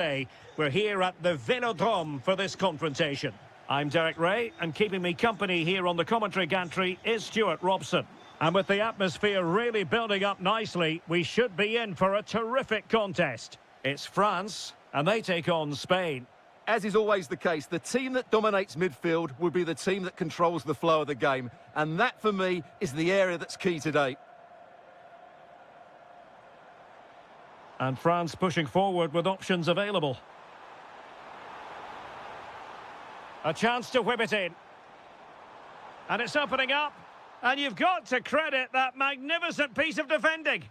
Day. We're here at the Velodrome for this confrontation. I'm Derek Ray, and keeping me company here on the commentary gantry is Stuart Robson. And with the atmosphere really building up nicely, we should be in for a terrific contest. It's France, and they take on Spain. As is always the case, the team that dominates midfield will be the team that controls the flow of the game. And that, for me, is the area that's key today. And France pushing forward with options available. A chance to whip it in. And it's opening up. And you've got to credit that magnificent piece of defending.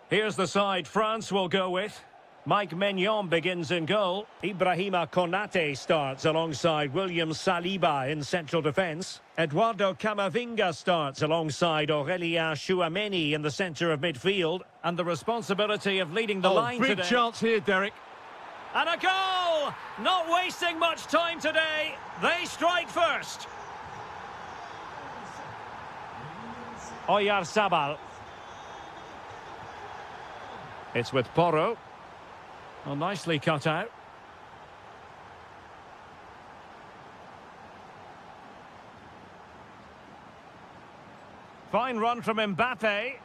Here's the side France will go with. Mike Maignan begins in goal. Ibrahima Konate starts alongside William Saliba in central defence. Eduardo Camavinga starts alongside Aurélien Tchouameni in the centre of midfield. And the responsibility of leading the line today. Big chance here, Derek. And a goal! Not wasting much time today. They strike first. Oyarzabal. It's with Porro. Well, nicely cut out. Fine run from Mbappe.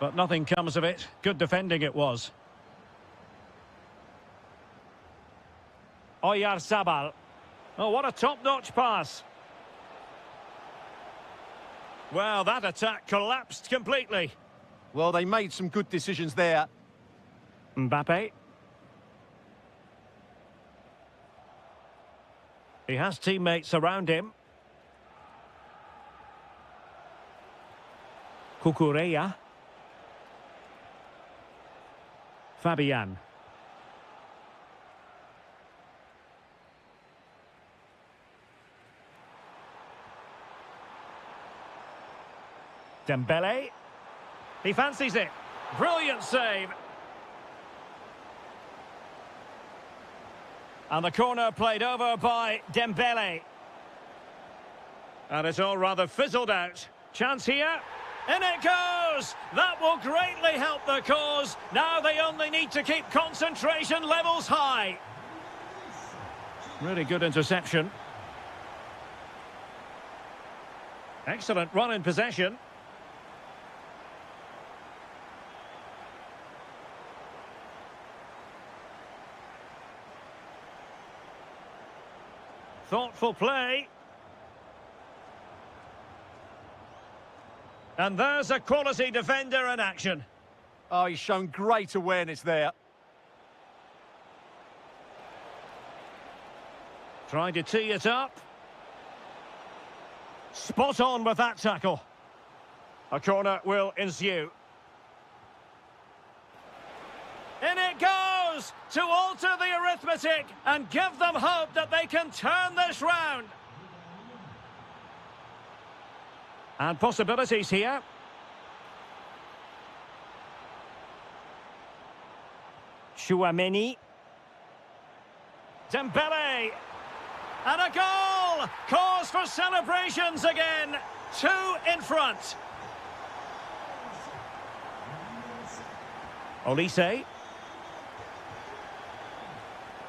But nothing comes of it. Good defending it was. Oyarzabal. Oh, what a top-notch pass. Well, that attack collapsed completely. Well, they made some good decisions there. Mbappe. He has teammates around him. Cucurella. Fabian. Dembele. He fancies it. Brilliant save. And the corner played over by Dembele. And it's all rather fizzled out. Chance here. In it goes! That will greatly help the cause. Now they only need to keep concentration levels high. Really good interception. Excellent run in possession. Thoughtful play. And there's a quality defender in action. Oh, he's shown great awareness there. Trying to tee it up. Spot on with that tackle. A corner will ensue. In it goes to alter the arithmetic and give them hope that they can turn this round. And possibilities here. Tchouameni. Dembele. And a goal! Cause for celebrations again. 2 in front. Olise.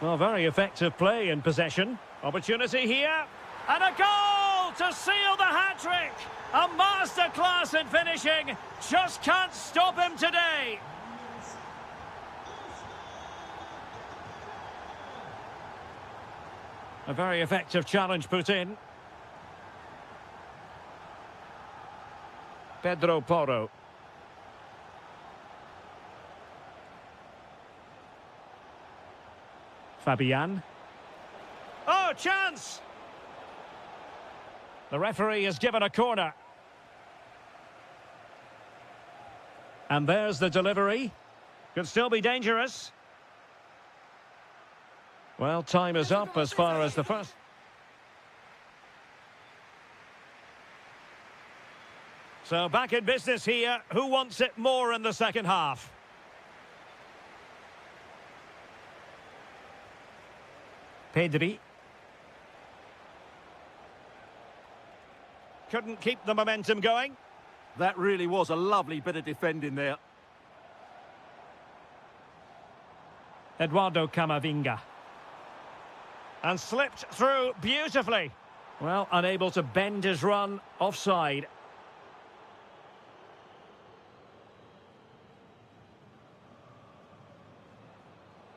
Well, very effective play in possession. Opportunity here. And a goal to seal the hat-trick. A masterclass in finishing. Just can't stop him today. A very effective challenge put in. Pedro Porro. Fabian. Oh, chance! The referee has given a corner. And there's the delivery. Could still be dangerous. Well, time is up as far as the first. So back in business here. Who wants it more in the second half? Pedri. Couldn't keep the momentum going. That really was a lovely bit of defending there. Eduardo Camavinga. And slipped through beautifully. Well, unable to bend his run, offside.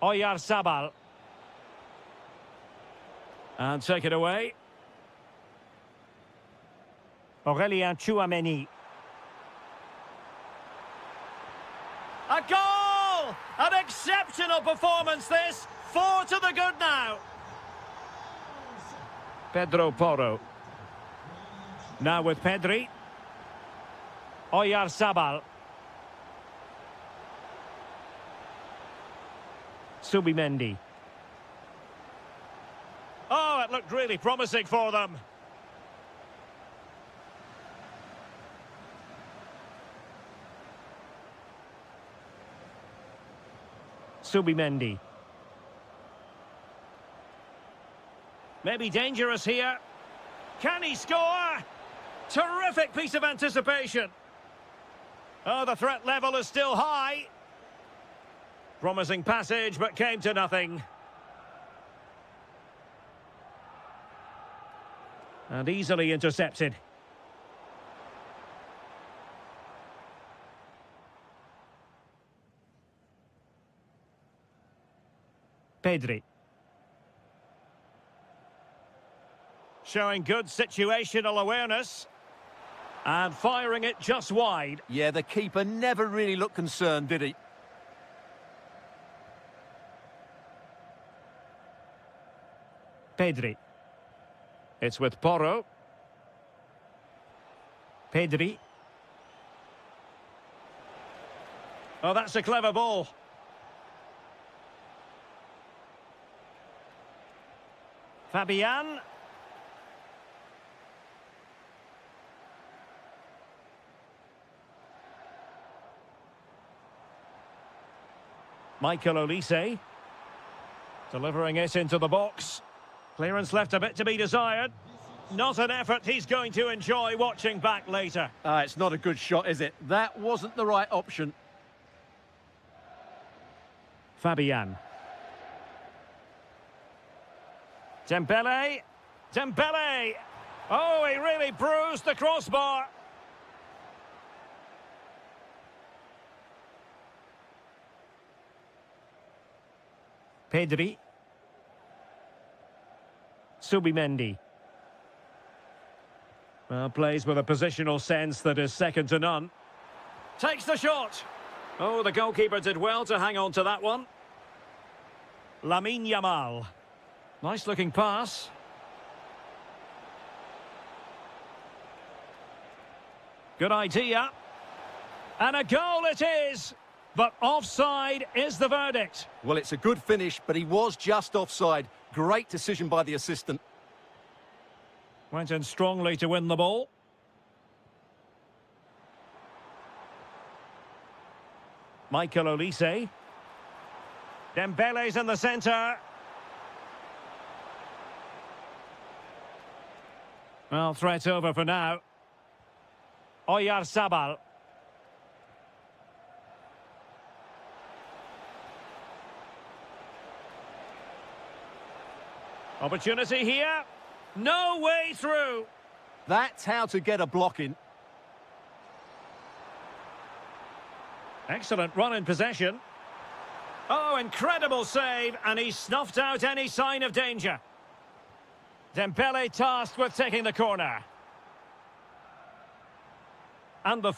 Oyarzabal. And take it away. Aurélien Tchouameni. A goal! An exceptional performance this. 4 to the good now. Pedro Porro. Now with Pedri. Oyarzabal. Subimendi. Oh, it looked really promising for them. Subimendi. Maybe dangerous here. Can he score? Terrific piece of anticipation. Oh, the threat level is still high. Promising passage, but came to nothing. And easily intercepted. Pedri. Showing good situational awareness. And firing it just wide. Yeah, the keeper never really looked concerned, did he? Pedri. It's with Porro. Pedri. Oh, that's a clever ball. Fabian. Michael Olise. Delivering it into the box. Clearance left a bit to be desired. Not an effort he's going to enjoy watching back later. It's not a good shot, is it? That wasn't the right option. Fabian. Dembele. Dembele. Oh, he really bruised the crossbar. Pedri. Subimendi. Well, plays with a positional sense that is second to none. Takes the shot. Oh, the goalkeeper did well to hang on to that one. Lamine Yamal. Nice looking pass. Good idea. And a goal it is. But offside is the verdict. Well, it's a good finish, but he was just offside. Great decision by the assistant. Went in strongly to win the ball. Michael Olise. Dembele's in the centre. Well, threat over for now. Oyarzabal. Opportunity here. No way through. That's how to get a block in. Excellent run in possession. Oh, incredible save, and he snuffed out any sign of danger. Dembele tasked with taking the corner. And the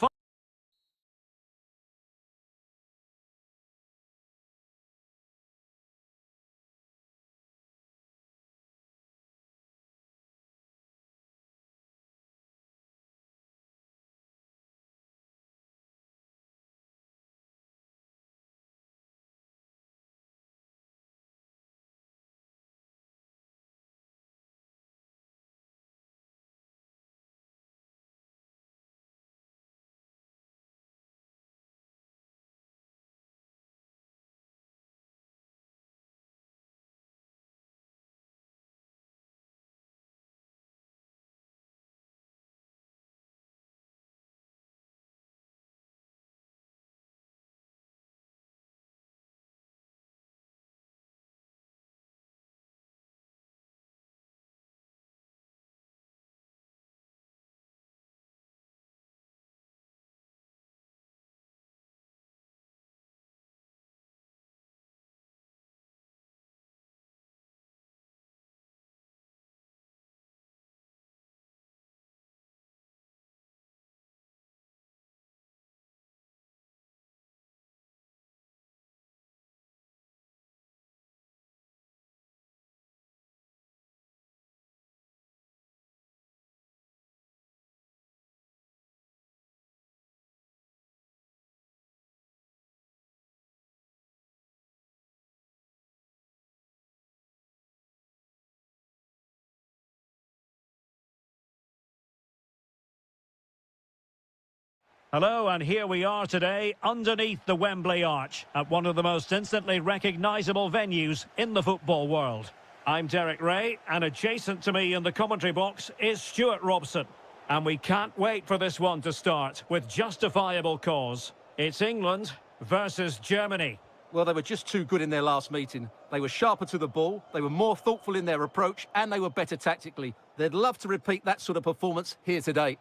Hello, and here we are today underneath the Wembley Arch at one of the most instantly recognisable venues in the football world. I'm Derek Ray, and adjacent to me in the commentary box is Stuart Robson. And we can't wait for this one to start with justifiable cause. It's England versus Germany. Well, they were just too good in their last meeting. They were sharper to the ball, they were more thoughtful in their approach, and they were better tactically. They'd love to repeat that sort of performance here today.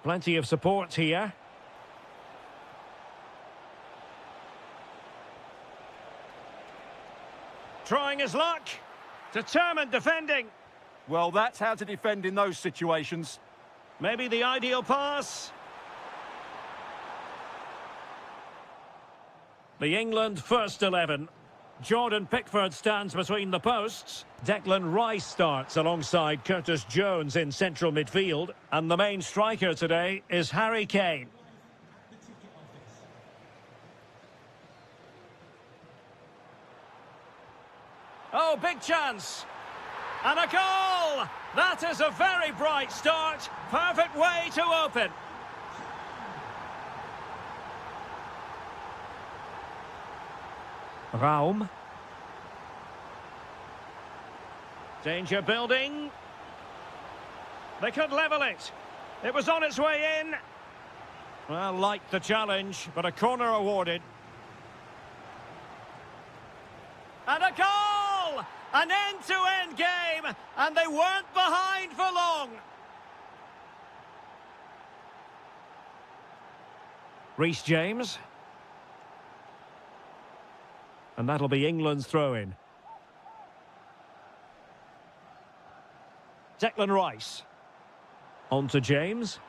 Plenty of support here. Trying his luck. Determined defending. Well, that's how to defend in those situations. Maybe the ideal pass. The England first 11. Jordan Pickford stands between the posts. Declan Rice starts alongside Curtis Jones in central midfield. And the main striker today is Harry Kane. Oh, big chance. And a goal! That is a very bright start. Perfect way to open. Raum. Danger building. They could level it. It was on its way in. Well, liked the challenge, but a corner awarded. And a goal! An end-to-end game, and they weren't behind for long. Reece James. And that'll be England's throw-in. Declan Rice. On to James.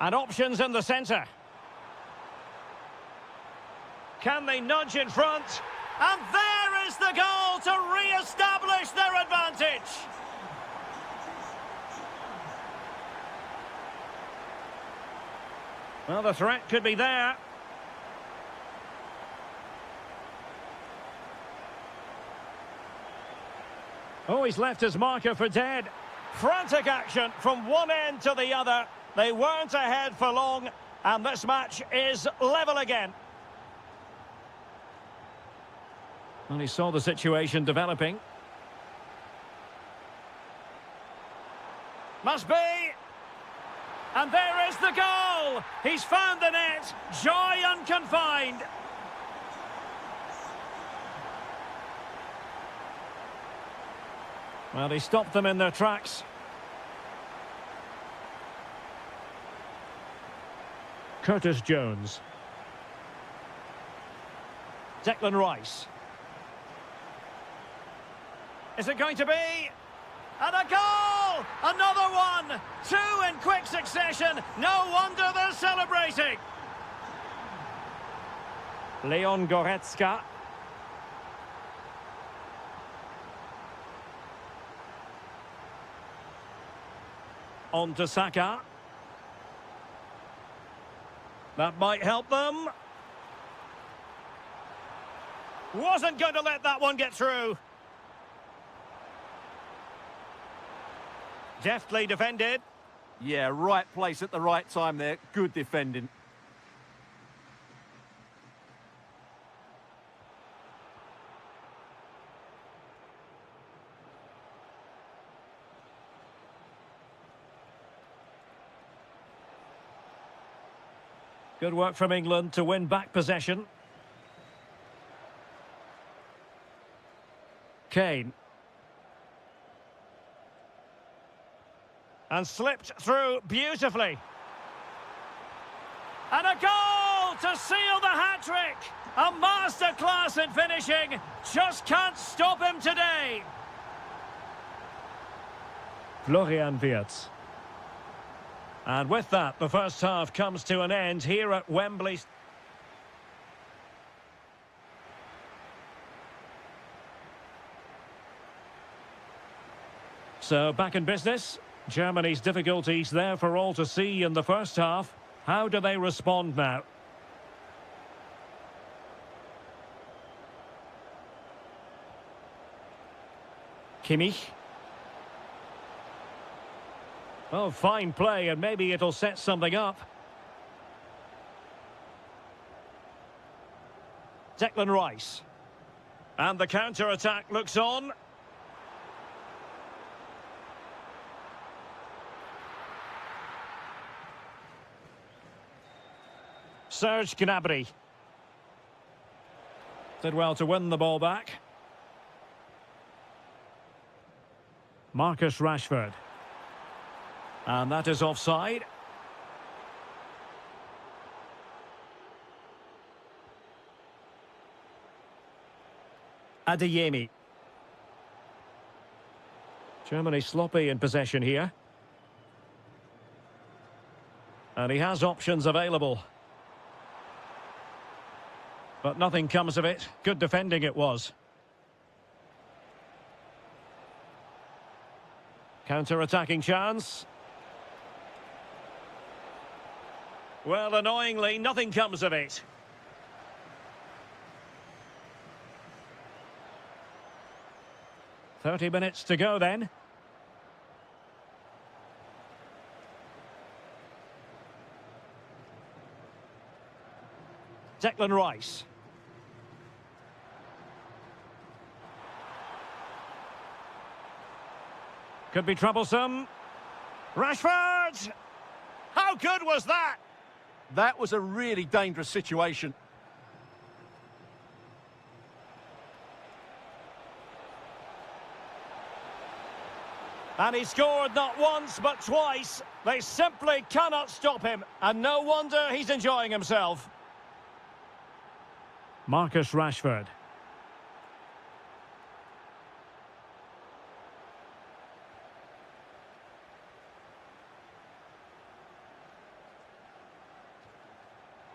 And options in the centre. Can they nudge in front? And there is the goal to re-establish their advantage. Well, the threat could be there. Oh, he's left his marker for dead. Frantic action from one end to the other. They weren't ahead for long, and this match is level again. And he saw the situation developing. Must be. And there is the goal. He's found the net. Joy unconfined. Well, he stopped them in their tracks. Curtis Jones. Declan Rice. Is it going to be? And a goal! Another one! Two in quick succession. No wonder they're celebrating. Leon Goretzka. On to Saka. That might help them. Wasn't going to let that one get through. Deftly defended. Yeah, right place at the right time there. Good defending. Good work from England to win back possession. Kane. And slipped through beautifully. And a goal to seal the hat-trick. A masterclass in finishing. Just can't stop him today. Florian Wirtz. And with that, the first half comes to an end here at Wembley. So, back in business. Germany's difficulties there for all to see in the first half. How do they respond now? Kimmich. Oh, fine play, and maybe it'll set something up. Declan Rice. And the counter-attack looks on. Serge Gnabry. Did well to win the ball back. Marcus Rashford. And that is offside. Adeyemi. Germany sloppy in possession here. And he has options available. But nothing comes of it. Good defending it was. Counter-attacking chance. Well, annoyingly, nothing comes of it. "30 minutes to go then. Declan Rice. Could be troublesome. Rashford! How good was that? That was a really dangerous situation. And he scored not once but twice. They simply cannot stop him. And no wonder he's enjoying himself. Marcus Rashford.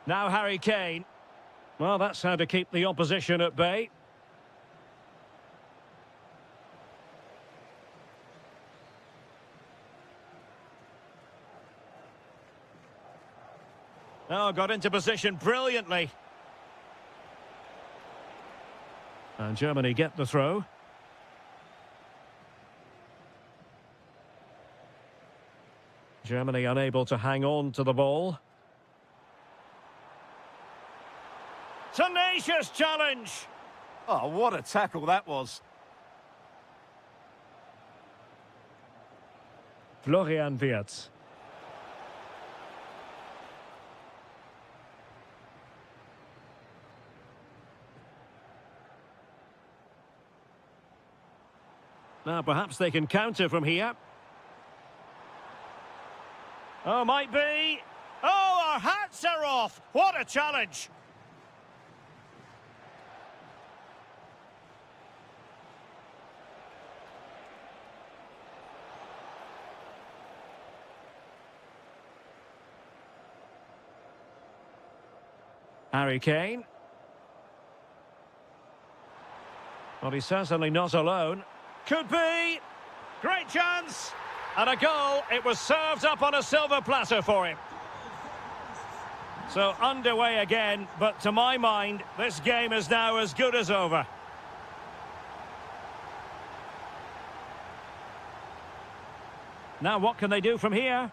Now Harry Kane. Well, that's how to keep the opposition at bay. Oh, got into position brilliantly. And Germany get the throw. Germany unable to hang on to the ball. Tenacious challenge. Oh, what a tackle that was. Florian Wirtz. Now perhaps they can counter from here. Oh, might be. Oh, our hats are off. What a challenge. Harry Kane. Well, he's certainly not alone. Could be. Great chance. And a goal. It was served up on a silver platter for him. So underway again, but to my mind, this game is now as good as over. Now what can they do from here?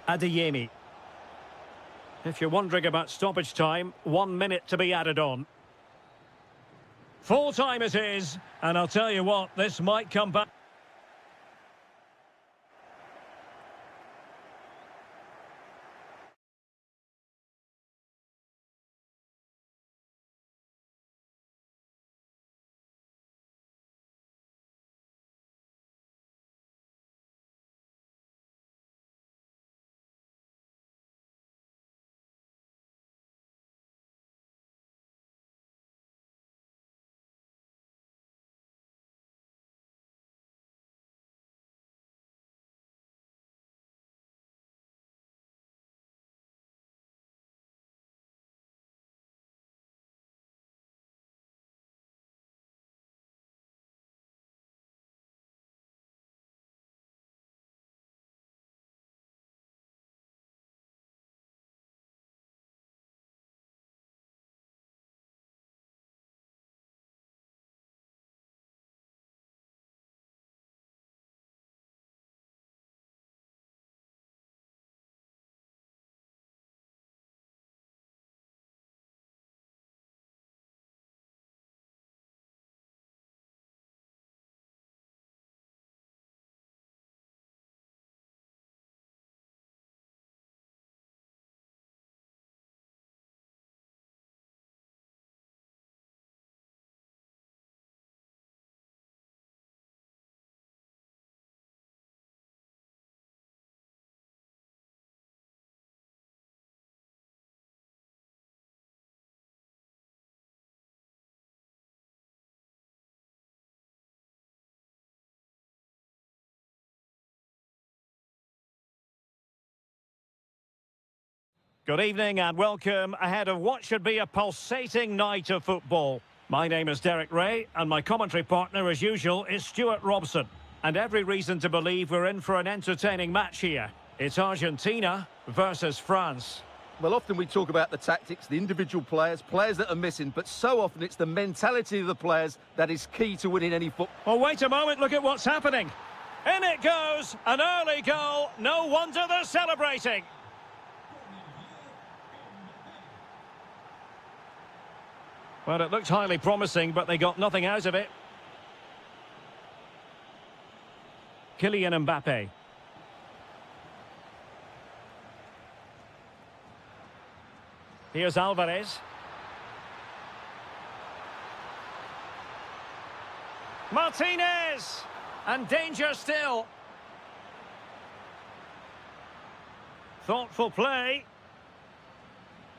Adeyemi. If you're wondering about stoppage time, 1 minute to be added on. Full time it is, and I'll tell you what, this might come back. Good evening and welcome ahead of what should be a pulsating night of football. My name is Derek Ray and my commentary partner as usual is Stuart Robson. And every reason to believe we're in for an entertaining match here. It's Argentina versus France. Well, often we talk about the tactics, the individual players that are missing, but so often it's the mentality of the players that is key to winning any football. Oh, wait a moment, look at what's happening. In it goes, an early goal. No wonder they're celebrating. Well, it looked highly promising, but they got nothing out of it. Kylian Mbappe. Here's Alvarez. Martinez! And danger still. Thoughtful play.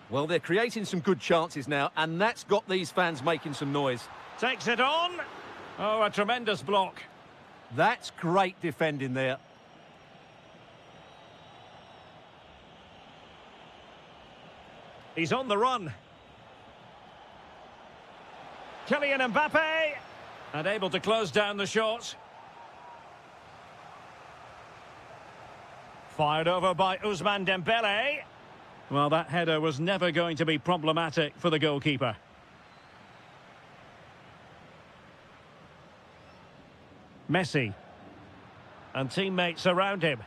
Well, they're creating some good chances now, and that's got these fans making some noise. Takes it on. Oh, a tremendous block. That's great defending there. He's on the run. Kylian Mbappe. And able to close down the shot. Fired over by Ousmane Dembele. Well, that header was never going to be problematic for the goalkeeper. Messi. And teammates around him.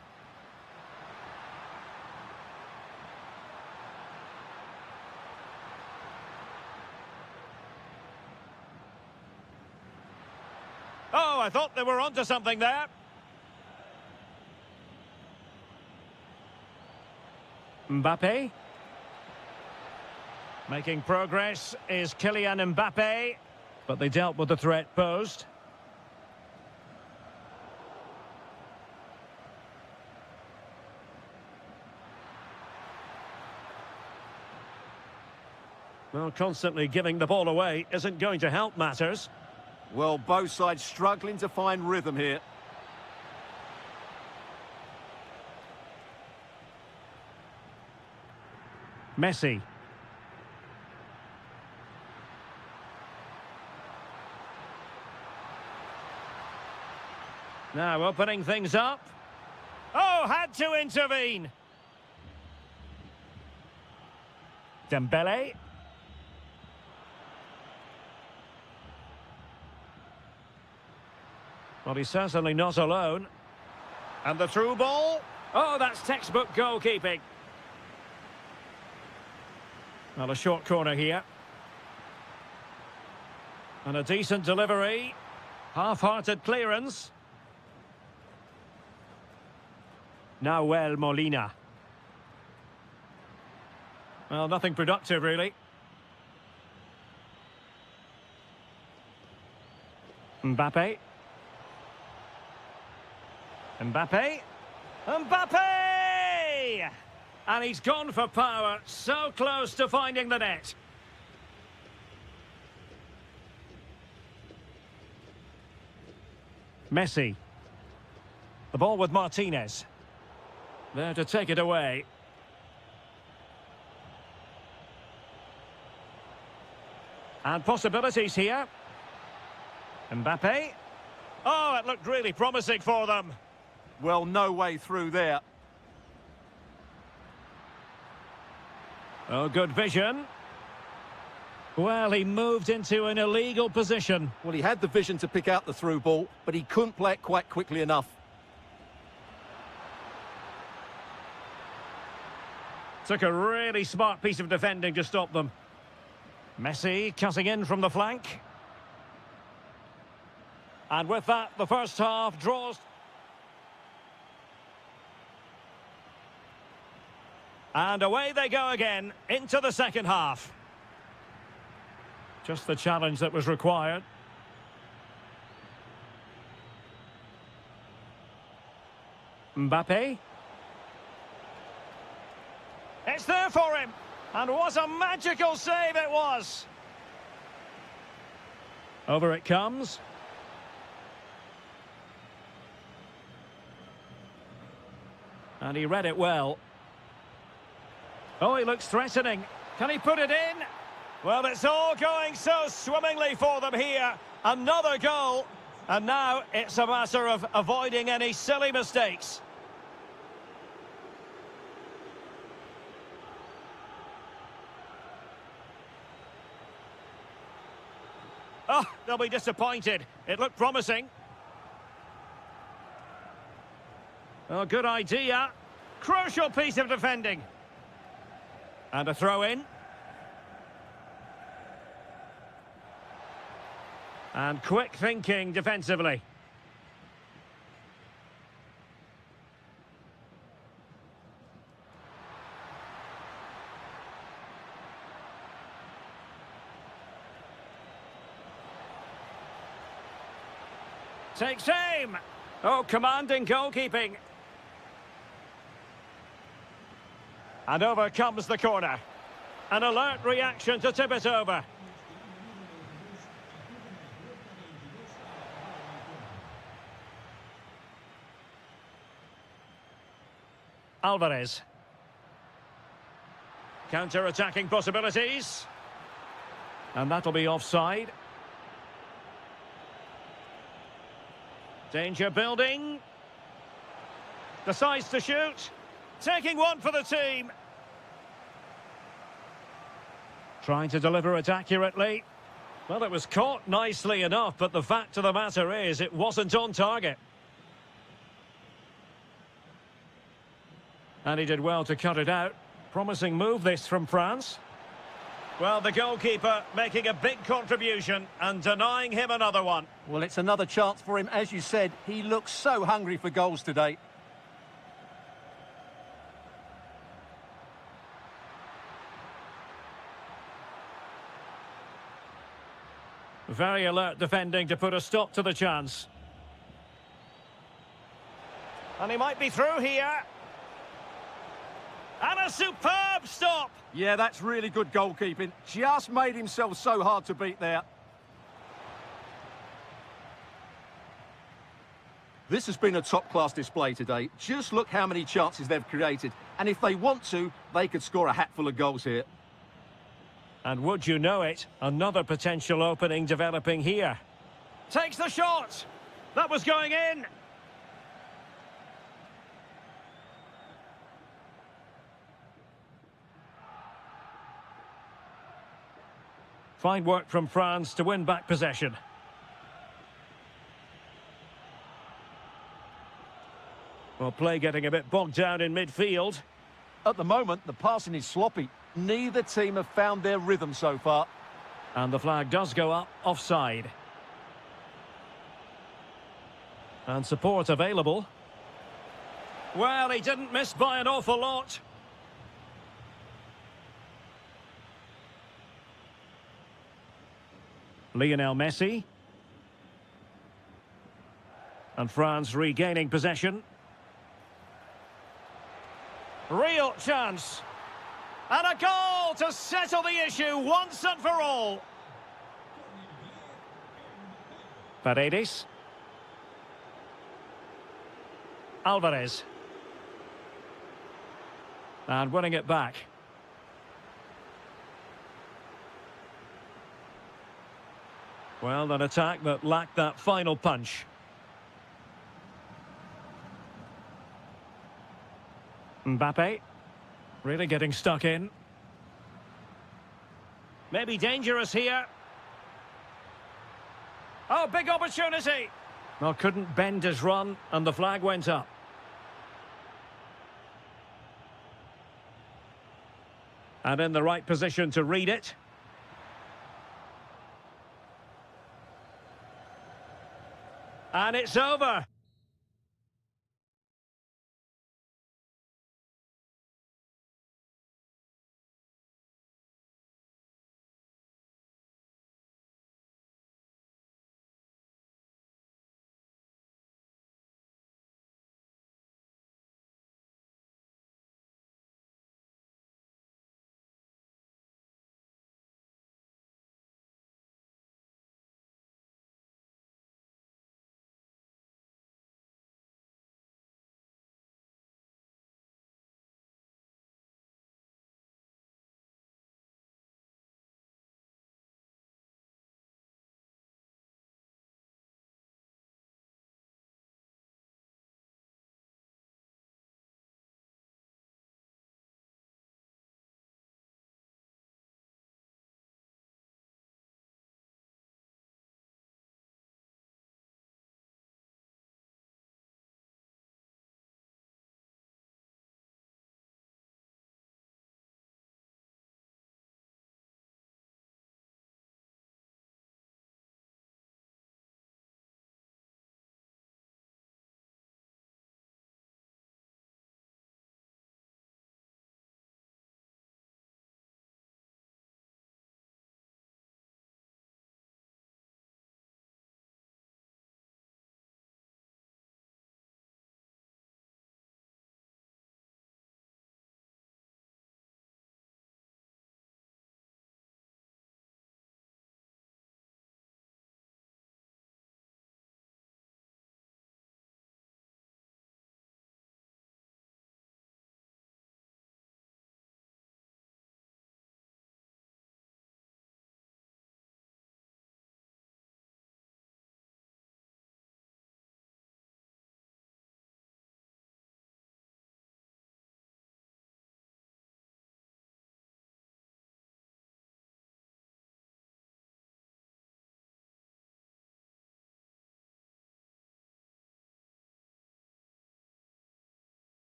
Oh, I thought they were onto something there. Mbappe. Making progress is Kylian Mbappe. But they dealt with the threat posed. Well, constantly giving the ball away isn't going to help matters. Well, both sides struggling to find rhythm here. Messi. Now opening things up. Oh, had to intervene. Dembele. Well, he's certainly not alone. And the through ball. Oh, that's textbook goalkeeping. Well, a short corner here. And a decent delivery. Half-hearted clearance. Nahuel Molina. Well, nothing productive, really. Mbappe. Mbappe. Mbappe! And he's gone for power, so close to finding the net. Messi. The ball with Martinez. There to take it away. And possibilities here. Mbappe. Oh, it looked really promising for them. Well, no way through there. Oh, good vision. Well, he moved into an illegal position. Well, he had the vision to pick out the through ball, but he couldn't play it quite quickly enough. Took a really smart piece of defending to stop them. Messi cutting in from the flank. And with that, the first half draws. And away they go again into the second half. Just the challenge that was required. Mbappe. It's there for him. And what a magical save it was. Over it comes. And he read it well. Oh, he looks threatening. Can he put it in? Well, it's all going so swimmingly for them here. Another goal. And now it's a matter of avoiding any silly mistakes. Oh, they'll be disappointed. It looked promising. Oh, good idea. Crucial piece of defending. And a throw in. And quick thinking defensively. Takes aim. Oh, commanding goalkeeping. And over comes the corner. An alert reaction to tip it over. Alvarez. Counter-attacking possibilities. And that'll be offside. Danger building. Decides to shoot. Taking one for the team. Trying to deliver it accurately. Well, it was caught nicely enough, but the fact of the matter is it wasn't on target. And he did well to cut it out. Promising move this from France. Well, the goalkeeper making a big contribution and denying him another one. Well, it's another chance for him. As you said, he looks so hungry for goals today. Very alert defending to put a stop to the chance. And he might be through here. And a superb stop! Yeah, that's really good goalkeeping. Just made himself so hard to beat there. This has been a top-class display today. Just look how many chances they've created. And if they want to, they could score a hatful of goals here. And would you know it, another potential opening developing here. Takes the shot! That was going in! Fine work from France to win back possession. Well, play getting a bit bogged down in midfield. At the moment, the passing is sloppy. Neither team have found their rhythm so far. And the flag does go up, offside. And support available. Well, he didn't miss by an awful lot. Lionel Messi. And France regaining possession. Real chance. And a goal to settle the issue once and for all. Paredes. Alvarez. And winning it back. Well, an attack that lacked that final punch. Mbappe. Really getting stuck in. Maybe dangerous here. Oh, big opportunity. Well, couldn't bend his run, and the flag went up. And in the right position to read it. And it's over.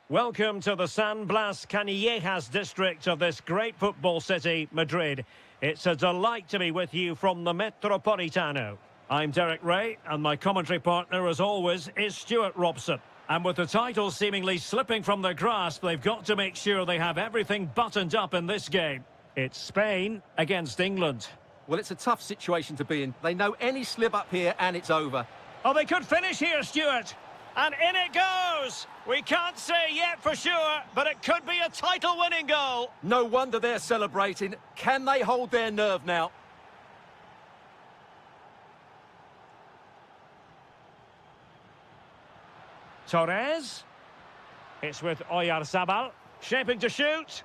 Welcome to the San Blas Canillejas district of this great football city, Madrid. It's a delight to be with you from the Metropolitano. I'm Derek Ray, and my commentary partner, as always, is Stuart Robson. And with the titles seemingly slipping from their grasp, they've got to make sure they have everything buttoned up in this game. It's Spain against England. Well, it's a tough situation to be in. They know any slip up here and it's over. Oh, they could finish here, Stuart. And in it goes! We can't say yet for sure, but it could be a title-winning goal. No wonder they're celebrating. Can they hold their nerve now? Torres. It's with Oyarzabal. Shaping to shoot.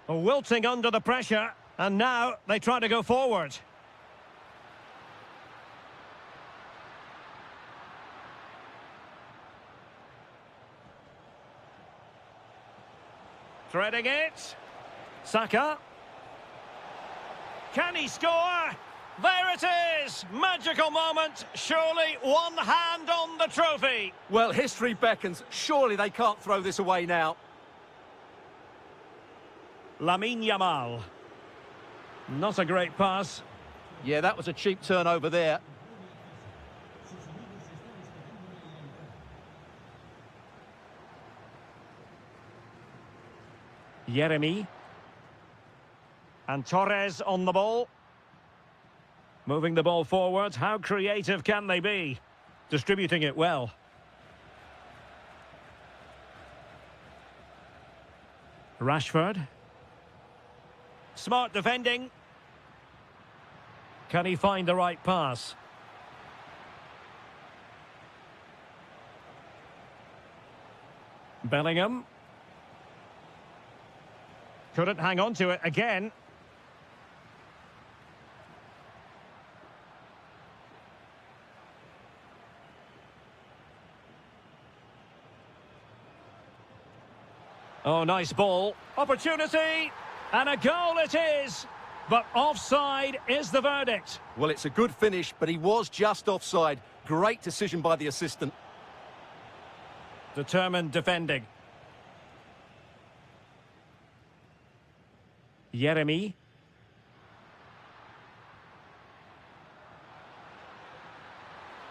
Wilting under the pressure. And now they try to go forward. Threading it. Saka. Can he score? There it is! Magical moment. Surely one hand on the trophy. Well, history beckons. Surely they can't throw this away now. Lamine Yamal. Not a great pass. Yeah, that was a cheap turnover there. Yeremy. And Torres on the ball. Moving the ball forward. How creative can they be? Distributing it well. Rashford. Smart defending. Can he find the right pass? Bellingham. Couldn't hang on to it again. Oh, nice ball. Opportunity. And a goal it is. But offside is the verdict. Well, it's a good finish, but he was just offside. Great decision by the assistant. Determined defending. Yeremy.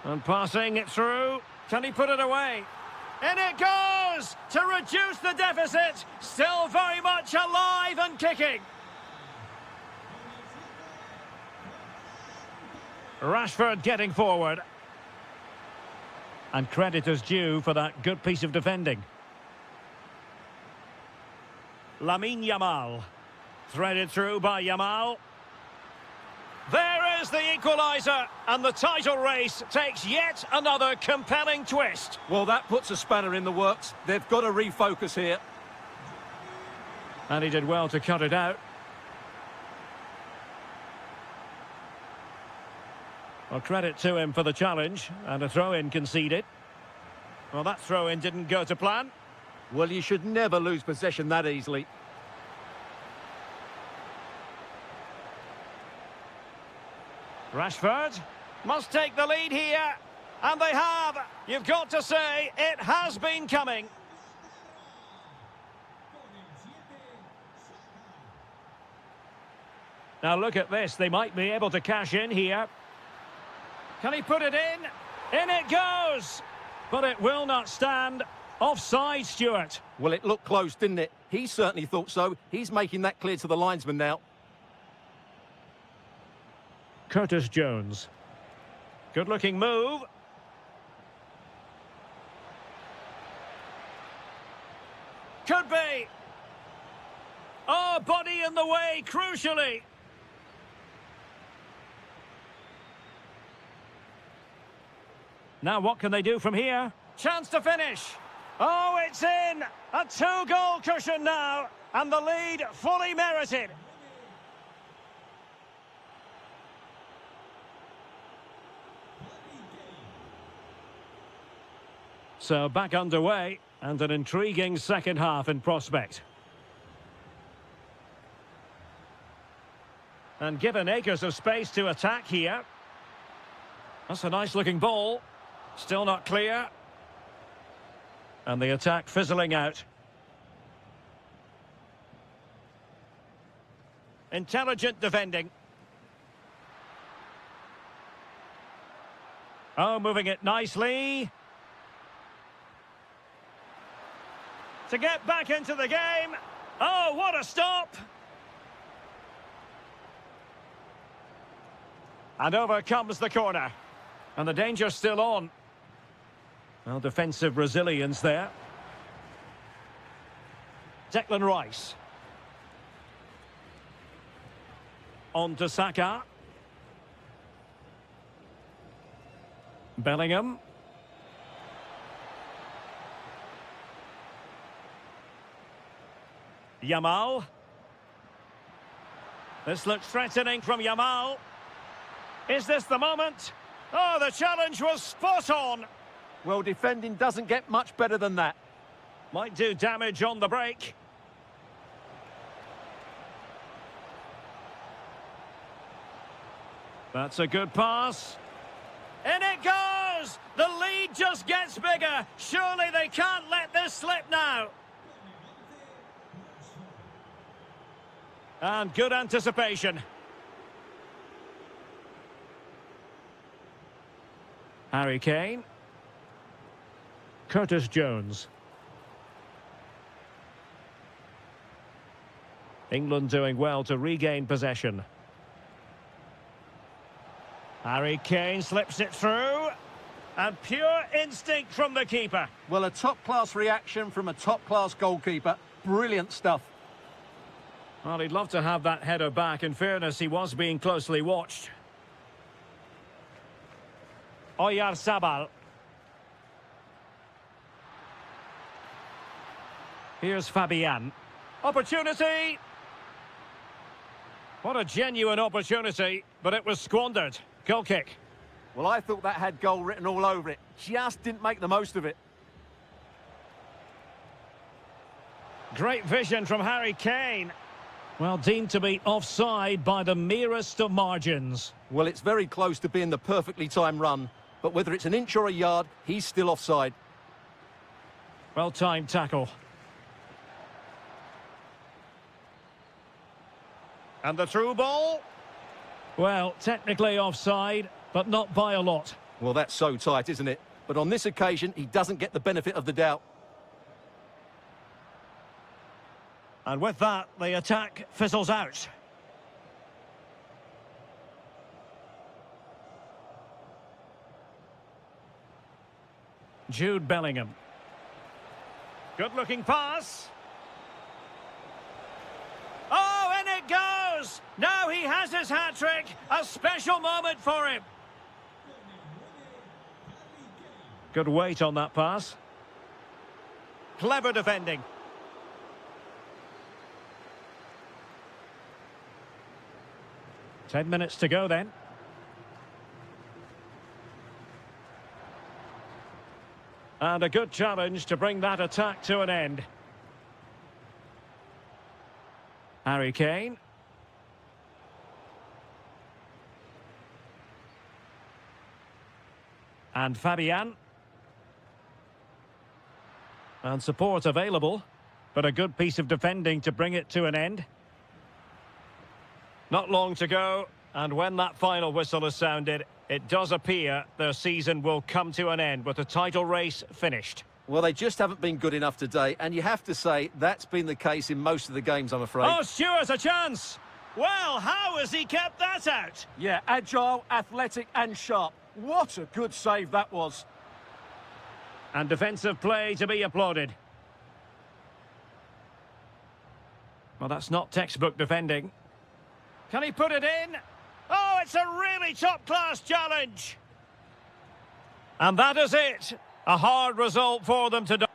And passing it through. Can he put it away? In it goes! To reduce the deficit. Still very much alive and kicking. Rashford getting forward. And credit is due for that good piece of defending. Lamine Yamal. Threaded through by Yamal. There is the equaliser, and the title race takes yet another compelling twist. Well, that puts a spanner in the works. They've got to refocus here. And he did well to cut it out. Well, credit to him for the challenge, and a throw-in conceded. Well, that throw-in didn't go to plan. Well, you should never lose possession that easily. Rashford must take the lead here, and they have. You've got to say, it has been coming. Now look at this, they might be able to cash in here. Can he put it in? In it goes! But it will not stand. Offside, Stuart. Well, it looked close, didn't it? He certainly thought so. He's making that clear to the linesman now. Curtis Jones. Good-looking move. Could be. Oh, body in the way, crucially. Now what can they do from here? Chance to finish. Oh, it's in. A two-goal cushion now. And the lead fully merited. So back underway, and an intriguing second half in prospect. And given acres of space to attack here. That's a nice looking ball. Still not clear. And the attack fizzling out. Intelligent defending. Oh, moving it nicely. To get back into the game. Oh, what a stop! And over comes the corner. And the danger's still on. Well, defensive resilience there. Declan Rice. On to Saka. Bellingham. Yamal. This looks threatening from Yamal. Is this the moment? Oh, the challenge was spot on. Well, defending doesn't get much better than that. Might do damage on the break. That's a good pass. In it goes! The lead just gets bigger. Surely they can't let this slip now. And good anticipation. Harry Kane. Curtis Jones. England doing well to regain possession. Harry Kane slips it through. And pure instinct from the keeper. Well, a top-class reaction from a top-class goalkeeper. Brilliant stuff. Well, he'd love to have that header back. In fairness, he was being closely watched. Oyarzabal. Here's Fabian. Opportunity! What a genuine opportunity, but it was squandered. Goal kick. Well, I thought that had goal written all over it. Just didn't make the most of it. Great vision from Harry Kane. Well, deemed to be offside by the merest of margins. Well, it's very close to being the perfectly timed run. But whether it's an inch or a yard, he's still offside. Well-timed tackle. And the through ball. Well, technically offside, but not by a lot. Well, that's so tight, isn't it? But on this occasion, he doesn't get the benefit of the doubt. And with that, the attack fizzles out. Jude Bellingham. Good-looking pass. Oh, in it goes! Now he has his hat-trick. A special moment for him. Good weight on that pass. Clever defending. Ten minutes to go then. And a good challenge to bring that attack to an end. Harry Kane. And Fabian. And support available, but a good piece of defending to bring it to an end. Not long to go, and when that final whistle is sounded, it does appear their season will come to an end with the title race finished. Well, they just haven't been good enough today, and you have to say that's been the case in most of the games, I'm afraid. Oh, Stewart's a chance! Well, how has he kept that out? Yeah, agile, athletic and sharp. What a good save that was. And defensive play to be applauded. Well, that's not textbook defending. Can he put it in? Oh, it's a really top-class challenge. And that is it. A hard result for them today.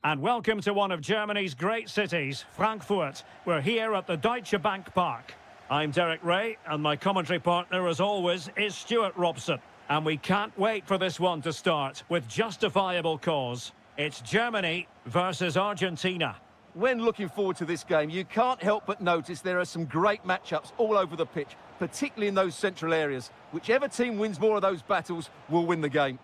And welcome to one of Germany's great cities, Frankfurt. We're here at the Deutsche Bank Park. I'm Derek Ray, and my commentary partner, as always, is Stuart Robson. And we can't wait for this one to start, with justifiable cause. It's Germany versus Argentina. When looking forward to this game, you can't help but notice there are some great matchups all over the pitch, particularly in those central areas. Whichever team wins more of those battles will win the game.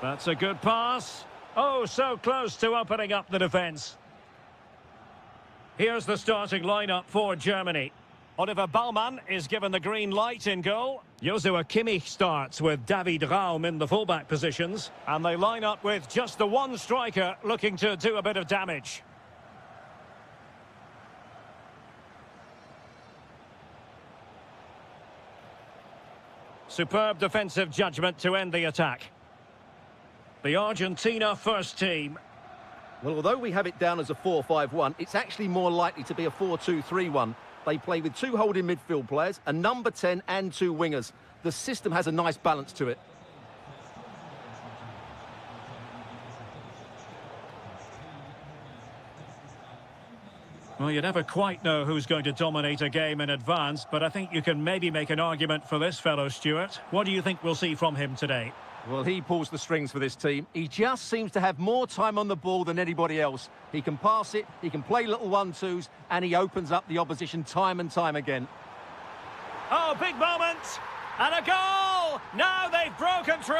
That's a good pass. Oh, so close to opening up the defence. Here's the starting lineup for Germany. Oliver Baumann is given the green light in goal. Joshua Kimmich starts with David Raum in the fullback positions. And they line up with just the one striker looking to do a bit of damage. Superb defensive judgment to end the attack. The Argentina first team. Well, although we have it down as a 4-5-1, it's actually more likely to be a 4-2-3-1. They play with two holding midfield players, a number 10 and two wingers. The system has a nice balance to it. Well, you never quite know who's going to dominate a game in advance, but I think you can maybe make an argument for this fellow, Stuart. What do you think we'll see from him today? Well, he pulls the strings for this team. He just seems to have more time on the ball than anybody else. He can pass it, he can play little 1-2s, and he opens up the opposition time and time again. Oh, big moment! And a goal! Now they've broken through.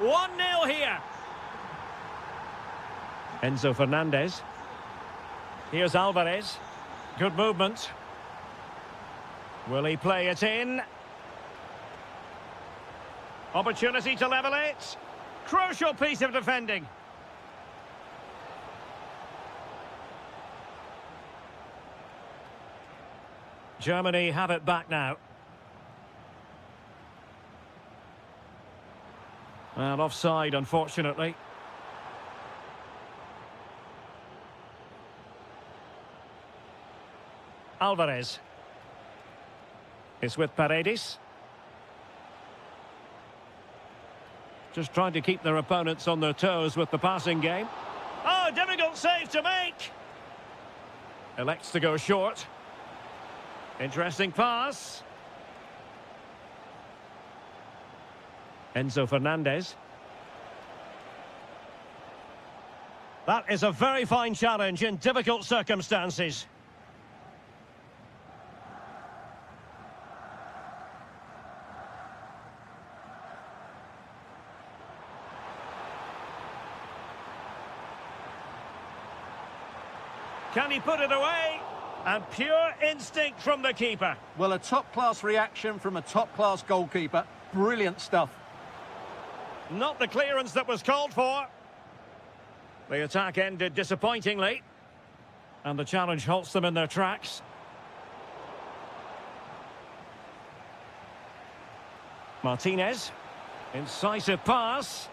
1-0 here. Enzo Fernandez. Here's Alvarez. Good movement. Will he play it in? Opportunity to level it. Crucial piece of defending. Germany have it back now. And offside, unfortunately. Alvarez. It's with Paredes. Just trying to keep their opponents on their toes with the passing game. Oh, difficult save to make. Elects to go short. Interesting pass. Enzo Fernandez. That is a very fine challenge in difficult circumstances. Can he put it away? And pure instinct from the keeper. Well, a top-class reaction from a top-class goalkeeper. Brilliant stuff. Not the clearance that was called for. The attack ended disappointingly. And the challenge halts them in their tracks. Martinez. Incisive pass.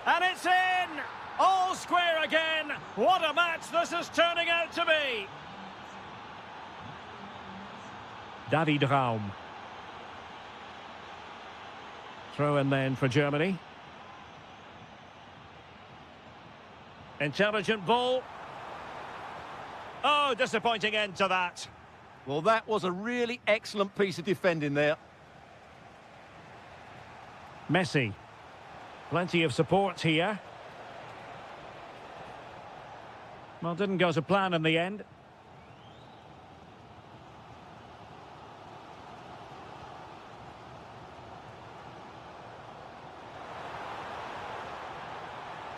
And it's in! All square again. What a match this is turning out to be. David Raum. Throw in then for Germany. Intelligent ball. Oh, disappointing end to that. Well, that was a really excellent piece of defending there. Messi. Plenty of support here. Well, didn't go to plan in the end.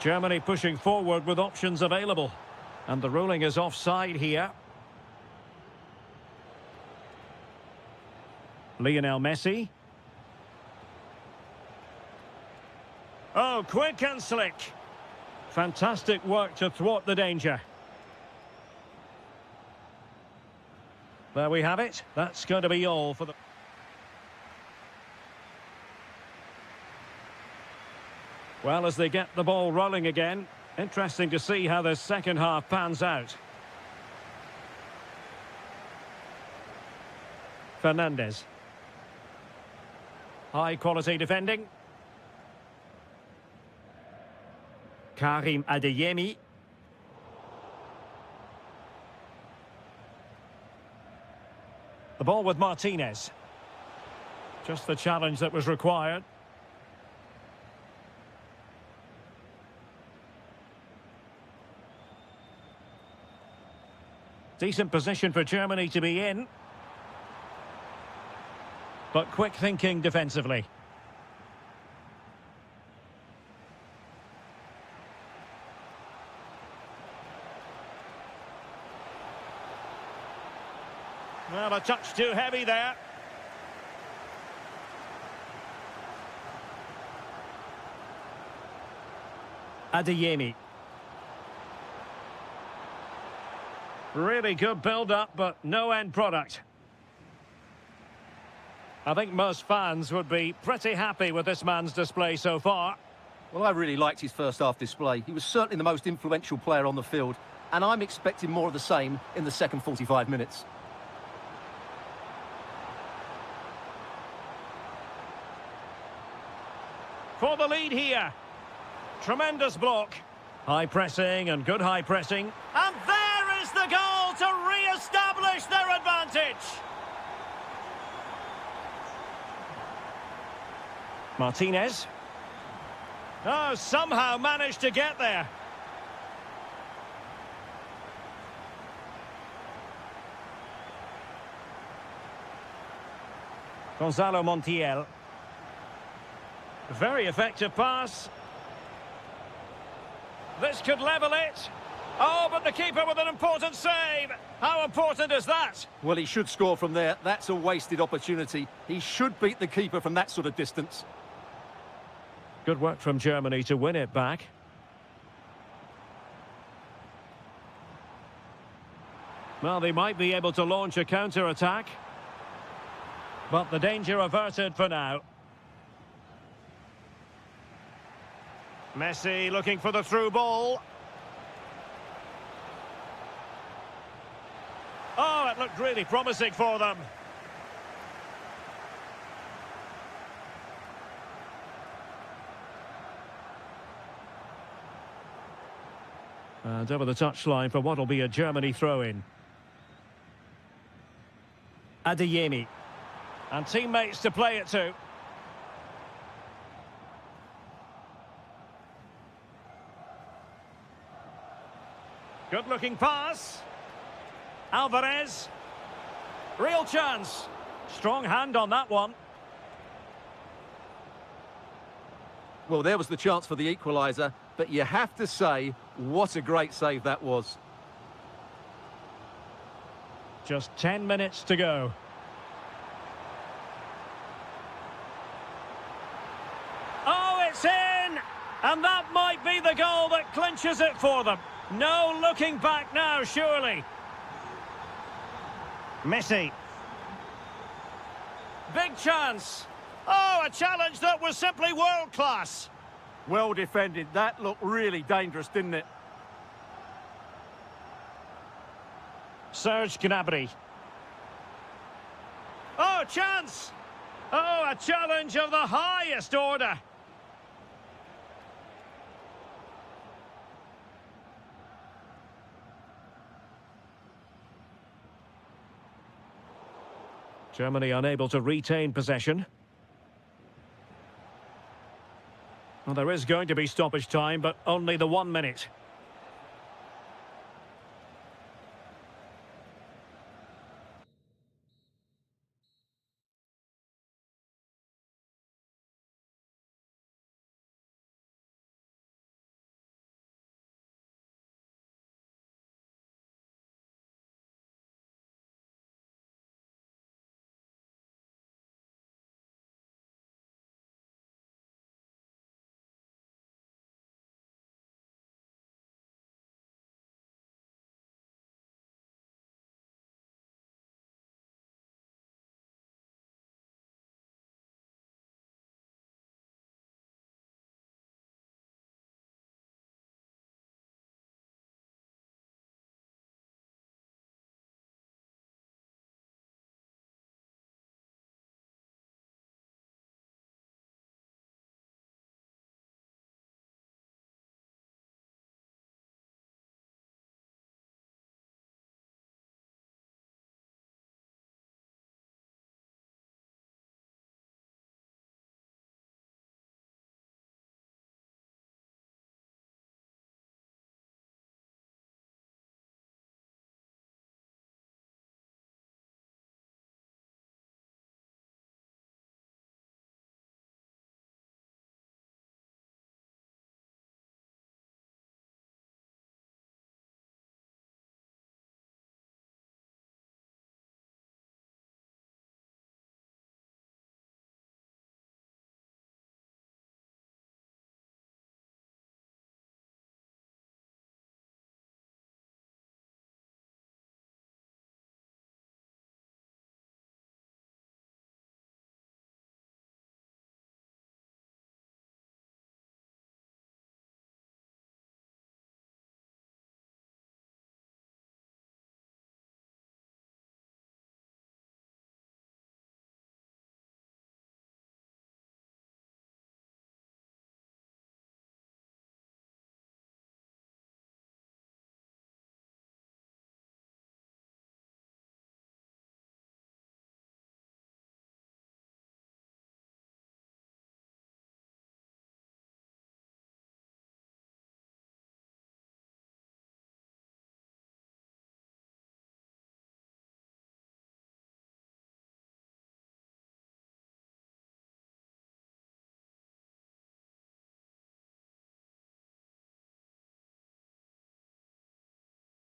Germany pushing forward with options available. And the ruling is offside here. Lionel Messi. Oh, quick and slick. Fantastic work to thwart the danger. There we have it. That's going to be all for the... Well, as they get the ball rolling again, interesting to see how the second half pans out. Fernandez. High quality defending. Karim Adeyemi. The ball with Martinez. Just the challenge that was required. Decent position for Germany to be in. But quick thinking defensively. Well, a touch too heavy there. Adeyemi. Really good build-up, but no end product. I think most fans would be pretty happy with this man's display so far. Well, I really liked his first half display. He was certainly the most influential player on the field, and I'm expecting more of the same in the second 45 minutes. For the lead here. Tremendous block. High pressing and good high pressing. And there is the goal to re-establish their advantage. Martinez. Oh, somehow managed to get there. Gonzalo Montiel. Very effective pass. This could level it. Oh, but the keeper with an important save. How important is that? Well, he should score from there. That's a wasted opportunity. He should beat the keeper from that sort of distance. Good work from Germany to win it back. Well, they might be able to launch a counter-attack. But the danger averted for now. Messi looking for the through ball. Oh, it looked really promising for them. And over the touchline for what will be a Germany throw-in. Adeyemi. And teammates to play it to. Good-looking pass. Alvarez. Real chance. Strong hand on that one. Well, there was the chance for the equaliser, but you have to say, what a great save that was. Just 10 minutes to go. Oh, it's in! And that might be the goal that clinches it for them. No looking back now, surely. Messi. Big chance. Oh, a challenge that was simply world-class. Well defended. That looked really dangerous, didn't it? Serge Gnabry. Oh, chance! Oh, a challenge of the highest order. Germany unable to retain possession. Well, there is going to be stoppage time, but only the 1 minute.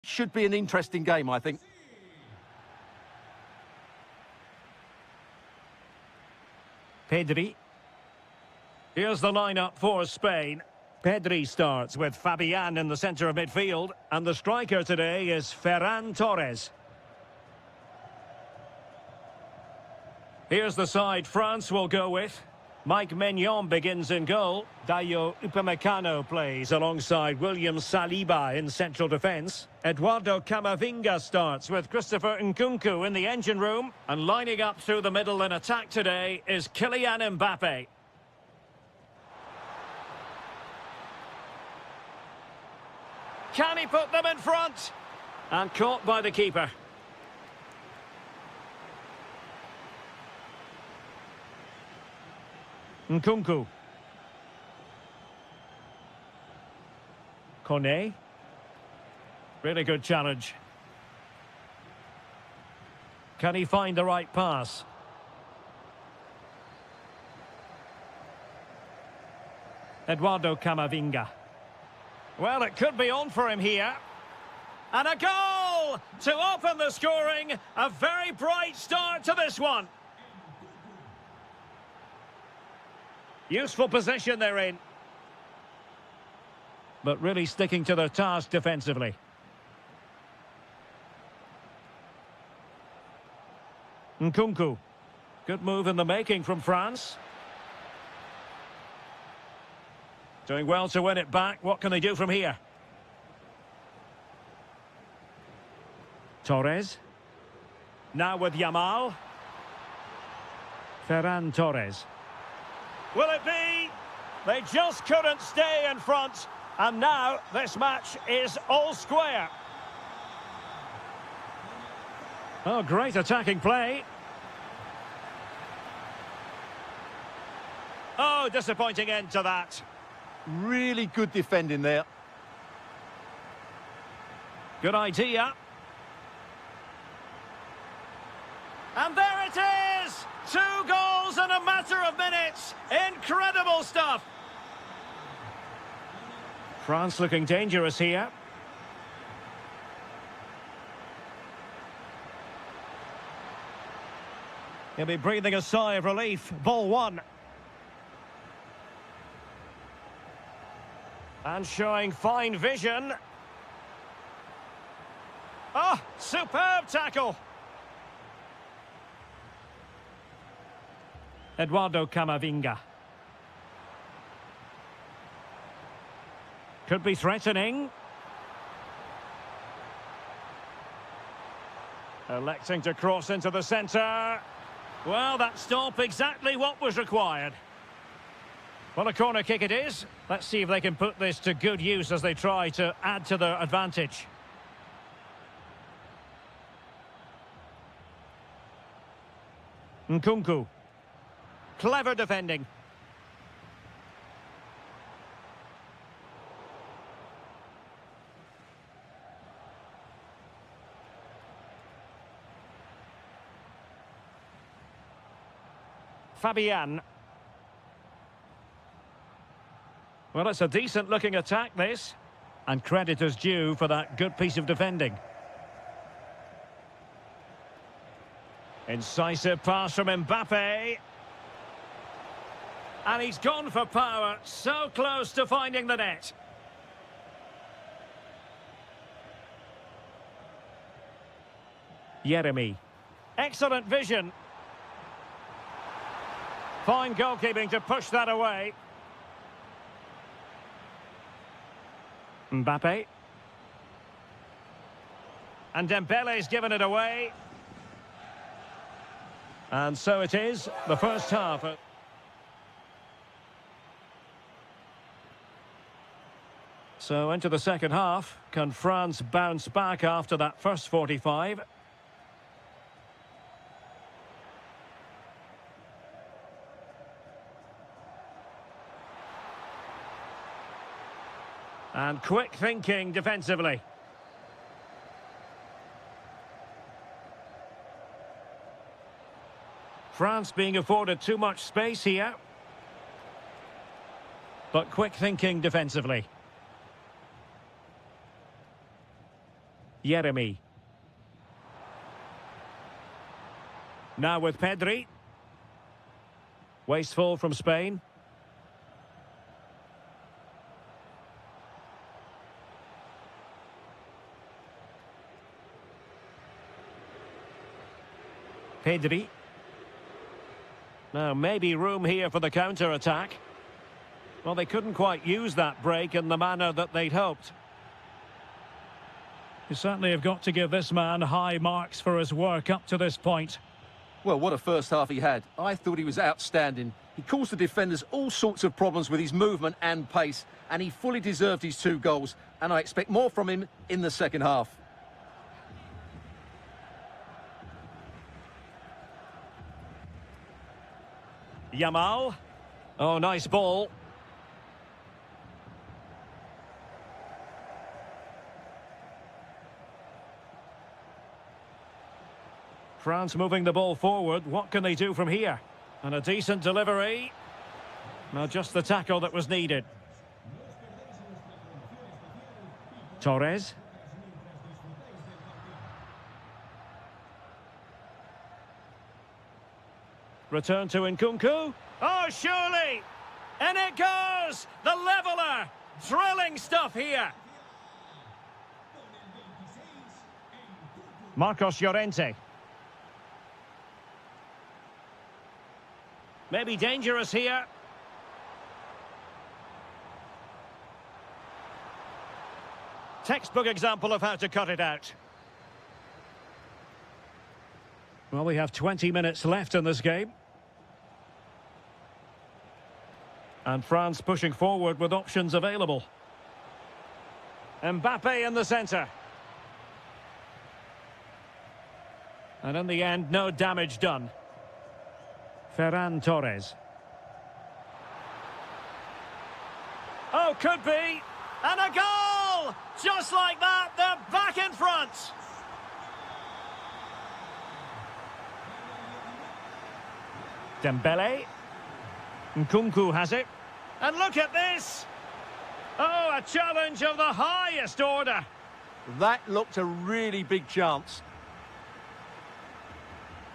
should be an interesting game, I think. Pedri. Here's the lineup for Spain. Pedri starts with Fabian in the centre of midfield. And the striker today is Ferran Torres. Here's the side France will go with. Mike Maignan begins in goal. Dayo Upamecano plays alongside William Saliba in central defence. Eduardo Camavinga starts with Christopher Nkunku in the engine room. And lining up through the middle in attack today is Kylian Mbappe. Can he put them in front? And caught by the keeper. Nkunku. Kone. Really good challenge. Can he find the right pass? Eduardo Camavinga. Well, it could be on for him here. And a goal to open the scoring. A very bright start to this one. Useful position they're in. But really sticking to their task defensively. Nkunku. Good move in the making from France. Doing well to win it back. What can they do from here? Torres. Now with Yamal. Ferran Torres. Will it be? They just couldn't stay in front. And now this match is all square. Oh, great attacking play. Oh, disappointing end to that. Really good defending there. Good idea. And there it is! 2 goals in a matter of minutes. Incredible stuff. France looking dangerous here. He'll be breathing a sigh of relief. Ball 1. And showing fine vision. Oh, superb tackle. Eduardo Camavinga. Could be threatening. Electing to cross into the centre. Well, that stop exactly what was required. Well, a corner kick it is. Let's see if they can put this to good use as they try to add to their advantage. Nkunku. Clever defending. Fabian. Well, it's a decent-looking attack, this. And credit is due for that good piece of defending. Incisive pass from Mbappe. And he's gone for power, so close to finding the net. Yeremy. Excellent vision. Fine goalkeeping to push that away. Mbappe. And Dembele's given it away. And so it is, the first half. So into the second half. Can France bounce back after that first 45? And quick thinking defensively. France being afforded too much space here. But quick thinking defensively. Jeremy. Now with Pedri. Wasteful from Spain. Pedri. Now, maybe room here for the counter-attack. Well, they couldn't quite use that break in the manner that they'd hoped. You certainly have got to give this man high marks for his work up to this point. Well, what a first half he had. I thought he was outstanding. He caused the defenders all sorts of problems with his movement and pace, and he fully deserved his 2 goals, and I expect more from him in the second half. Yamal. Oh, nice ball. France moving the ball forward. What can they do from here? And a decent delivery. Now, just the tackle that was needed. Torres. Return to Nkunku. Oh, surely! And it goes! The leveller! Thrilling stuff here. Marcos Llorente. Maybe dangerous here. Textbook example of how to cut it out. Well, we have 20 minutes left in this game. And France pushing forward with options available. Mbappe in the centre. And in the end, no damage done. Ferran Torres. Oh, could be. And a goal! Just like that, they're back in front. Dembele. Nkunku has it. And look at this! Oh, a challenge of the highest order. That looked a really big chance.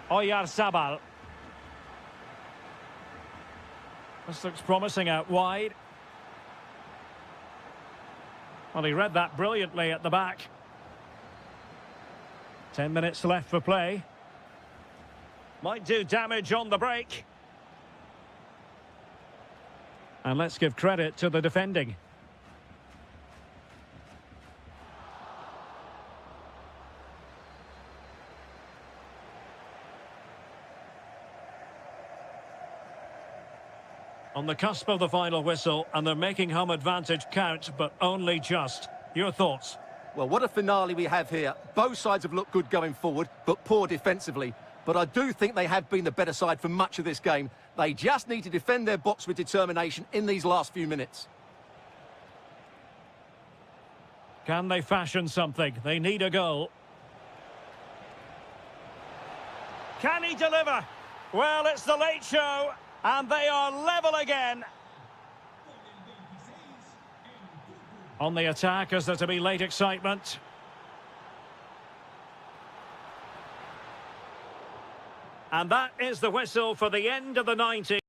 Oyarzabal. This looks promising out wide. Well, he read that brilliantly at the back. 10 minutes left for play. Might do damage on the break. And let's give credit to the defending. On the cusp of the final whistle, and they're making home advantage count, but only just. Your thoughts? Well, what a finale we have here. Both sides have looked good going forward, but poor defensively. But I do think they have been the better side for much of this game. They just need to defend their box with determination in these last few minutes. Can they fashion something? They need a goal. Can he deliver? Well, it's the late show, and they are level again. On the attack, is there to be late excitement? And that is the whistle for the end of the 90.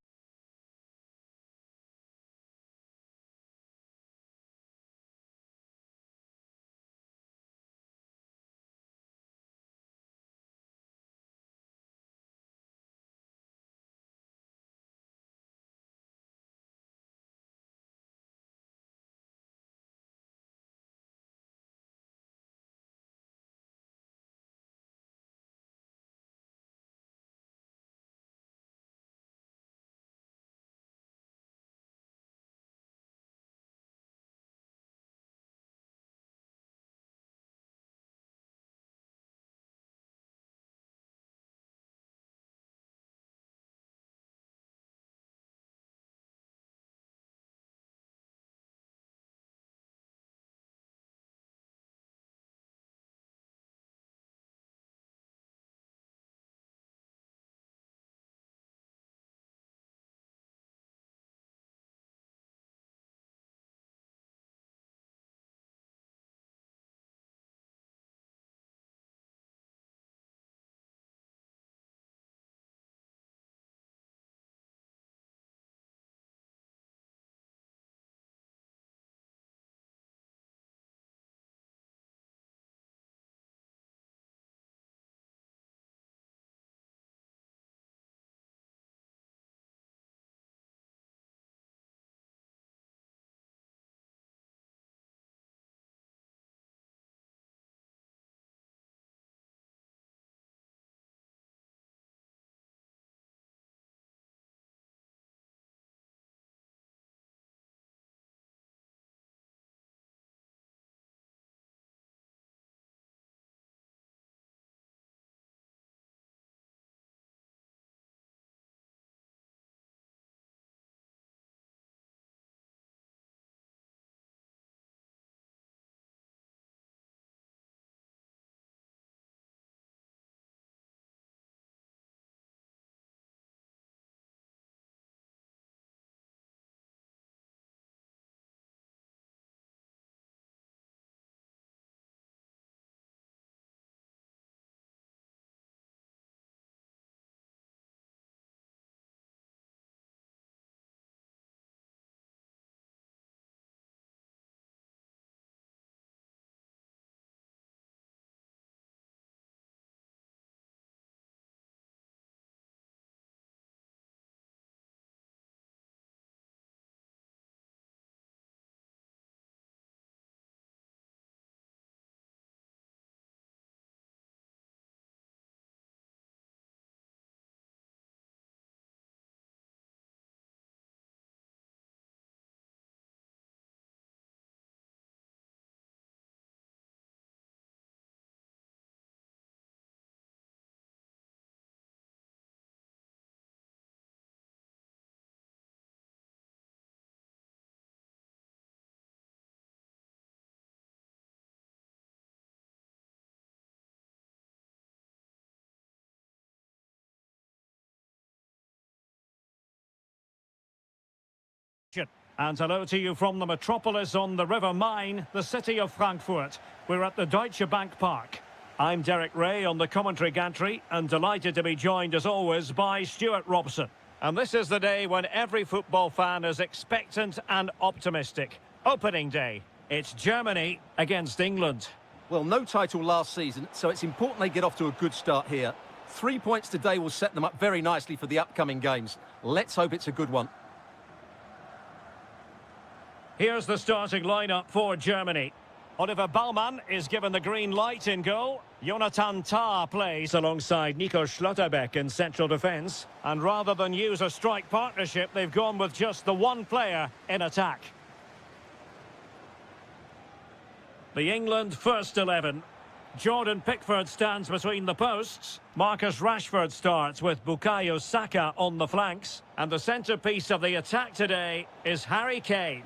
And hello to you from the metropolis on the River Main, the city of Frankfurt. We're at the Deutsche Bank Park. I'm Derek Ray on the commentary gantry and delighted to be joined as always by Stuart Robson. And this is the day when every football fan is expectant and optimistic. Opening day. It's Germany against England. Well, no title last season, so it's important they get off to a good start here. 3 points today will set them up very nicely for the upcoming games. Let's hope it's a good one. Here's the starting lineup for Germany. Oliver Baumann is given the green light in goal. Jonathan Tah plays alongside Nico Schlotterbeck in central defence. And rather than use a strike partnership, they've gone with just the one player in attack. The England first 11. Jordan Pickford stands between the posts. Marcus Rashford starts with Bukayo Saka on the flanks. And the centrepiece of the attack today is Harry Kane.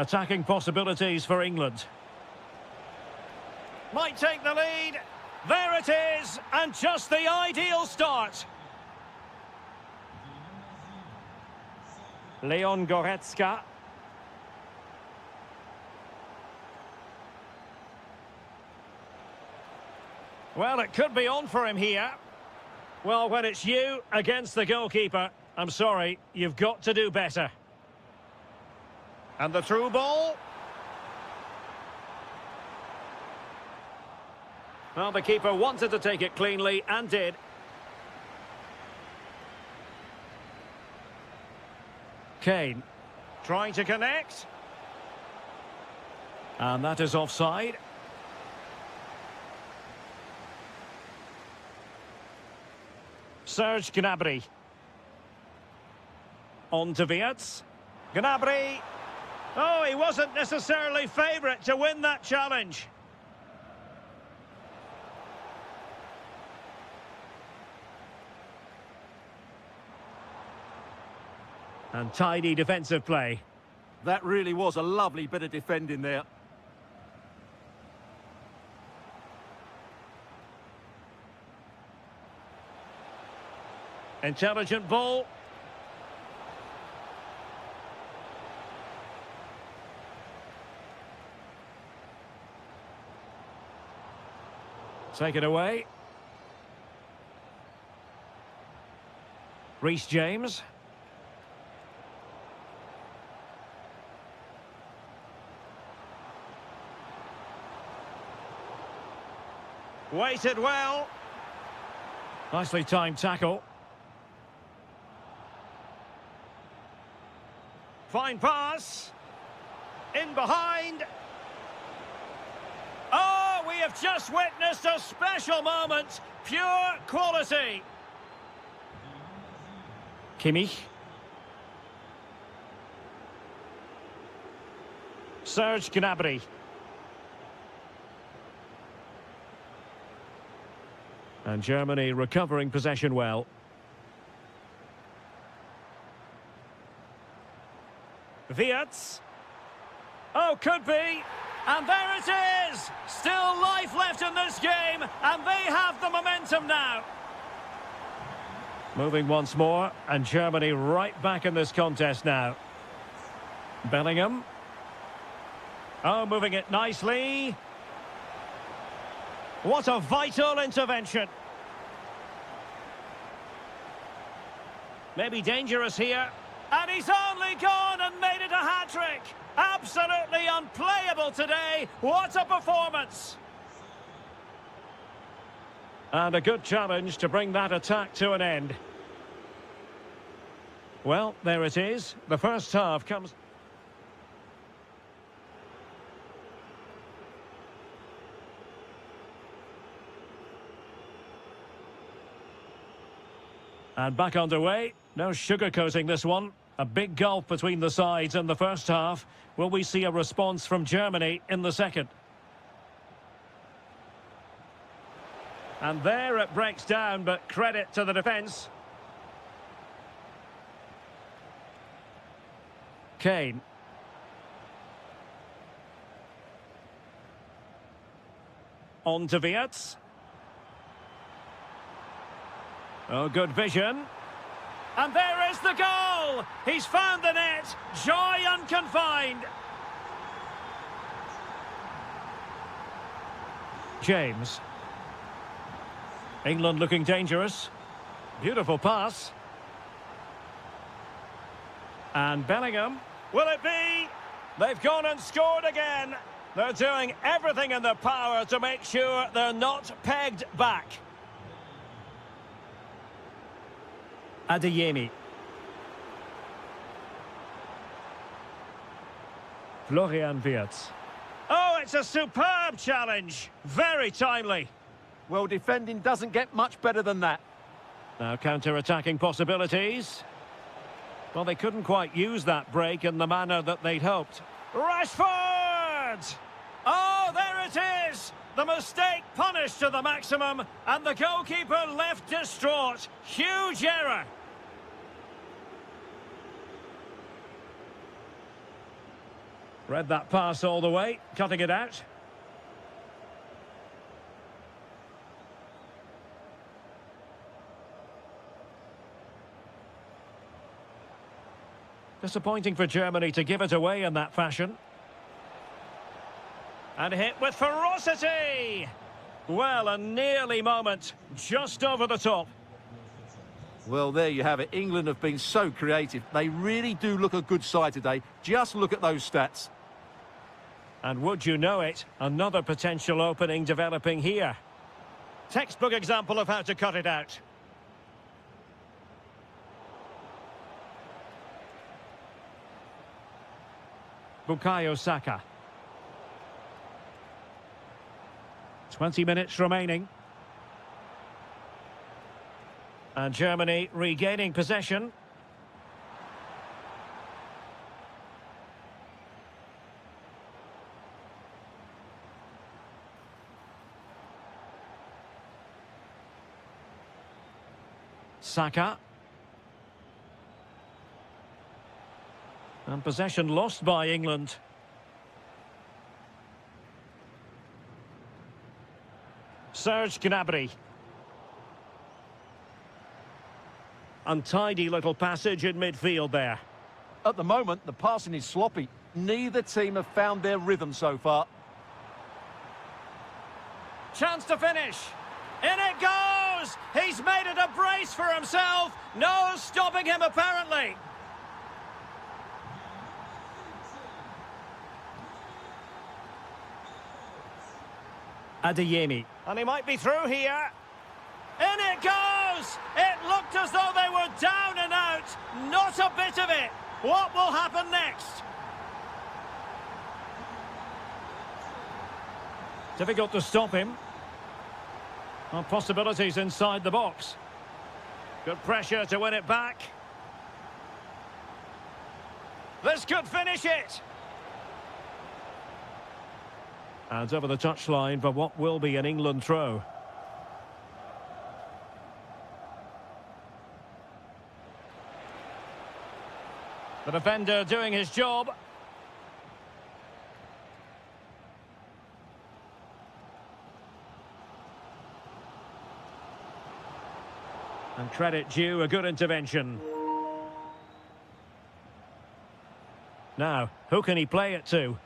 Attacking possibilities for England. Might take the lead. There it is, and just the ideal start. Leon Goretzka. Well, it could be on for him here. Well, when it's you against the goalkeeper, I'm sorry, you've got to do better. And the through ball. Well, the keeper wanted to take it cleanly and did. Kane trying to connect. And that is offside. Serge Gnabry. On to Wirtz. Gnabry. Oh, he wasn't necessarily favourite to win that challenge. And tidy defensive play. That really was a lovely bit of defending there. Intelligent ball. Take it away. Reece James. Waited well. Nicely timed tackle. Fine pass. In behind. Oh, we have just witnessed a special moment. Pure quality. Kimmich. Serge Gnabry. And Germany recovering possession well. Wirtz. Oh, could be. And there it is! Still life left in this game, and they have the momentum now. Moving once more, and Germany right back in this contest now. Bellingham. Oh, moving it nicely. What a vital intervention. Maybe dangerous here. And he's only gone and made it a hat-trick. Absolutely unplayable today. What a performance. And a good challenge to bring that attack to an end. Well, there it is. The first half comes... And back underway. No sugarcoating this one. A big gulf between the sides in the first half. Will we see a response from Germany in the second? And there it breaks down, but credit to the defence. Kane. On to Wirtz. Oh, good vision. And there is the goal! He's found the net! Joy unconfined! James. England looking dangerous. Beautiful pass. And Bellingham. Will it be? They've gone and scored again. They're doing everything in their power to make sure they're not pegged back. Adeyemi. Florian Wirtz. Oh, it's a superb challenge. Very timely. Well, defending doesn't get much better than that. Now counter-attacking possibilities. Well, they couldn't quite use that break in the manner that they'd hoped. Rashford! Oh, there it is! The mistake punished to the maximum, and the goalkeeper left distraught. Huge error. Read that pass all the way, cutting it out. Disappointing for Germany to give it away in that fashion. And hit with ferocity! Well, a nearly moment, just over the top. Well, there you have it. England have been so creative. They really do look a good side today. Just look at those stats. And would you know it, another potential opening developing here. Textbook example of how to cut it out. Bukayo Saka. 20 minutes remaining. And Germany regaining possession. Saka. And possession lost by England. Serge Gnabry. Untidy little passage in midfield there. At the moment, the passing is sloppy. Neither team have found their rhythm so far. Chance to finish. In it goes! He's made it a brace for himself. No stopping him, apparently. Adeyemi. And he might be through here. In it goes! It looked as though they were down and out. Not a bit of it. What will happen next? Difficult to stop him. Well, possibilities inside the box. Good pressure to win it back. This could finish it. And over the touchline for what will be an England throw. The defender doing his job. And credit due, a good intervention. Now, who can he play it to?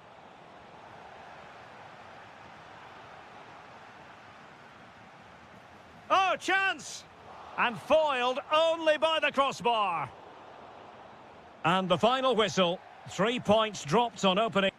Oh, chance! And foiled only by the crossbar. And the final whistle. 3 points dropped on opening.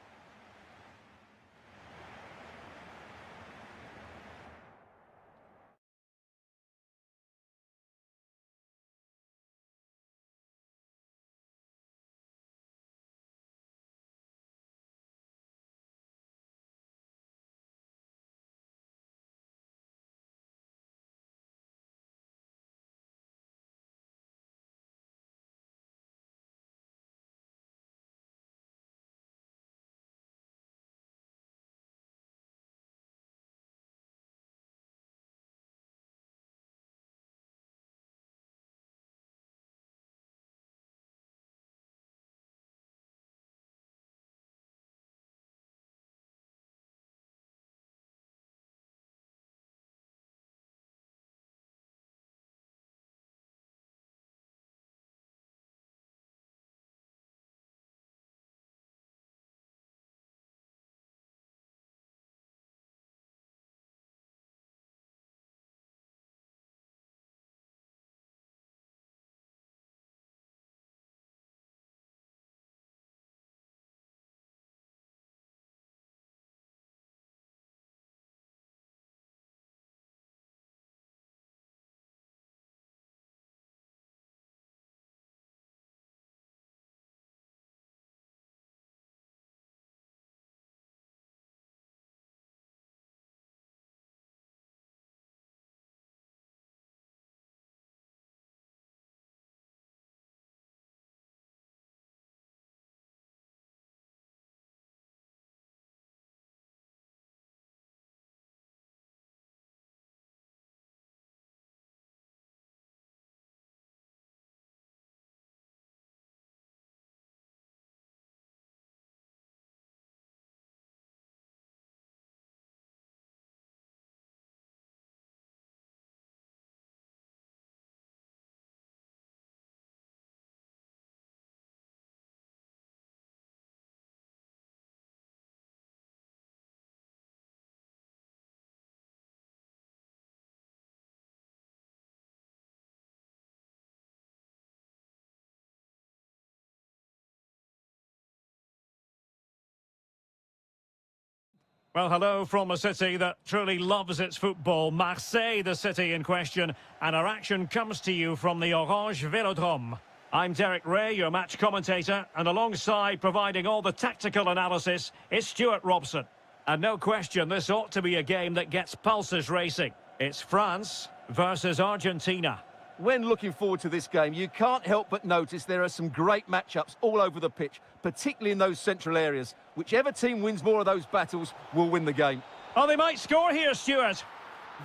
Well, hello from a city that truly loves its football, Marseille, the city in question, and our action comes to you from the Orange Velodrome. I'm Derek Ray, your match commentator, and alongside providing all the tactical analysis is Stuart Robson. And no question, this ought to be a game that gets pulses racing. It's France versus Argentina. When looking forward to this game, you can't help but notice there are some great matchups all over the pitch, particularly in those central areas. Whichever team wins more of those battles will win the game. Oh, they might score here, Stuart.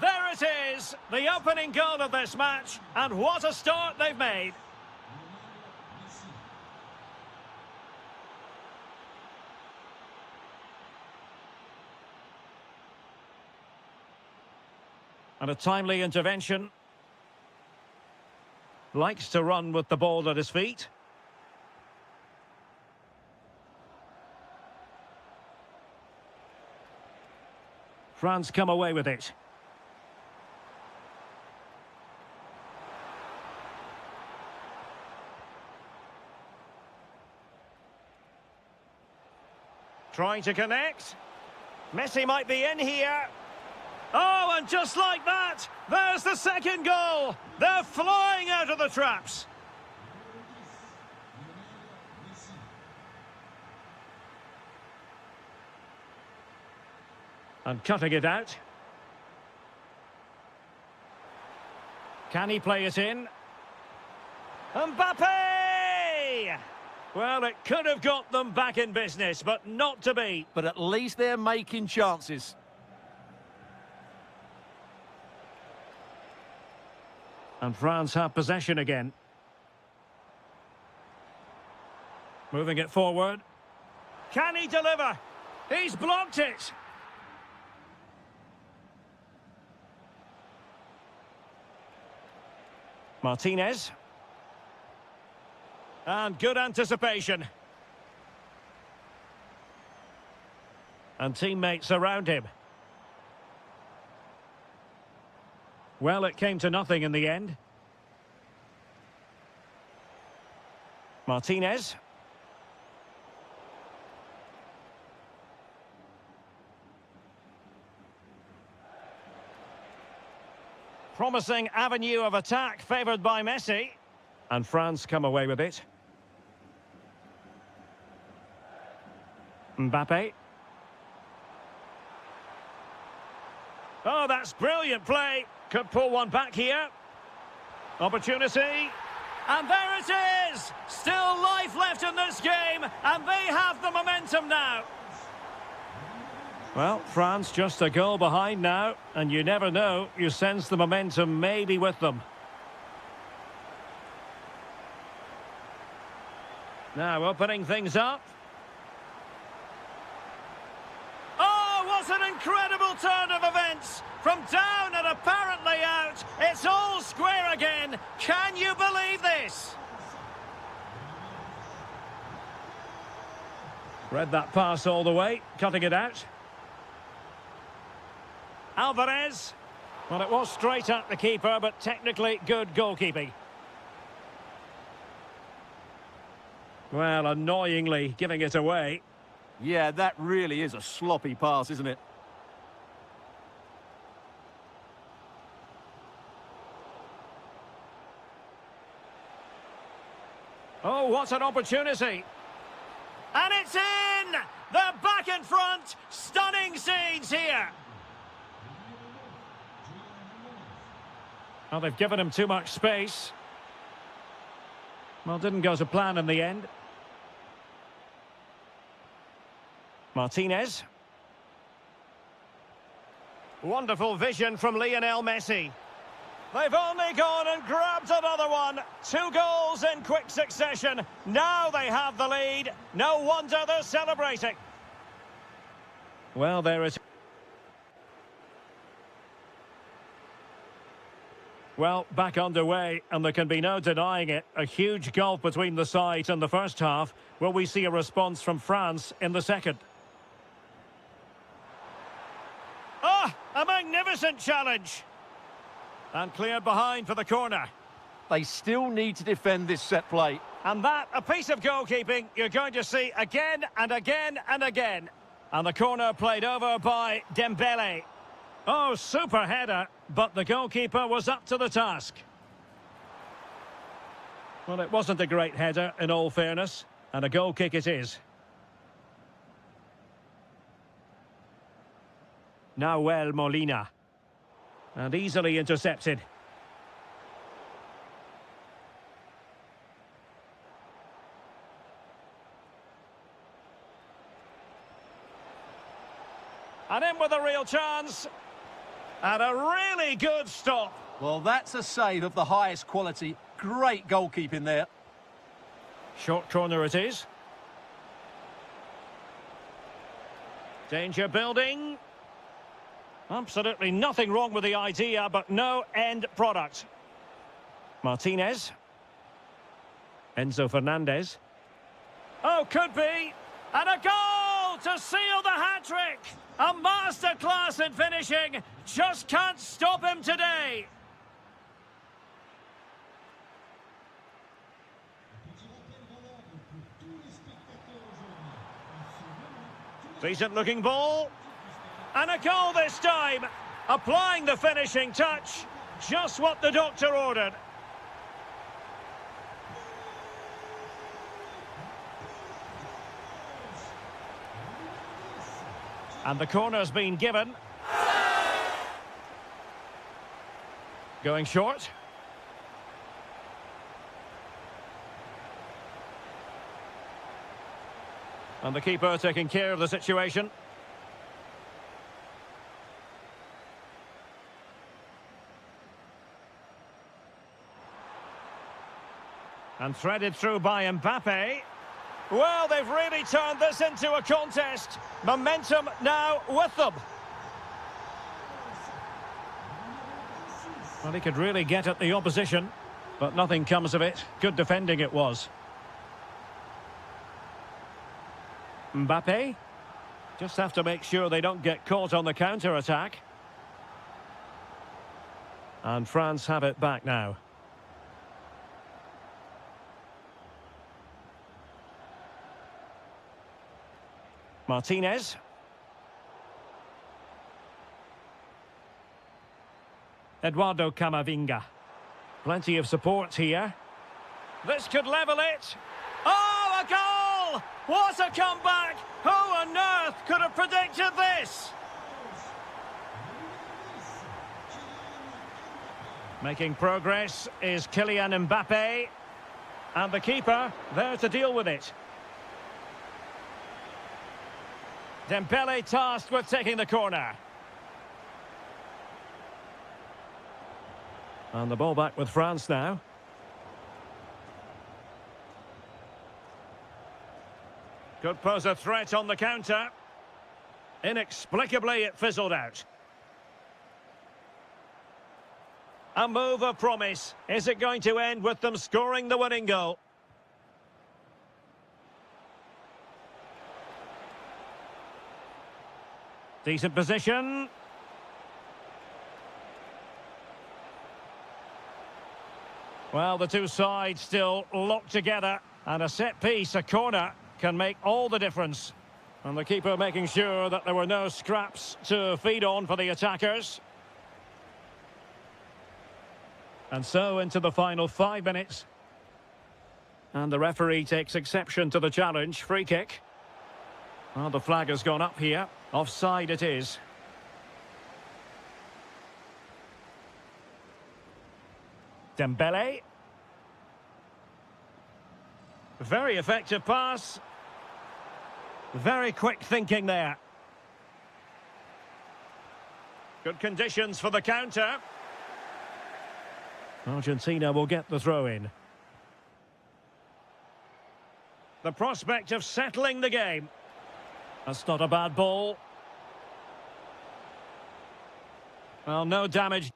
There it is, the opening goal of this match, and what a start they've made. And a timely intervention. Likes to run with the ball at his feet. France come away with it. Trying to connect. Messi might be in here. Oh, and just like that, there's the second goal. They're flying out of the traps. And cutting it out. Can he play it in? Mbappe! Well, it could have got them back in business, but not to be. But at least they're making chances. And France have possession again. Moving it forward. Can he deliver? He's blocked it. Martinez. And good anticipation. And teammates around him. Well, it came to nothing in the end. Martinez. Promising avenue of attack favoured by Messi. And France come away with it. Mbappe. Oh, that's brilliant play. Could pull one back here. Opportunity. And there it is! Still life left in this game, and they have the momentum now. Well, France just a goal behind now, and you never know, you sense the momentum may be with them. Now opening things up. Oh, what an incredible turn of events! From down and apparently out, it's all square again. Can you believe this? Read that pass all the way, cutting it out. Alvarez. Well, it was straight at the keeper, but technically good goalkeeping. Well, annoyingly giving it away. Yeah, that really is a sloppy pass, isn't it? Oh, what an opportunity. And it's in! They're back in front. Stunning scenes here. Well, they've given him too much space. Well, didn't go to plan in the end. Martinez. Wonderful vision from Lionel Messi. They've only gone and grabbed another one. 2 goals in quick succession. Now they have the lead. No wonder they're celebrating. Well, there is... Well, back underway, and there can be no denying it. A huge gulf between the sides in the first half. Will we see a response from France in the second? Ah, a magnificent challenge. And cleared behind for the corner. They still need to defend this set play. And that, a piece of goalkeeping you're going to see again and again and again. And the corner played over by Dembele. Oh, super header, but the goalkeeper was up to the task. Well, it wasn't a great header, in all fairness, and a goal kick it is. Nahuel Molina. And easily intercepted. And in with a real chance. And a really good stop. Well, that's a save of the highest quality. Great goalkeeping there. Short corner it is. Danger building. Absolutely nothing wrong with the idea, but no end product. Martinez. Enzo Fernandez. Oh, could be. And a goal to seal the hat-trick. A masterclass in finishing. Just can't stop him today. Decent looking ball. And a goal this time. Applying the finishing touch. Just what the doctor ordered. And the corner's been given. Going short. And the keeper taking care of the situation. And threaded through by Mbappe. Well, they've really turned this into a contest. Momentum now with them. Well, he could really get at the opposition, but nothing comes of it. Good defending it was. Mbappe. Just have to make sure they don't get caught on the counter-attack. And France have it back now. Martinez. Eduardo Camavinga. Plenty of support here. This could level it. Oh, a goal! What a comeback! Who on earth could have predicted this? Making progress is Kylian Mbappe. And the keeper there to deal with it. Dembele tasked with taking the corner. And the ball back with France now. Could pose a threat on the counter. Inexplicably, it fizzled out. A move of promise. Is it going to end with them scoring the winning goal? Decent position. Well, the two sides still locked together. And a set piece, a corner, can make all the difference. And the keeper making sure that there were no scraps to feed on for the attackers. And so into the final 5 minutes. And the referee takes exception to the challenge. Free kick. Well, the flag has gone up here. Offside it is. Dembele. Very effective pass. Very quick thinking there. Good conditions for the counter. Argentina will get the throw in. The prospect of settling the game. That's not a bad ball. Well, no damage.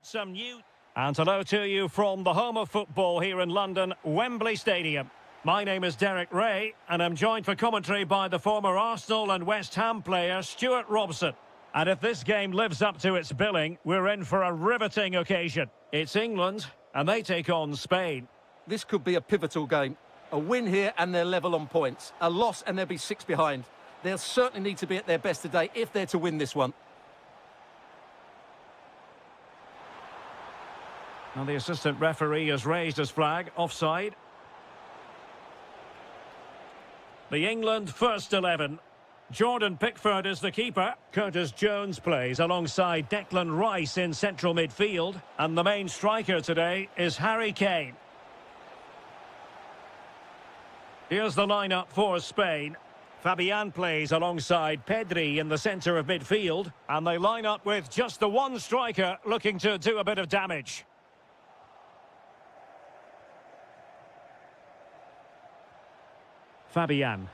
some new... And hello to you from the home of football here in London, Wembley Stadium. My name is Derek Ray, and I'm joined for commentary by the former Arsenal and West Ham player Stuart Robson. And if this game lives up to its billing, we're in for a riveting occasion. It's England, and they take on Spain. This could be a pivotal game. A win here and they're level on points. A loss and they'll be 6 behind. They'll certainly need to be at their best today if they're to win this one. Now the assistant referee has raised his flag, offside. The England first 11. Jordan Pickford is the keeper. Curtis Jones plays alongside Declan Rice in central midfield. And the main striker today is Harry Kane. Here's the lineup for Spain. Fabian plays alongside Pedri in the centre of midfield. And they line up with just the one striker looking to do a bit of damage. Fabian.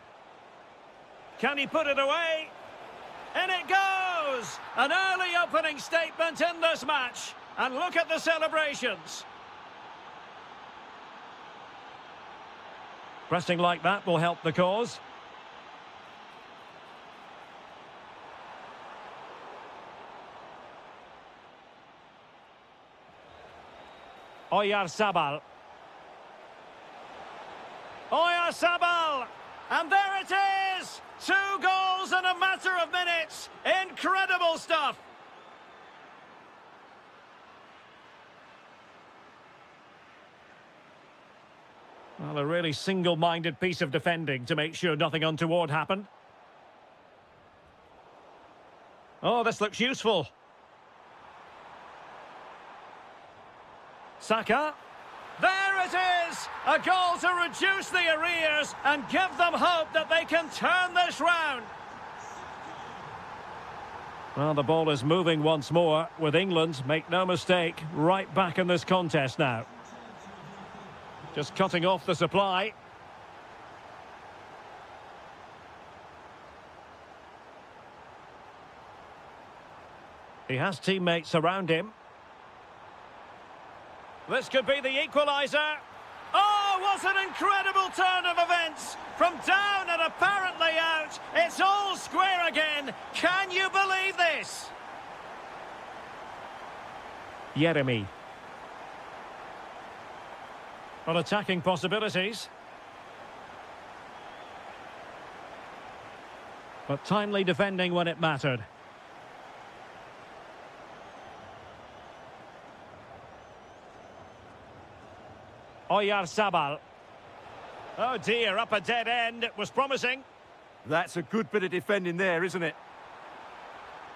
Can he put it away? In it goes! An early opening statement in this match. And look at the celebrations. Pressing like that will help the cause. Oyarzabal. Oyarzabal! And there it is! 2 goals in a matter of minutes. Incredible stuff! Well, a really single-minded piece of defending to make sure nothing untoward happened. Oh, this looks useful. Saka. There it is! A goal to reduce the arrears and give them hope that they can turn this round. Well, the ball is moving once more with England, make no mistake, right back in this contest now. Just cutting off the supply. He has teammates around him. This could be the equaliser. Oh, what an incredible turn of events! From down and apparently out, it's all square again. Can you believe this? Jeremy. Well, attacking possibilities. But timely defending when it mattered. Oyarzabal. Oh dear, up a dead end. It was promising. That's a good bit of defending there, isn't it?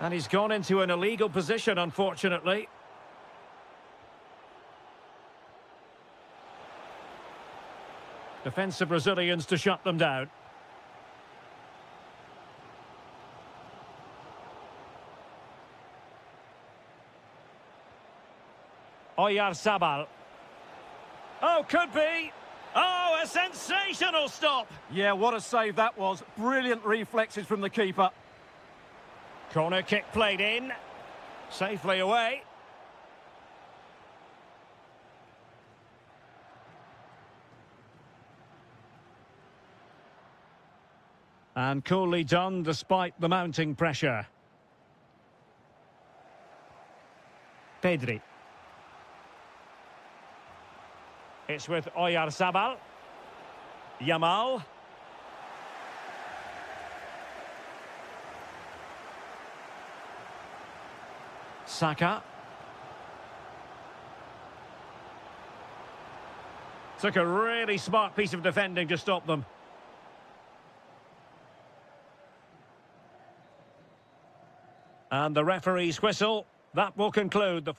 And he's gone into an illegal position, unfortunately. Defensive Brazilians to shut them down. Oyarzabal. Oh, could be. Oh, a sensational stop. Yeah, what a save that was. Brilliant reflexes from the keeper. Corner kick played in. Safely away. And coolly done despite the mounting pressure. Pedri. It's with Oyarzabal. Yamal. Saka. Took a really smart piece of defending to stop them. And the referee's whistle. That will conclude the...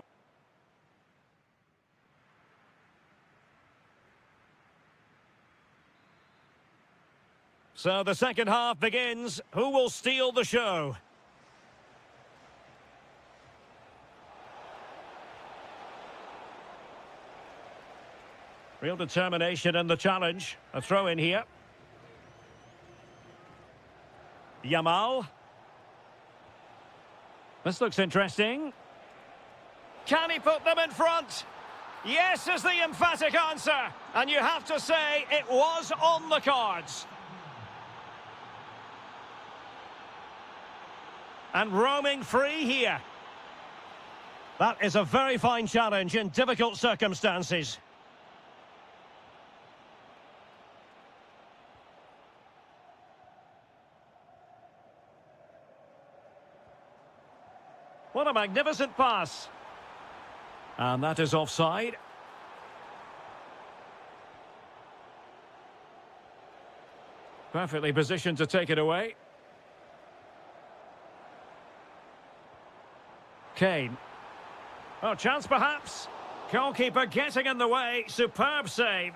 So the second half begins. Who will steal the show? Real determination in the challenge. A throw in here. Yamal. This looks interesting. Can he put them in front? Yes is the emphatic answer. And you have to say it was on the cards. And roaming free here. That is a very fine challenge in difficult circumstances. What a magnificent pass. And that is offside. Perfectly positioned to take it away. Kane. Oh, chance perhaps. Goalkeeper getting in the way. Superb save.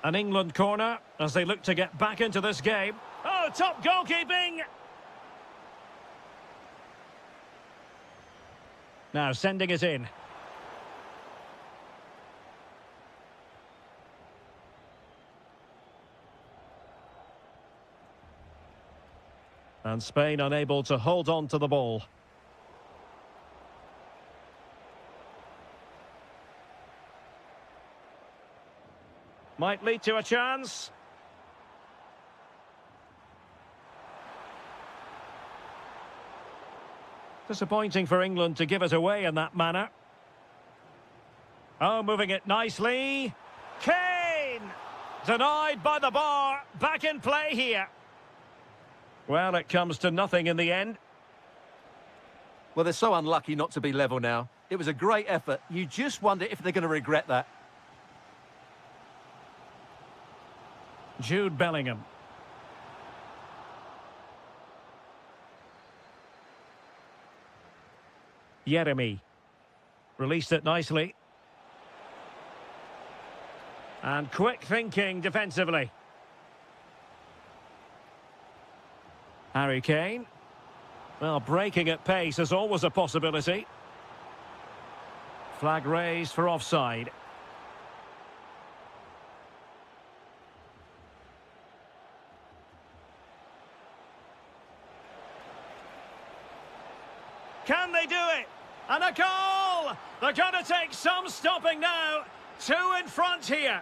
An England corner as they look to get back into this game. Oh, top goalkeeping. Now sending it in. And Spain unable to hold on to the ball. Might lead to a chance. Disappointing for England to give it away in that manner. Oh, moving it nicely. Kane! Denied by the bar. Back in play here. Well, it comes to nothing in the end. Well, they're so unlucky not to be level now. It was a great effort. You just wonder if they're going to regret that. Jude Bellingham. Jeremy. Released it nicely. And quick thinking defensively. Harry Kane. Well, breaking at pace is always a possibility. Flag raised for offside. Can they do it? And a goal! They're going to take some stopping now. 2 in front here.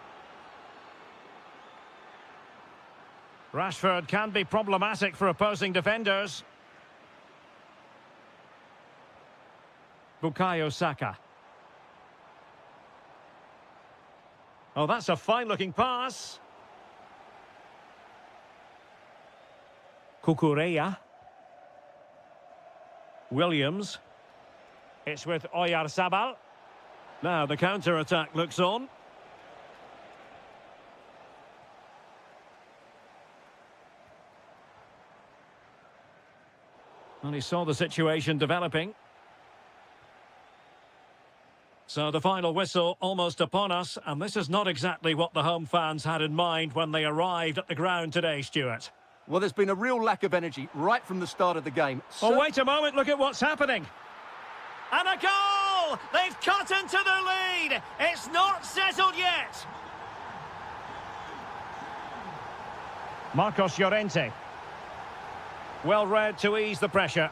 Rashford can be problematic for opposing defenders. Bukayo Saka. Oh, that's a fine-looking pass. Kukureya. Williams. It's with Oyarzabal. Now the counter-attack looks on. And he saw the situation developing. So the final whistle almost upon us, and this is not exactly what the home fans had in mind when they arrived at the ground today, Stuart. Well, there's been a real lack of energy right from the start of the game. Oh, wait a moment, look at what's happening. And a goal! They've cut into their lead! It's not settled yet! Marcos Llorente. Well read to ease the pressure.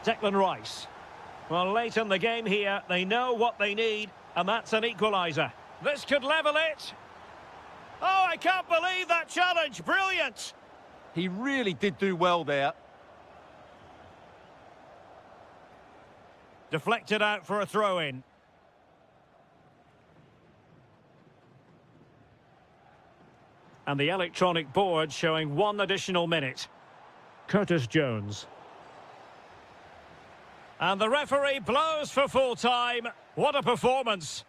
Declan Rice. Well, late in the game here, they know what they need, and that's an equaliser. This could level it. Oh, I can't believe that challenge. Brilliant. He really did do well there. Deflected out for a throw-in. And the electronic board showing 1 additional minute. Curtis Jones. And the referee blows for full time. What a performance.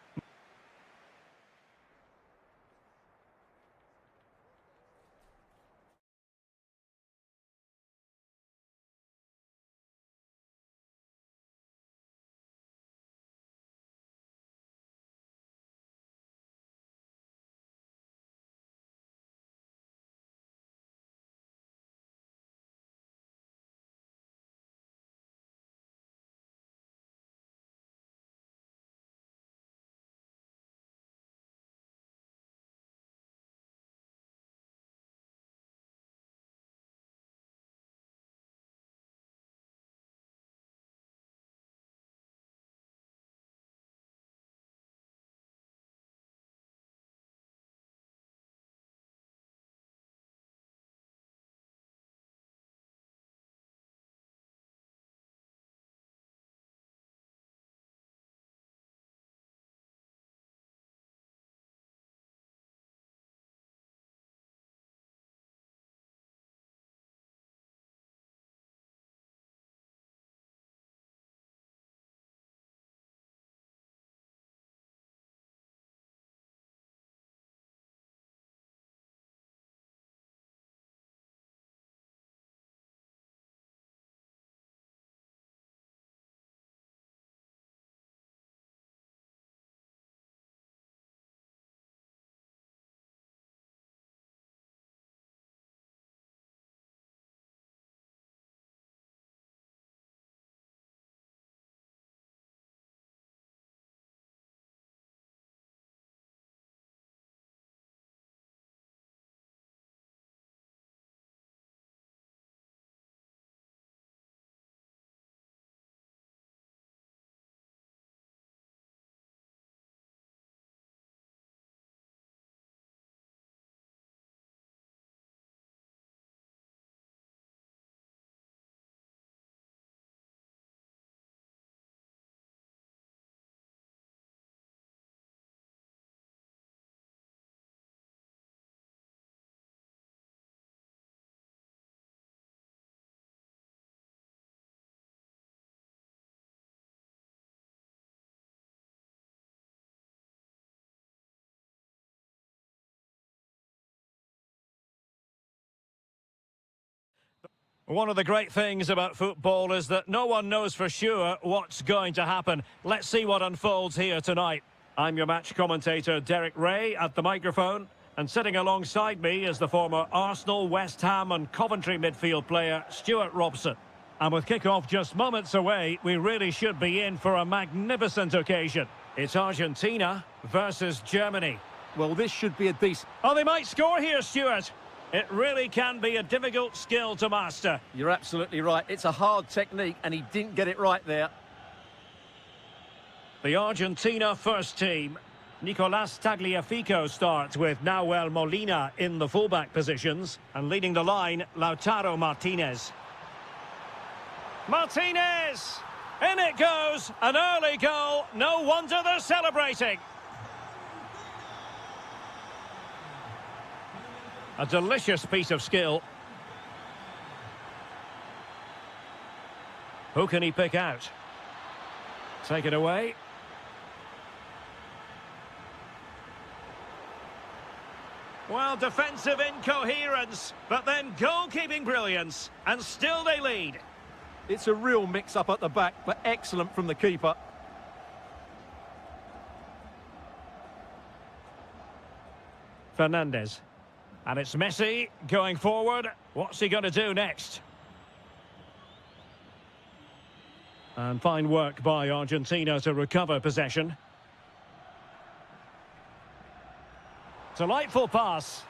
One of the great things about football is that no one knows for sure what's going to happen. Let's see what unfolds here tonight. I'm your match commentator, Derek Ray, at the microphone. And sitting alongside me is the former Arsenal, West Ham and Coventry midfield player, Stuart Robson. And with kick-off just moments away, we really should be in for a magnificent occasion. It's Argentina versus Germany. Well, this should be a decent... Oh, they might score here, Stuart. It really can be a difficult skill to master. You're absolutely right. It's a hard technique, and he didn't get it right there. The Argentina first team. Nicolás Tagliafico starts with Nahuel Molina in the fullback positions. And leading the line, Lautaro Martinez. Martinez! In it goes! An early goal. No wonder they're celebrating. A delicious piece of skill. Who can he pick out? Take it away. Well, defensive incoherence, but then goalkeeping brilliance, and still they lead. It's a real mix-up at the back, but excellent from the keeper. Fernandez. And it's Messi going forward. What's he going to do next? And fine work by Argentina to recover possession. Delightful pass.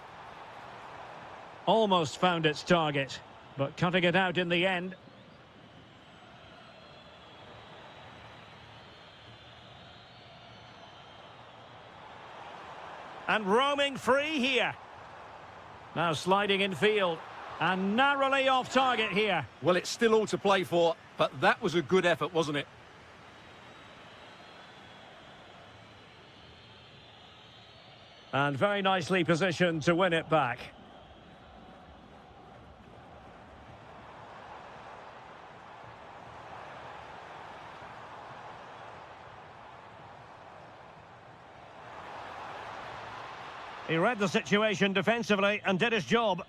Almost found its target, but cutting it out in the end. And roaming free here. Now sliding in field. And narrowly off target here. Well, it's still all to play for, but that was a good effort, wasn't it? And very nicely positioned to win it back. He read the situation defensively and did his job.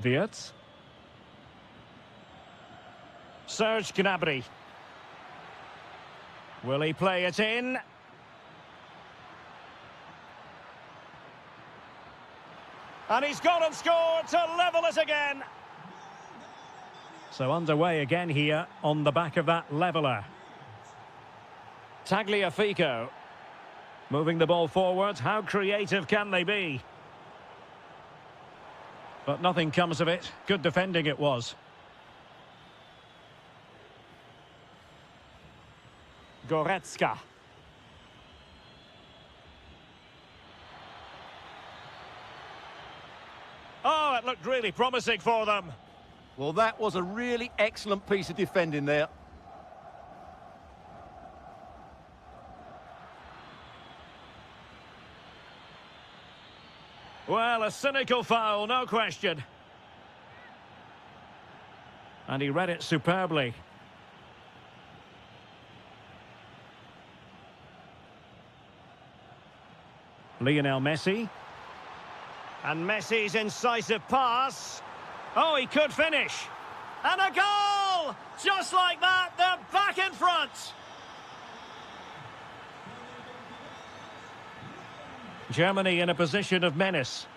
Wirtz. Serge Gnabry. Will he play it in? And he's gone and scored to level it again. So underway again here on the back of that leveller. Tagliafico. Moving the ball forward. How creative can they be? But nothing comes of it. Good defending it was. Goretzka. Oh, it looked really promising for them. Well, that was a really excellent piece of defending there. Well, a cynical foul, no question. And he read it superbly. Lionel Messi. And Messi's incisive pass. Oh, he could finish. And a goal! Just like that, they're back in front. Germany in a position of menace.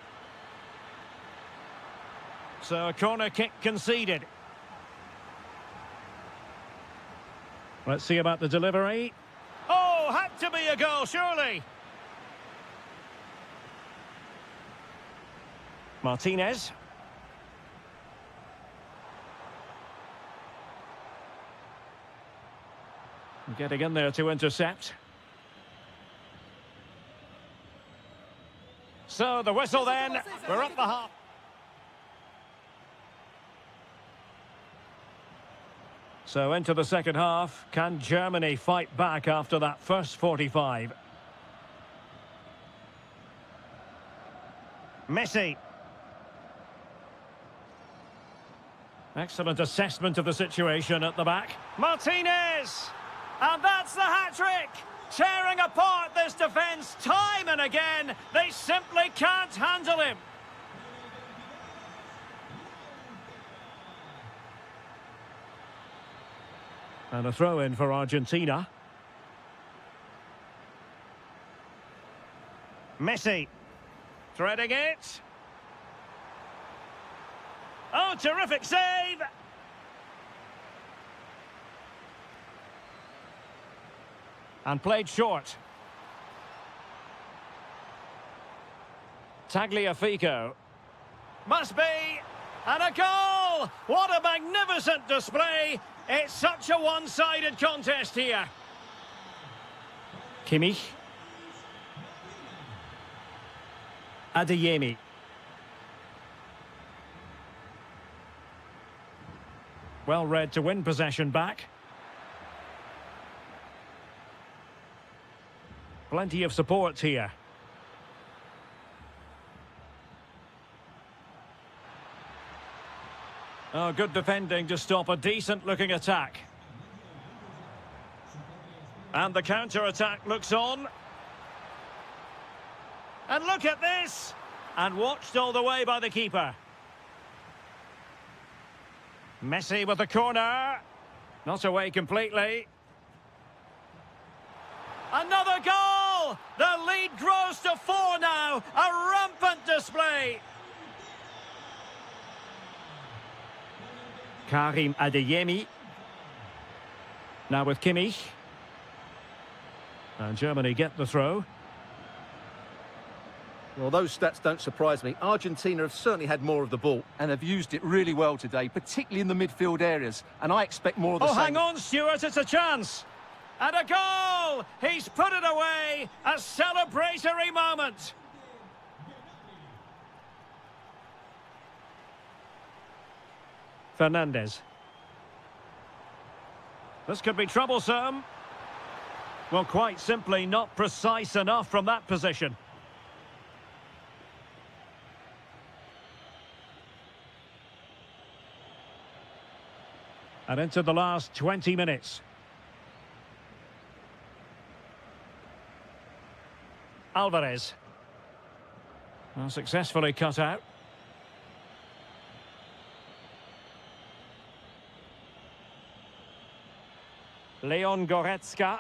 So a corner kick conceded. Let's see about the delivery. Oh, had to be a goal, surely. Martinez. Getting in there to intercept. So the whistle then, we're at the half. So into the second half, can Germany fight back after that first 45? Messi. Excellent assessment of the situation at the back. Martinez! And that's the hat-trick! Tearing apart this defence time and again. They simply can't handle him. And a throw-in for Argentina. Messi. Threading it. Oh, terrific save! And played short. Tagliafico. Must be! And a goal! What a magnificent display! It's such a one-sided contest here. Kimmich. Adeyemi. Well read to win possession back. Plenty of support here. Oh, good defending to stop a decent-looking attack. And the counter-attack looks on. And look at this! And watched all the way by the keeper. Messi with the corner. Not away completely. Another goal! The lead grows to 4 now. A rampant display. Karim Adeyemi. Now with Kimmich. And Germany get the throw. Well, those stats don't surprise me. Argentina have certainly had more of the ball and have used it really well today, particularly in the midfield areas. And I expect more of the same. Oh, hang on, Stuart, it's a chance. And a goal! He's put it away. A celebratory moment. Fernandez. This could be troublesome. Well, quite simply not precise enough from that position. And into the last 20 minutes. Alvarez. Well, successfully cut out. Leon Goretzka.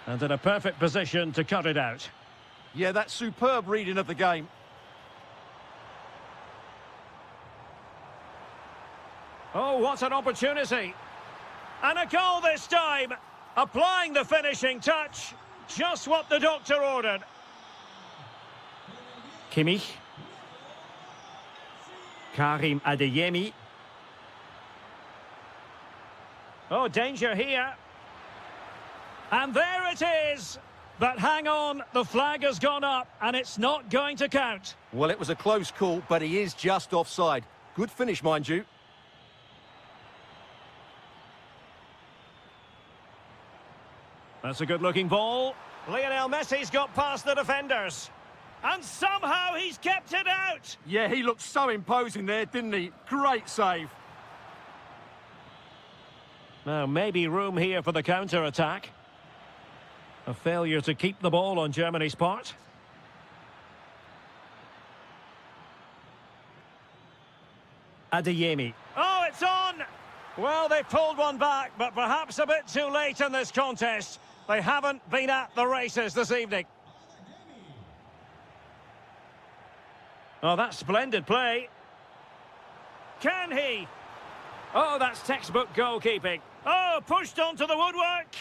And in a perfect position to cut it out. Yeah, that's superb reading of the game. Oh, what an opportunity. And a goal this time. Applying the finishing touch. Just what the doctor ordered. Kimmich. Karim Adeyemi. Oh, danger here. And there it is. But hang on, the flag has gone up and it's not going to count. Well, it was a close call, but he is just offside. Good finish, mind you. That's a good-looking ball. Lionel Messi's got past the defenders. And somehow he's kept it out. Yeah, he looked so imposing there, didn't he? Great save. Now, maybe room here for the counter-attack. A failure to keep the ball on Germany's part. Adeyemi. Oh, it's on! Well, they pulled one back, but perhaps a bit too late in this contest. They haven't been at the races this evening. Oh, that's splendid play. Can he? Oh, that's textbook goalkeeping. Oh, pushed onto the woodwork.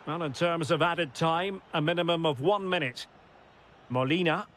Well, in terms of added time, a minimum of 1 minute. Molina.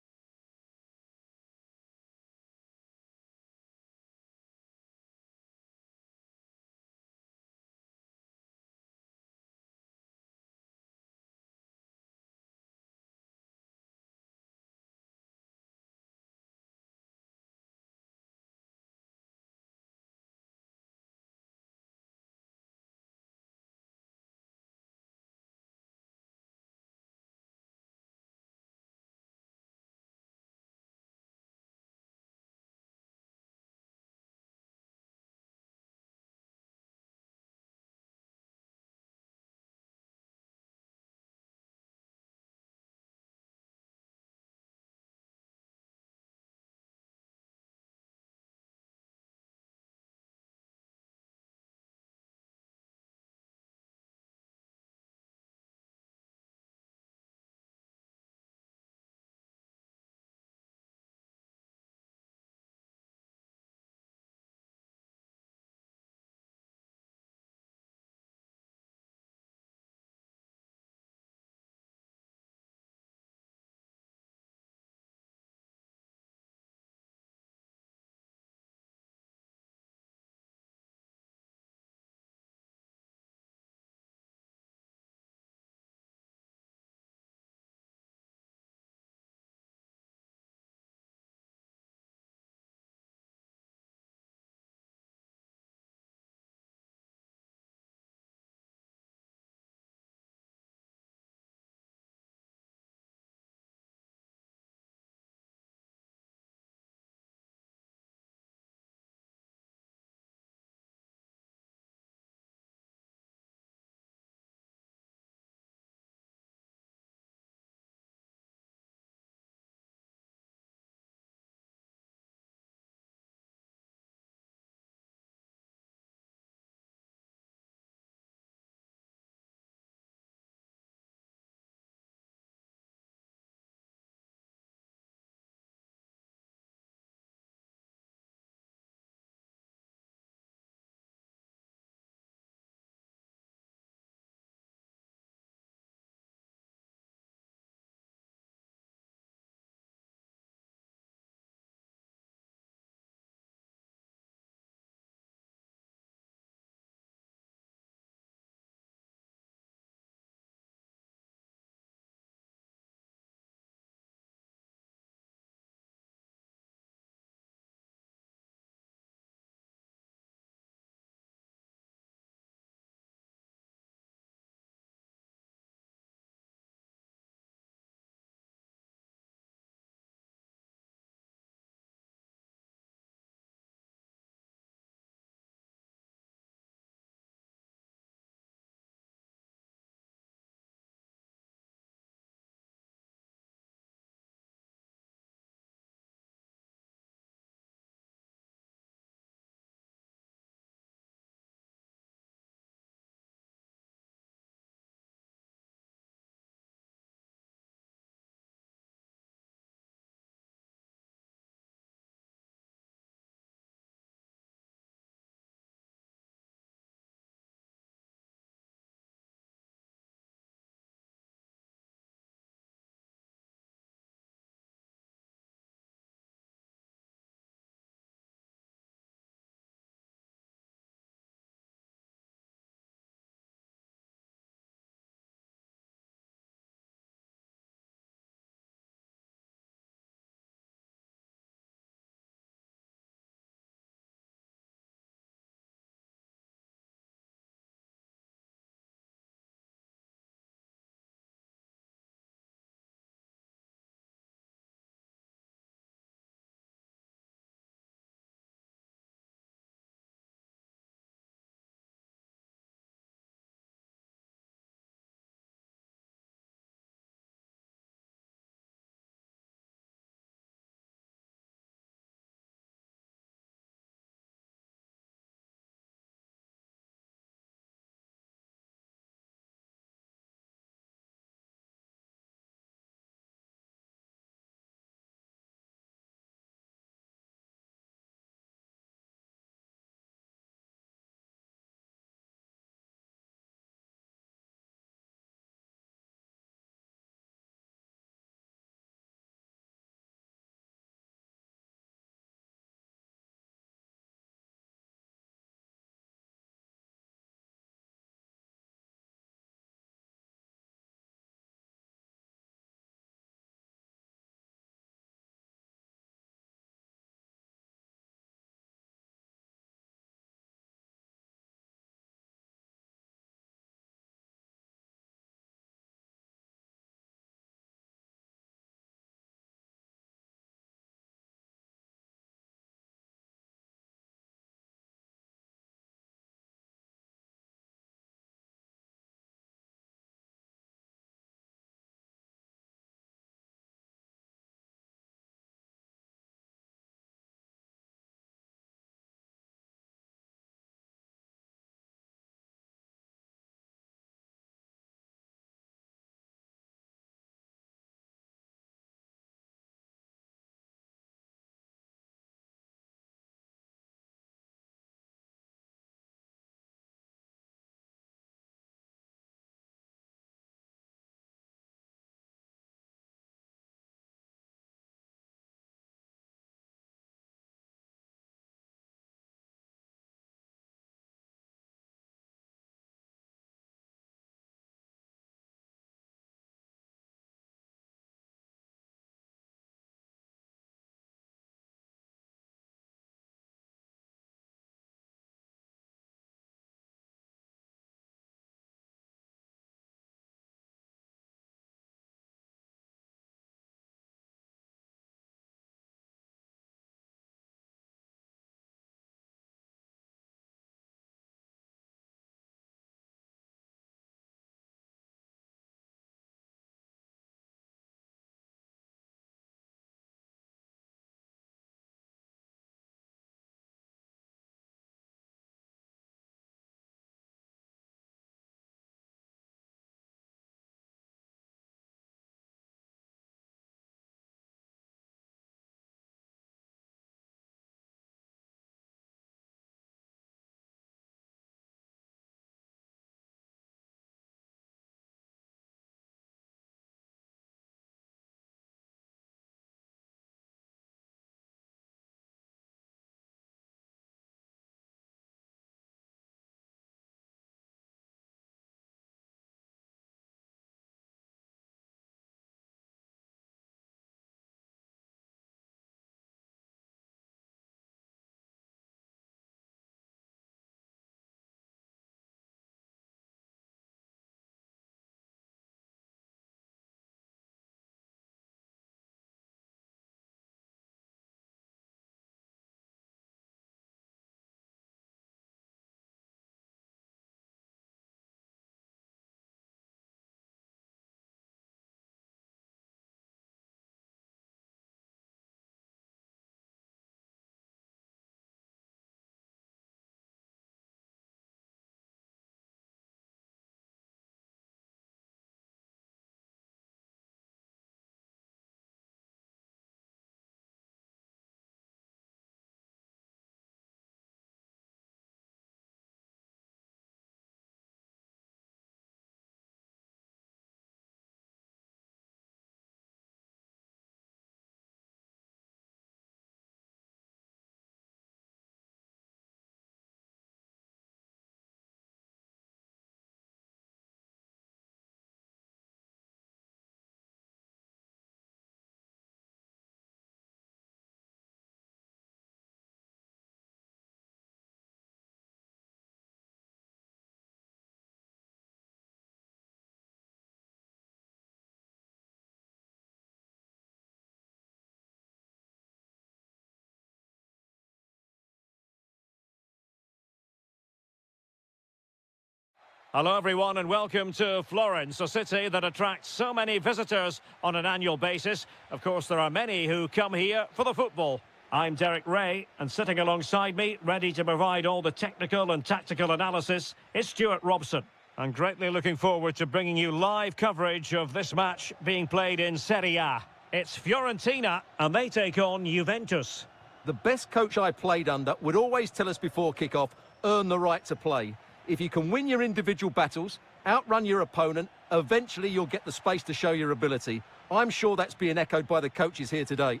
Hello everyone and welcome to Florence, a city that attracts so many visitors on an annual basis. Of course, there are many who come here for the football. I'm Derek Ray, and sitting alongside me, ready to provide all the technical and tactical analysis, is Stuart Robson. I'm greatly looking forward to bringing you live coverage of this match being played in Serie A. It's Fiorentina, and they take on Juventus. The best coach I played under would always tell us before kick-off, earn the right to play. If you can win your individual battles, outrun your opponent, eventually you'll get the space to show your ability. I'm sure that's being echoed by the coaches here today.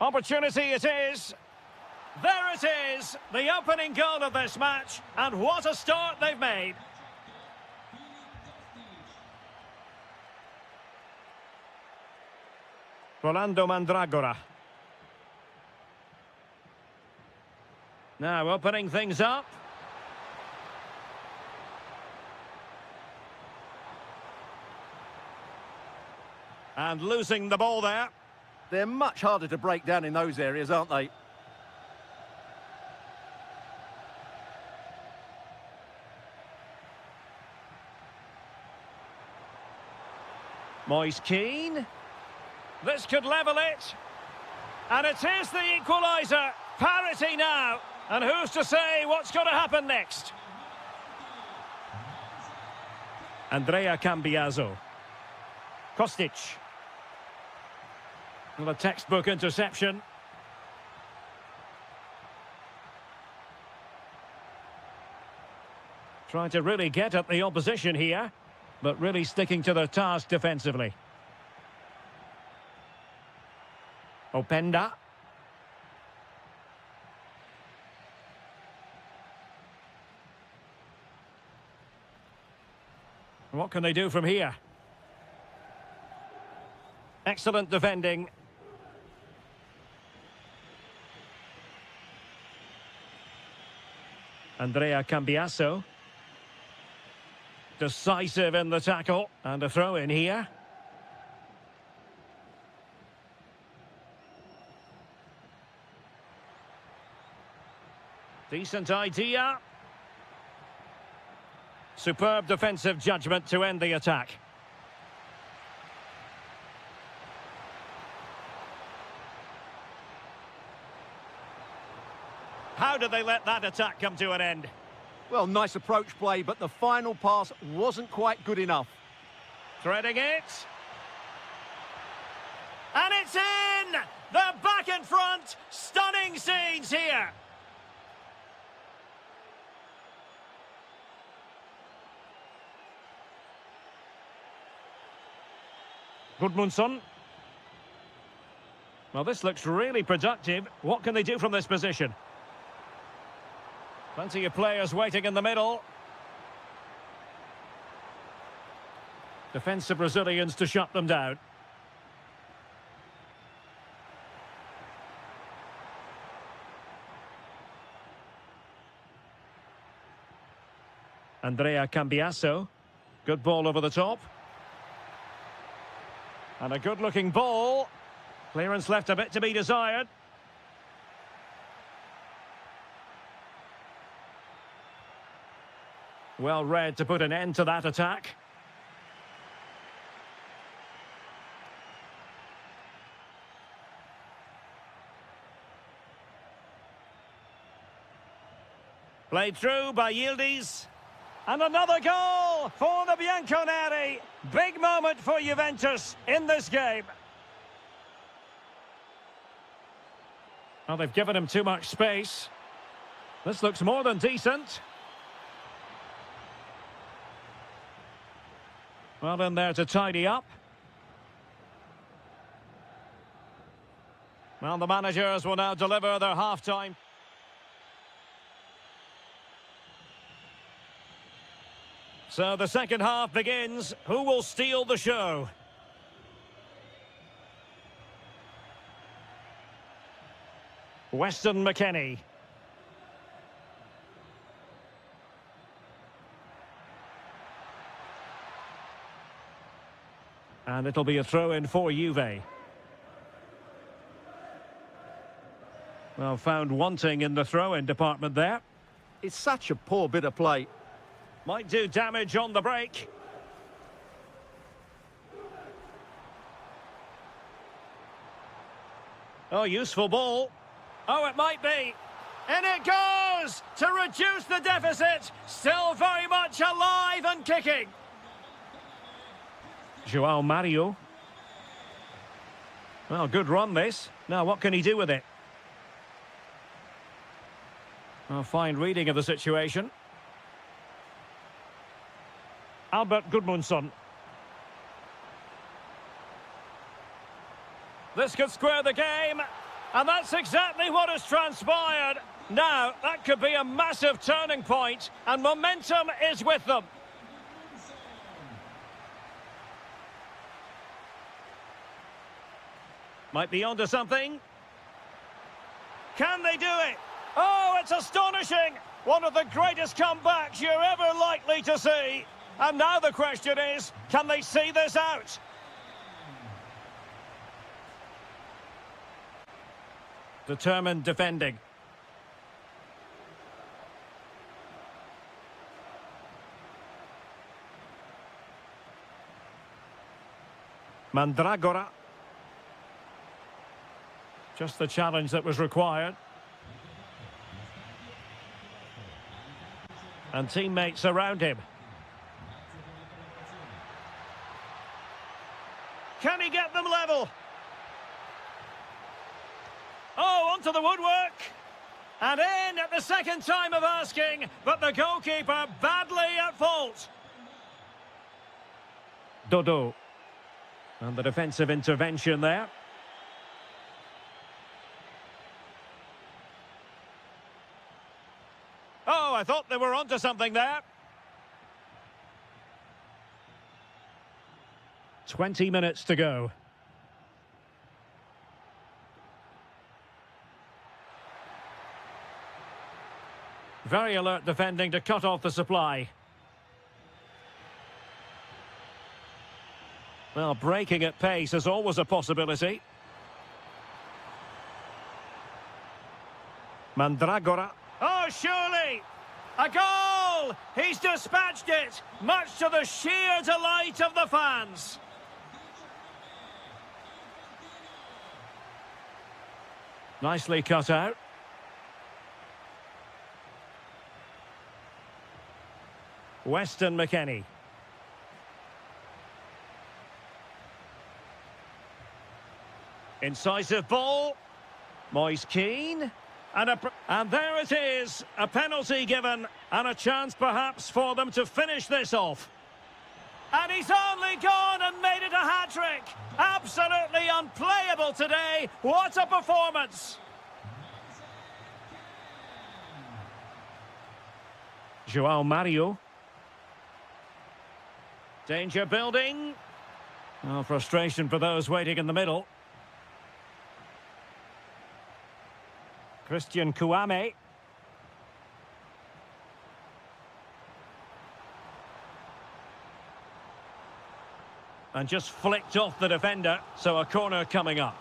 Opportunity it is. There it is, the opening goal of this match, and what a start they've made. Rolando Mandragora. Now opening things up. And losing the ball there. They're much harder to break down in those areas, aren't they? Moise Keane. This could level it. And it is the equaliser. Parity now. And who's to say what's going to happen next? Andrea Cambiaso. Kostic. Well, a textbook interception. Trying to really get at the opposition here, but really sticking to their task defensively. Openda. What can they do from here? Excellent defending. Andrea Cambiaso. Decisive in the tackle. And a throw in here. Decent idea. Superb defensive judgment to end the attack. How did they let that attack come to an end? Well, nice approach play, but the final pass wasn't quite good enough. Threading it. And it's in! They're back in front! Stunning scenes here! Gudmundsson. Well, this looks really productive. What can they do from this position? Plenty of players waiting in the middle. Defensive Brazilians to shut them down. Andrea Cambiaso. Good ball over the top. And a good-looking ball. Clearance left a bit to be desired. Well read to put an end to that attack. Played through by Yildiz. And another goal for the Bianconeri. Big moment for Juventus in this game. Well, they've given him too much space. This looks more than decent. Well, in there to tidy up. Well, the managers will now deliver their half-time. So the second half begins. Who will steal the show? Weston McKennie. And it'll be a throw-in for Juve. Well, found wanting in the throw-in department there. It's such a poor bit of play. Might do damage on the break. Oh, useful ball. Oh, it might be. And it goes to reduce the deficit. Still very much alive and kicking. João Mario. Well, good run this. Now, what can he do with it? A fine reading of the situation. Albert Gudmundsson. This could square the game, and that's exactly what has transpired. Now, that could be a massive turning point, and momentum is with them. Might be onto something. Can they do it? Oh, it's astonishing! One of the greatest comebacks you're ever likely to see. And now the question is, can they see this out? Determined defending. Mandragora. Just the challenge that was required. And teammates around him. Can he get them level? Oh, onto the woodwork. And in at the second time of asking, but the goalkeeper badly at fault. Dodo. And the defensive intervention there. Oh, I thought they were onto something there. 20 minutes to go. Very alert defending to cut off the supply. Well, breaking at pace is always a possibility. Mandragora. Oh, surely! A goal! He's dispatched it, much to the sheer delight of the fans. Nicely cut out. Weston McKennie. Incisive ball. Moise Keane. And there it is, a penalty given, and a chance perhaps for them to finish this off. And he's only gone and made it a hat-trick. Absolutely unplayable today. What a performance. João Mario. Danger building. Oh, frustration for those waiting in the middle. Christian Kouame. And just flicked off the defender, so a corner coming up.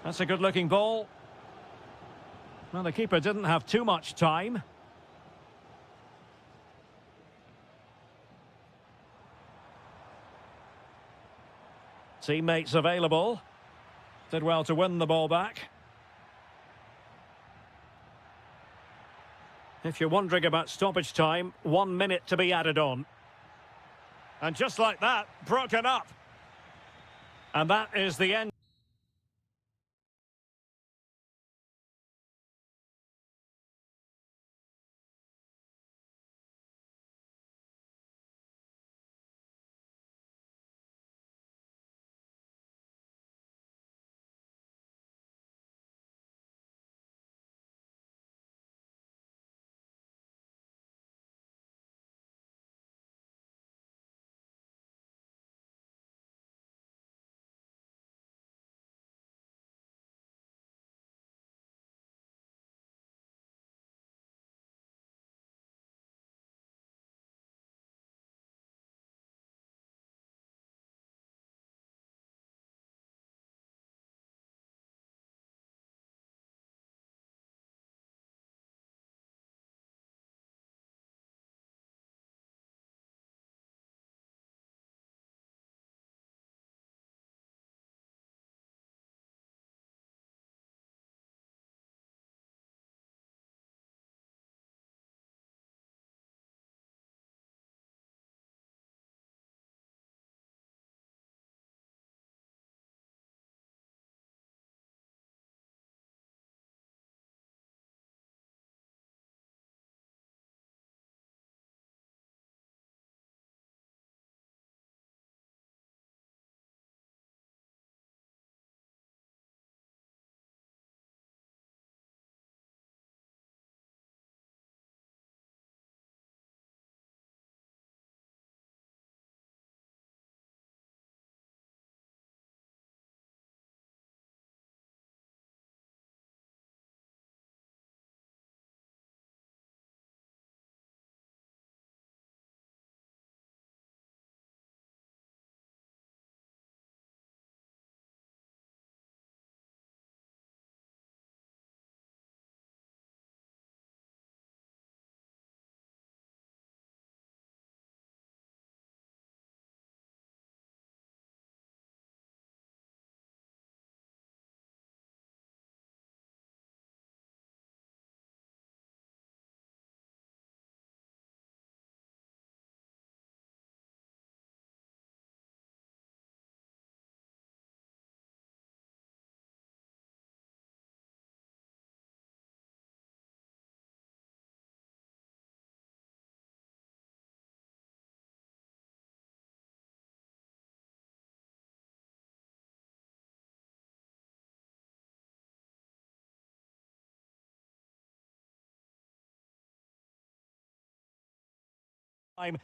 That's a good-looking ball. Well, the keeper didn't have too much time. Teammates available. Did well to win the ball back. If you're wondering about stoppage time, 1 minute to be added on. And just like that, broken up. And that is the end.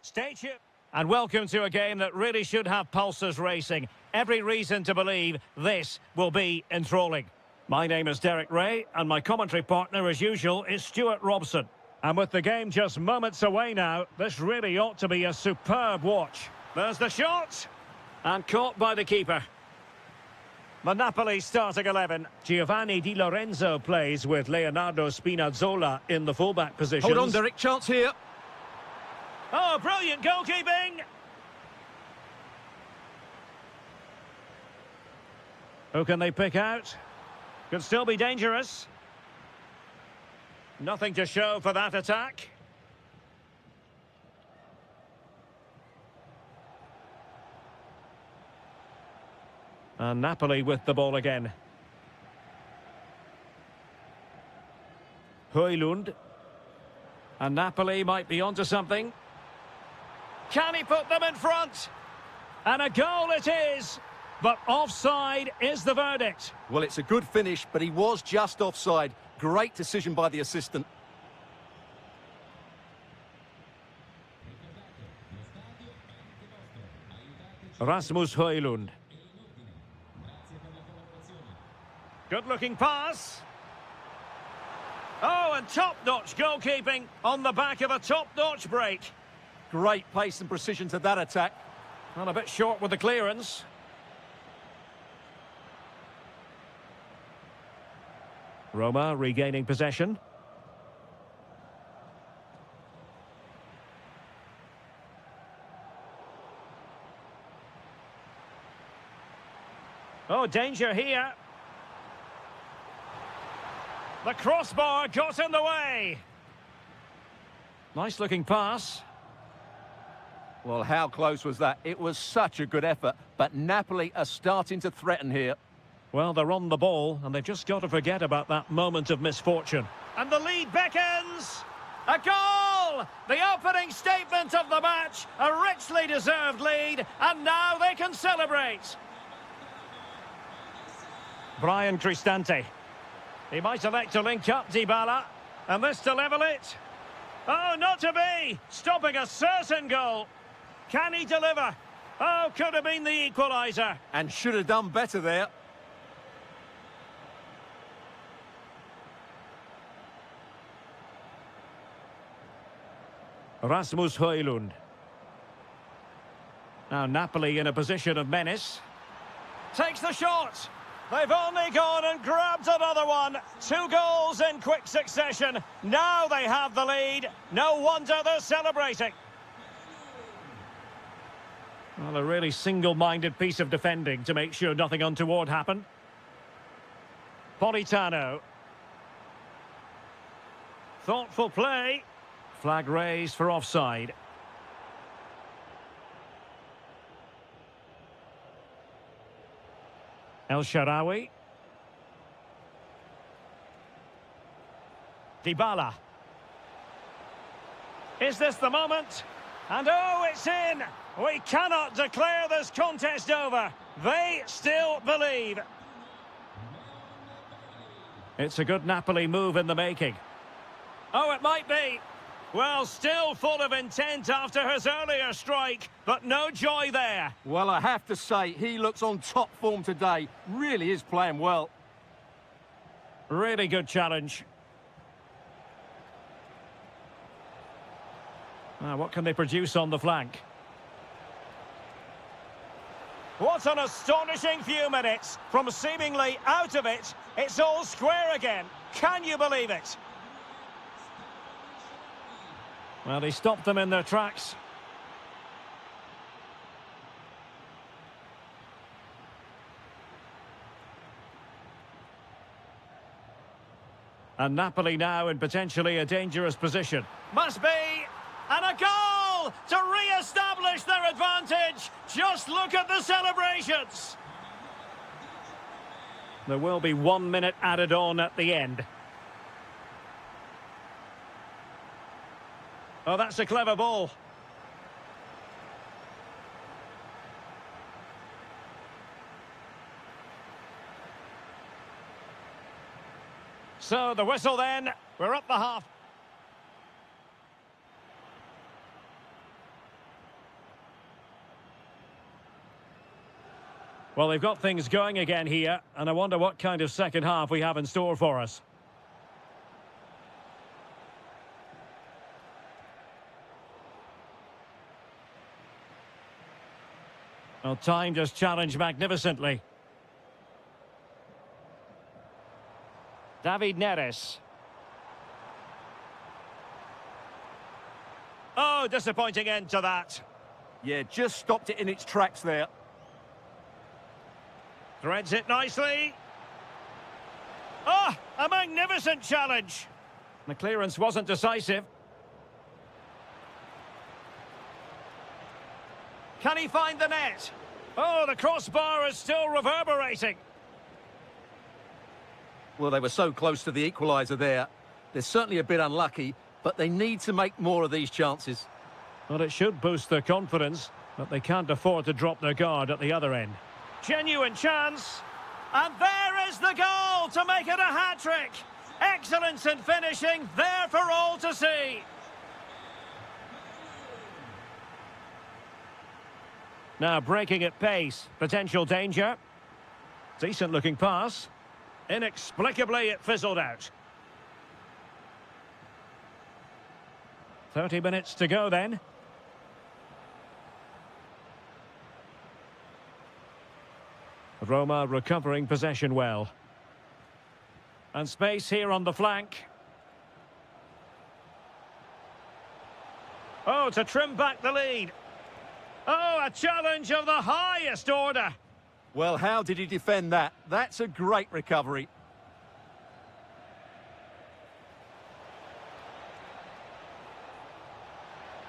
Stay tuned. And welcome to a game that really should have pulses racing. Every reason to believe this will be enthralling. My name is Derek Ray, and my commentary partner, as usual, is Stuart Robson. And with the game just moments away now, this really ought to be a superb watch. There's the shot! And caught by the keeper. The Napoli starting 11. Giovanni Di Lorenzo plays with Leonardo Spinazzola in the fullback position. Hold on, Derek, chance here. Oh, brilliant goalkeeping! Who can they pick out? Could still be dangerous. Nothing to show for that attack. And Napoli with the ball again. Højlund. And Napoli might be onto something. Can he put them in front? And a goal it is! But offside is the verdict. Well, it's a good finish, but he was just offside. Great decision by the assistant. Rasmus Højlund. Good-looking pass. Oh, and top-notch goalkeeping on the back of a top-notch break. Great pace and precision to that attack. And a bit short with the clearance. Roma regaining possession. Oh, danger here. The crossbar got in the way. Nice looking pass. Well, how close was that? It was such a good effort, but Napoli are starting to threaten here. Well, they're on the ball, and they've just got to forget about that moment of misfortune. And the lead beckons! A goal! The opening statement of the match, a richly deserved lead, and now they can celebrate. Brian Cristante. He might elect to link up Dybala, and this to level it. Oh, not to be! Stopping a certain goal. Can he deliver? Oh, could have been the equaliser. And should have done better there. Rasmus Højlund. Now Napoli in a position of menace. Takes the shot. They've only gone and grabbed another one. 2 goals in quick succession. Now they have the lead. No wonder they're celebrating. Well, a really single-minded piece of defending to make sure nothing untoward happened. Politano. Thoughtful play. Flag raised for offside. El Shaarawy. Dybala. Is this the moment? And oh, it's in! We cannot declare this contest over. They still believe. It's a good Napoli move in the making. Oh, it might be. Well, still full of intent after his earlier strike, but no joy there. Well, I have to say, he looks on top form today. Really is playing well. Really good challenge. What can they produce on the flank? What an astonishing few minutes. From seemingly out of it, it's all square again. Can you believe it? Well, he stopped them in their tracks. And Napoli now in potentially a dangerous position. Must be! And a goal to re-establish their advantage. Just look at the celebrations. There will be 1 minute added on at the end. Oh, that's a clever ball. So the whistle then. We're up the half. Well, they've got things going again here, and I wonder what kind of second half we have in store for us. Well, timed his challenge magnificently. David Neres. Oh, disappointing end to that. Yeah, just stopped it in its tracks there. Threads it nicely. Oh, a magnificent challenge. The clearance wasn't decisive. Can he find the net? Oh, the crossbar is still reverberating. Well, they were so close to the equaliser there. They're certainly a bit unlucky, but they need to make more of these chances. Well, it should boost their confidence, but they can't afford to drop their guard at the other end. Genuine chance. And there is the goal to make it a hat-trick. Excellence in finishing, there for all to see. Now breaking at pace, potential danger. Decent looking pass. Inexplicably it fizzled out. 30 minutes to go then. Roma recovering possession well. And space here on the flank. Oh, to trim back the lead. Oh, a challenge of the highest order. Well, how did he defend that? That's a great recovery.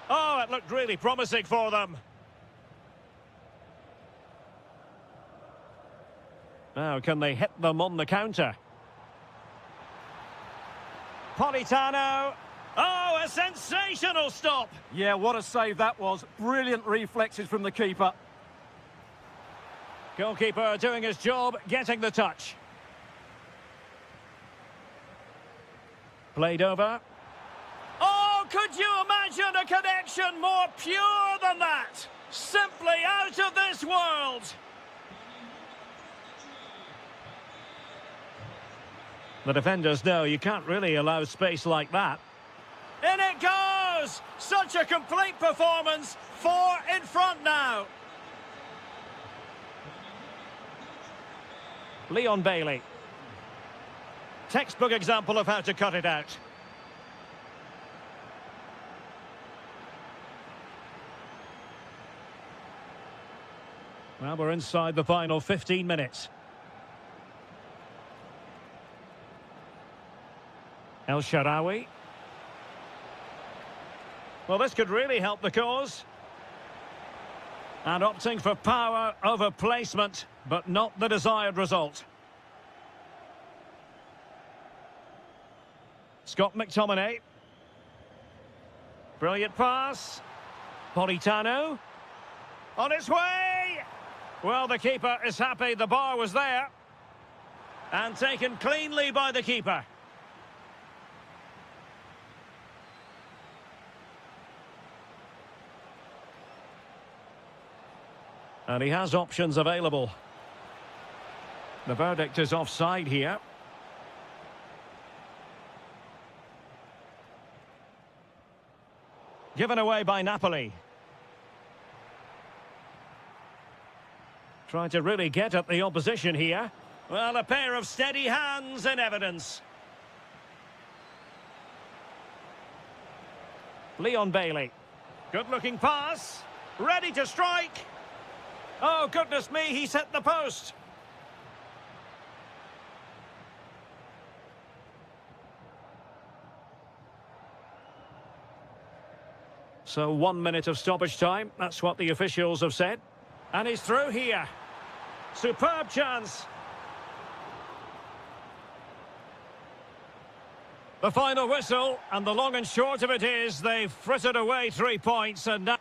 Oh, it looked really promising for them. Now, can they hit them on the counter? Politano. Oh, a sensational stop. Yeah, what a save that was. Brilliant reflexes from the keeper. Goalkeeper doing his job, getting the touch. Played over. Oh, could you imagine a connection more pure than that? Simply out of this world. The defenders know you can't really allow space like that. In it goes! Such a complete performance. 4 in front now. Leon Bailey. Textbook example of how to cut it out. Well, we're inside the final 15 minutes. El Shaarawy. Well, this could really help the cause. And opting for power over placement, but not the desired result. Scott McTominay. Brilliant pass. Politano. On its way! Well, the keeper is happy the bar was there. And taken cleanly by the keeper. And he has options available. The verdict is offside here. Given away by Napoli. Trying to really get at the opposition here. Well, a pair of steady hands in evidence. Leon Bailey. Good-looking pass. Ready to strike. Oh, goodness me, he's hit the post. So 1 minute of stoppage time, that's what the officials have said. And he's through here. Superb chance. The final whistle, and the long and short of it is they've frittered away 3 points and now...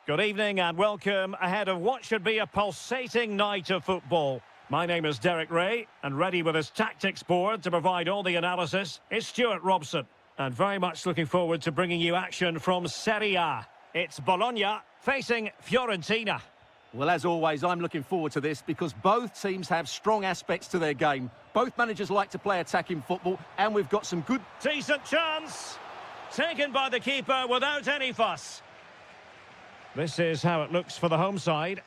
Good evening and welcome ahead of what should be a pulsating night of football. My name is Derek Ray, and ready with his tactics board to provide all the analysis is Stuart Robson. And very much looking forward to bringing you action from Serie A. It's Bologna facing Fiorentina. Well, as always, I'm looking forward to this because both teams have strong aspects to their game. Both managers like to play attacking football, and we've got some good... Decent chance. Taken by the keeper without any fuss. This is how it looks for the home side.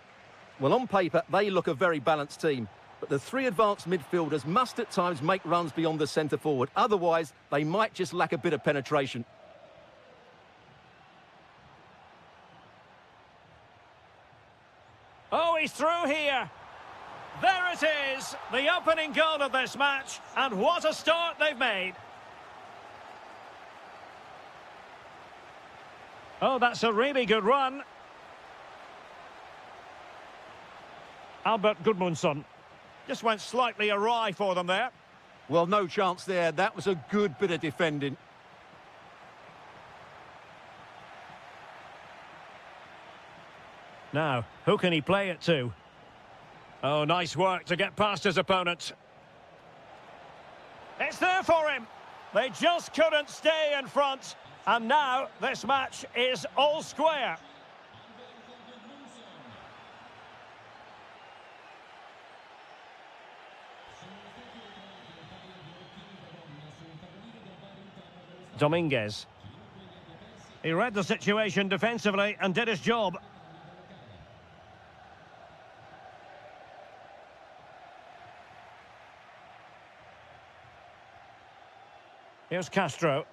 Well, on paper, they look a very balanced team. But the three advanced midfielders must at times make runs beyond the centre-forward. Otherwise, they might just lack a bit of penetration. Oh, he's through here. There it is, the opening goal of this match. And what a start they've made. Oh, that's a really good run. Albert Gudmundsson. Just went slightly awry for them there. Well, no chance there. That was a good bit of defending. Now, who can he play it to? Oh, nice work to get past his opponent. It's there for him. They just couldn't stay in front. And now this match is all square. Dominguez. He read the situation defensively and did his job. Here's Castro.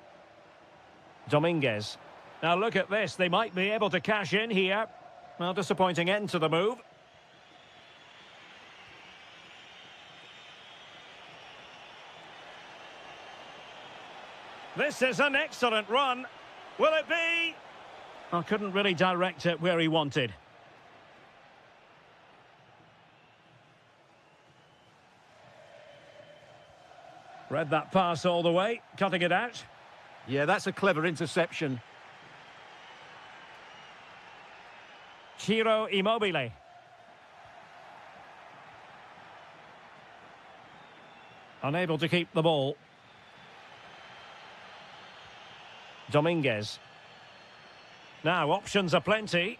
Dominguez. Now look at this, they might be able to cash in here. Well, disappointing end to the move. This is an excellent run. Will it be? I couldn't really direct it where he wanted. Read that pass all the way, cutting it out. Yeah, that's a clever interception. Ciro Immobile. Unable to keep the ball. Dominguez. Now, options are plenty.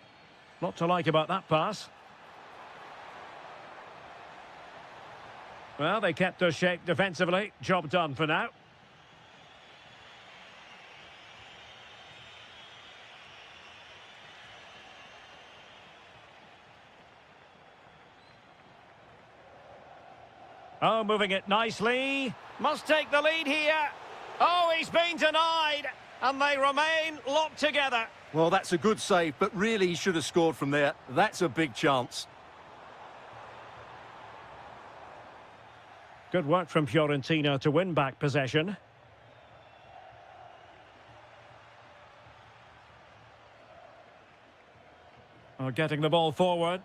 Not to like about that pass. Well, they kept their shape defensively. Job done for now. Oh, moving it nicely. Must take the lead here. Oh, he's been denied. And they remain locked together. Well, that's a good save, but really he should have scored from there. That's a big chance. Good work from Fiorentina to win back possession. Oh, getting the ball forward.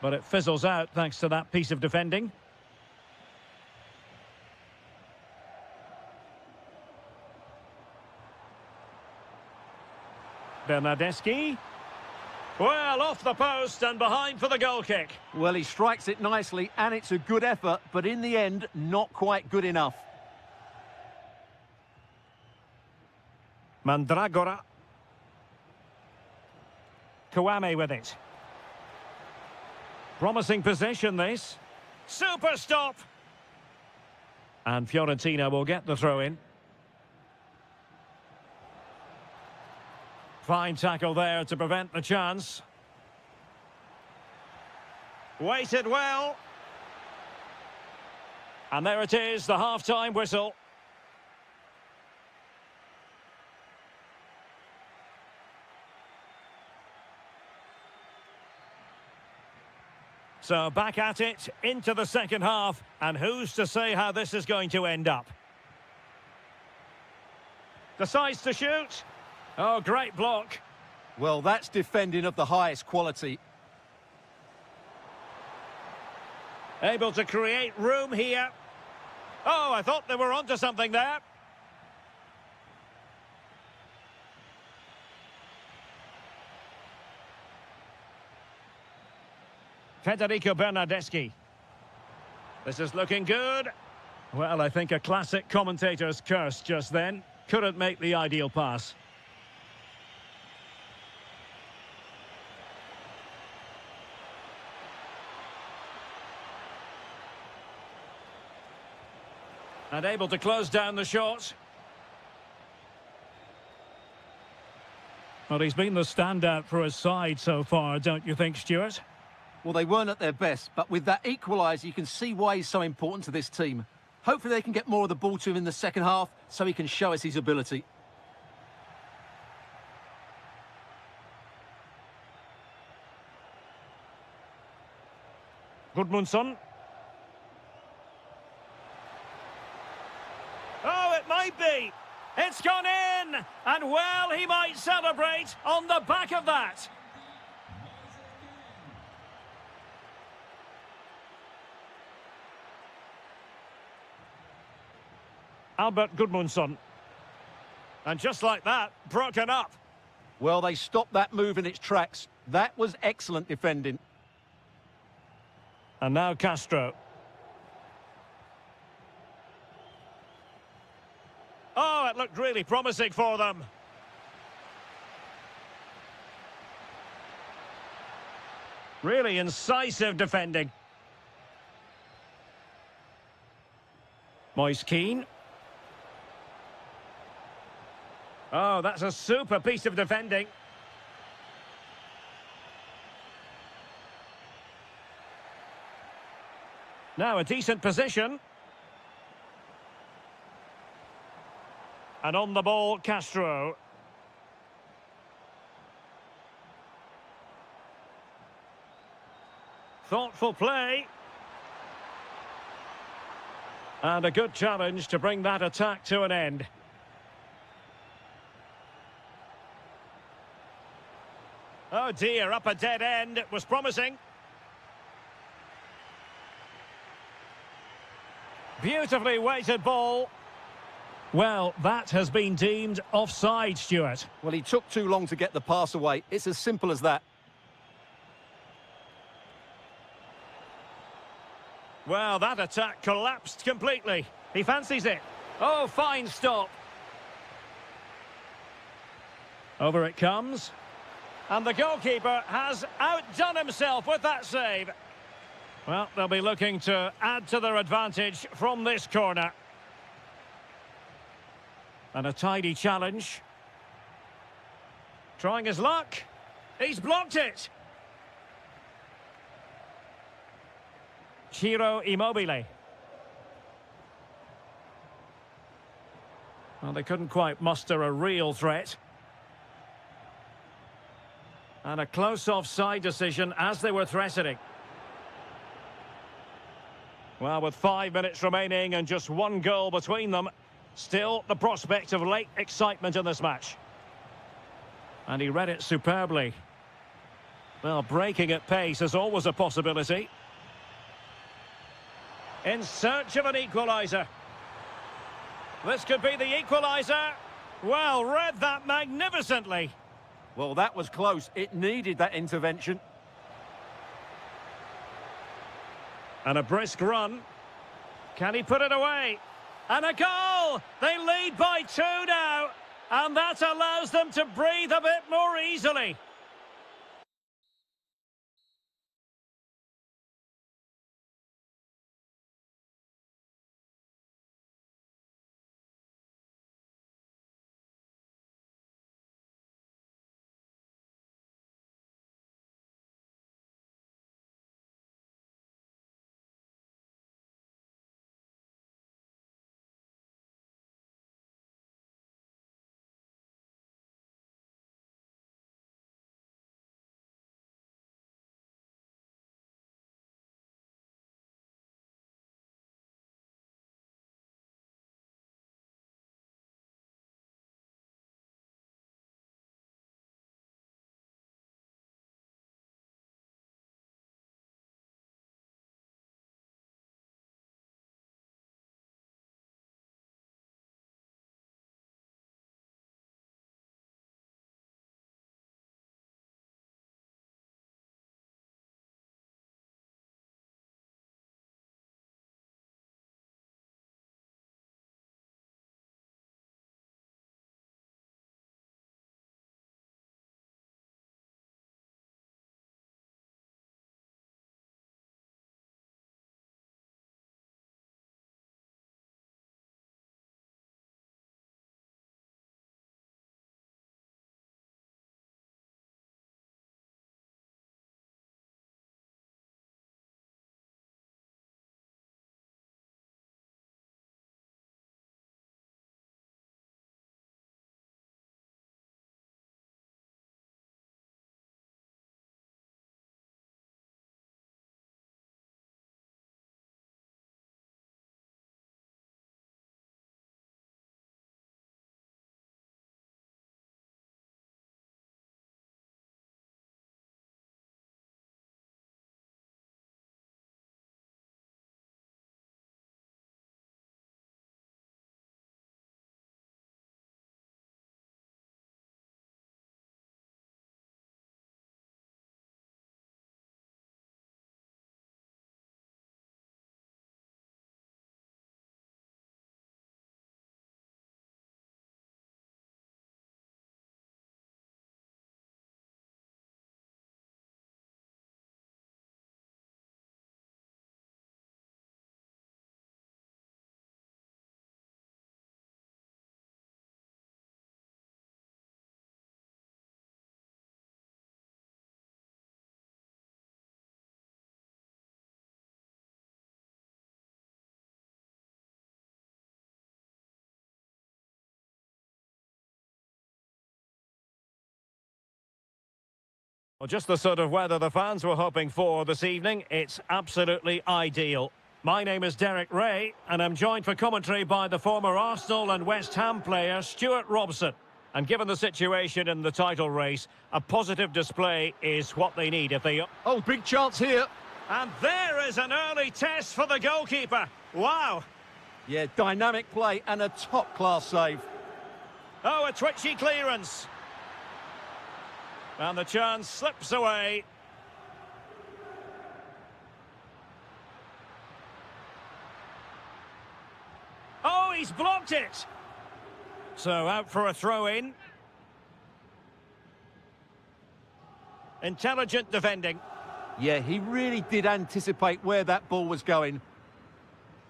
But it fizzles out thanks to that piece of defending. Bernardeschi. Well, off the post and behind for the goal kick. Well, he strikes it nicely, and it's a good effort, but in the end, not quite good enough. Mandragora. Kouame with it. Promising possession, this. Super stop! And Fiorentina will get the throw-in. Fine tackle there to prevent the chance. Waited well. And there it is, the half-time whistle. So back at it, into the second half. And who's to say how this is going to end up? Decides to shoot. Oh, great block. Well, that's defending of the highest quality. Able to create room here. Oh, I thought they were onto something there. Federico Bernardeschi. This is looking good. Well, I think a classic commentator's curse just then. Couldn't make the ideal pass. And able to close down the shot. Well, he's been the standout for his side so far, don't you think, Stuart? Well, they weren't at their best, but with that equaliser, you can see why he's so important to this team. Hopefully they can get more of the ball to him in the second half so he can show us his ability. Gudmundsson. Oh, it might be. It's gone in. And well, he might celebrate on the back of that. Albert Gudmundsson. And just like that, broken up. Well, they stopped that move in its tracks. That was excellent defending. And now Castro. Oh, it looked really promising for them. Really incisive defending. Moise Keane. Oh, that's a super piece of defending. Now a decent position. And on the ball, Castro. Thoughtful play. And a good challenge to bring that attack to an end. Oh dear, up a dead end. It was promising. Beautifully weighted ball. Well, that has been deemed offside, Stuart. Well, he took too long to get the pass away. It's as simple as that. Well, that attack collapsed completely. He fancies it. Oh, fine stop. Over it comes. And the goalkeeper has outdone himself with that save. Well, they'll be looking to add to their advantage from this corner. And a tidy challenge. Trying his luck. He's blocked it. Ciro Immobile. Well, they couldn't quite muster a real threat. And a close offside decision as they were threatening. Well, with 5 minutes remaining and just one goal between them, still the prospect of late excitement in this match. And he read it superbly. Well, breaking at pace is always a possibility. In search of an equaliser. This could be the equaliser. Well, read that magnificently. Well, that was close. It needed that intervention. And a brisk run. Can he put it away? And a goal! They lead by 2 now. And that allows them to breathe a bit more easily. Well, just the sort of weather the fans were hoping for this evening. It's absolutely ideal. My name is Derek Ray, and I'm joined for commentary by the former Arsenal and West Ham player Stuart Robson. And given the situation in the title race, a positive display is what they need if they... Oh, big chance here. And there is an early test for the goalkeeper. Wow. Yeah, dynamic play and a top-class save. Oh, a twitchy clearance. And the chance slips away. Oh, he's blocked it. So out for a throw-in. Intelligent defending. Yeah, he really did anticipate where that ball was going.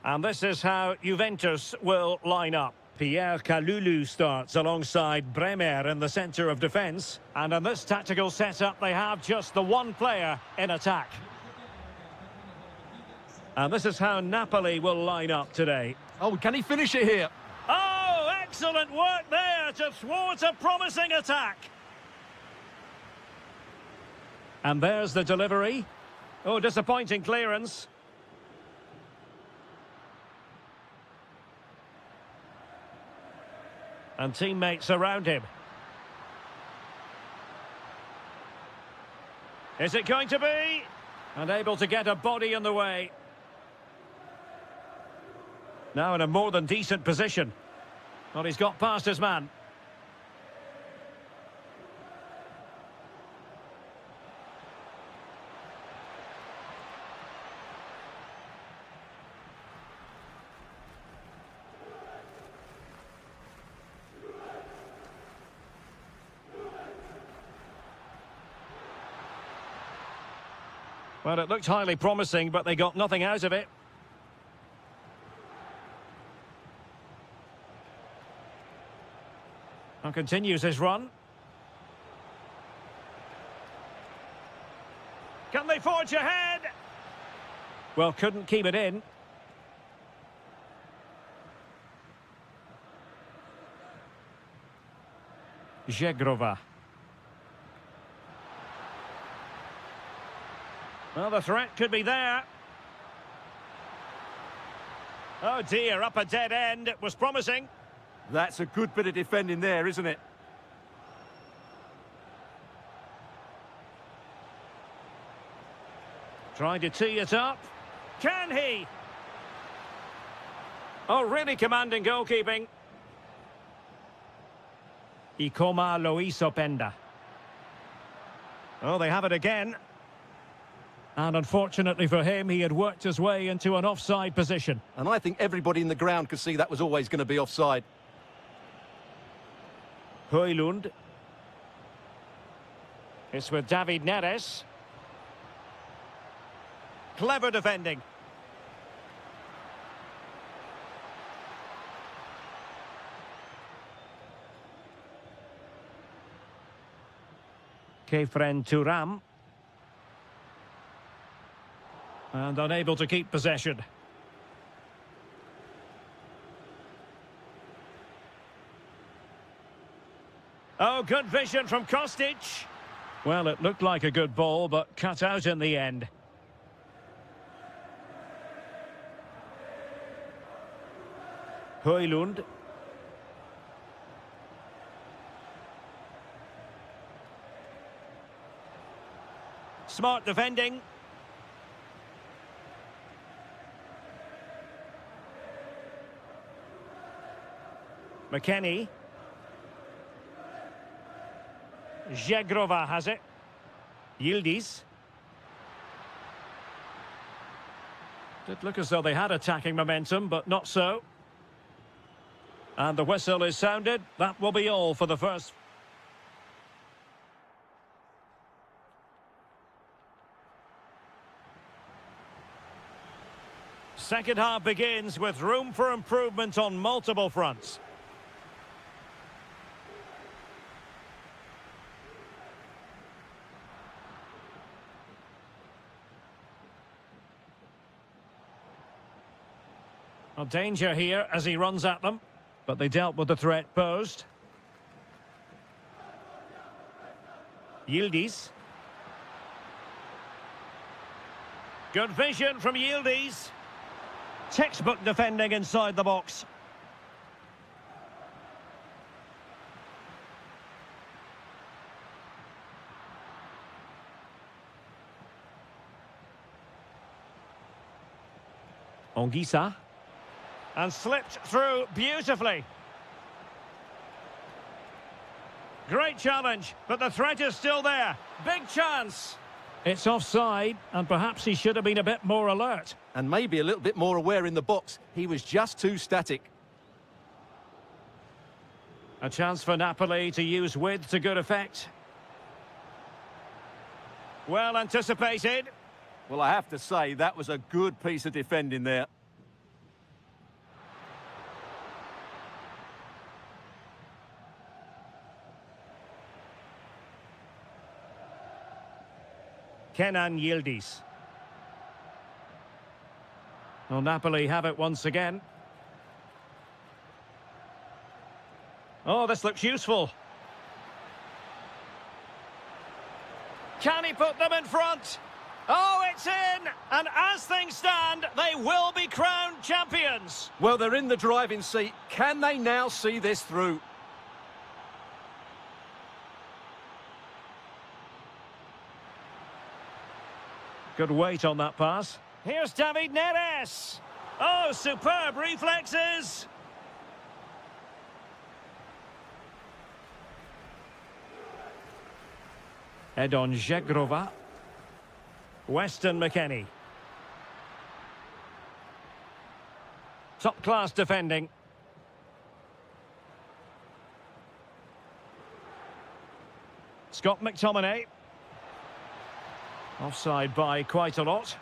And this is how Juventus will line up. Pierre Kalulu starts alongside Bremer in the centre of defence. And in this tactical setup, they have just the one player in attack. And this is how Napoli will line up today. Oh, can he finish it here? Oh, excellent work there to thwart a promising attack. And there's the delivery. Oh, disappointing clearance. And teammates around him. Is it going to be? Unable to get a body in the way. Now in a more than decent position. Well, he's got past his man. Well, it looked highly promising, but they got nothing out of it. And continues his run. Can they forge ahead? Well, couldn't keep it in. Zegrova. Well, the threat could be there. Oh dear, up a dead end. It was promising. That's a good bit of defending there, isn't it? Trying to tee it up. Can he? Oh, really commanding goalkeeping. Ikoma Loisopenda. Oh, they have it again. And unfortunately for him, he had worked his way into an offside position. And I think everybody in the ground could see that was always going to be offside. Højlund. It's with David Neres. Clever defending. Kefren Turam. And unable to keep possession. Oh, good vision from Kostic. Well, it looked like a good ball, but cut out in the end. Højlund. Smart defending. McKennie. Zegrova has it. Yildiz. Did look as though they had attacking momentum, but not so. And the whistle is sounded. That will be all for the first. Second half begins with room for improvement on multiple fronts. Well, danger here as he runs at them, but they dealt with the threat posed. Yildiz. Good vision from Yildiz. Textbook defending inside the box. Ongisa. And slipped through beautifully. Great challenge, but the threat is still there. Big chance. It's offside, and perhaps he should have been a bit more alert. And maybe a little bit more aware in the box. He was just too static. A chance for Napoli to use width to good effect. Well anticipated. Well, I have to say, that was a good piece of defending there. Kenan Yildiz. Well, Napoli have it once again. Oh, this looks useful. Can he put them in front? Oh, it's in! And as things stand, they will be crowned champions. Well, they're in the driving seat. Can they now see this through? Good weight on that pass. Here's David Neres. Oh, superb reflexes. Edon Zegrova. Weston McKennie. Top-class defending. Scott McTominay. Offside by quite a lot.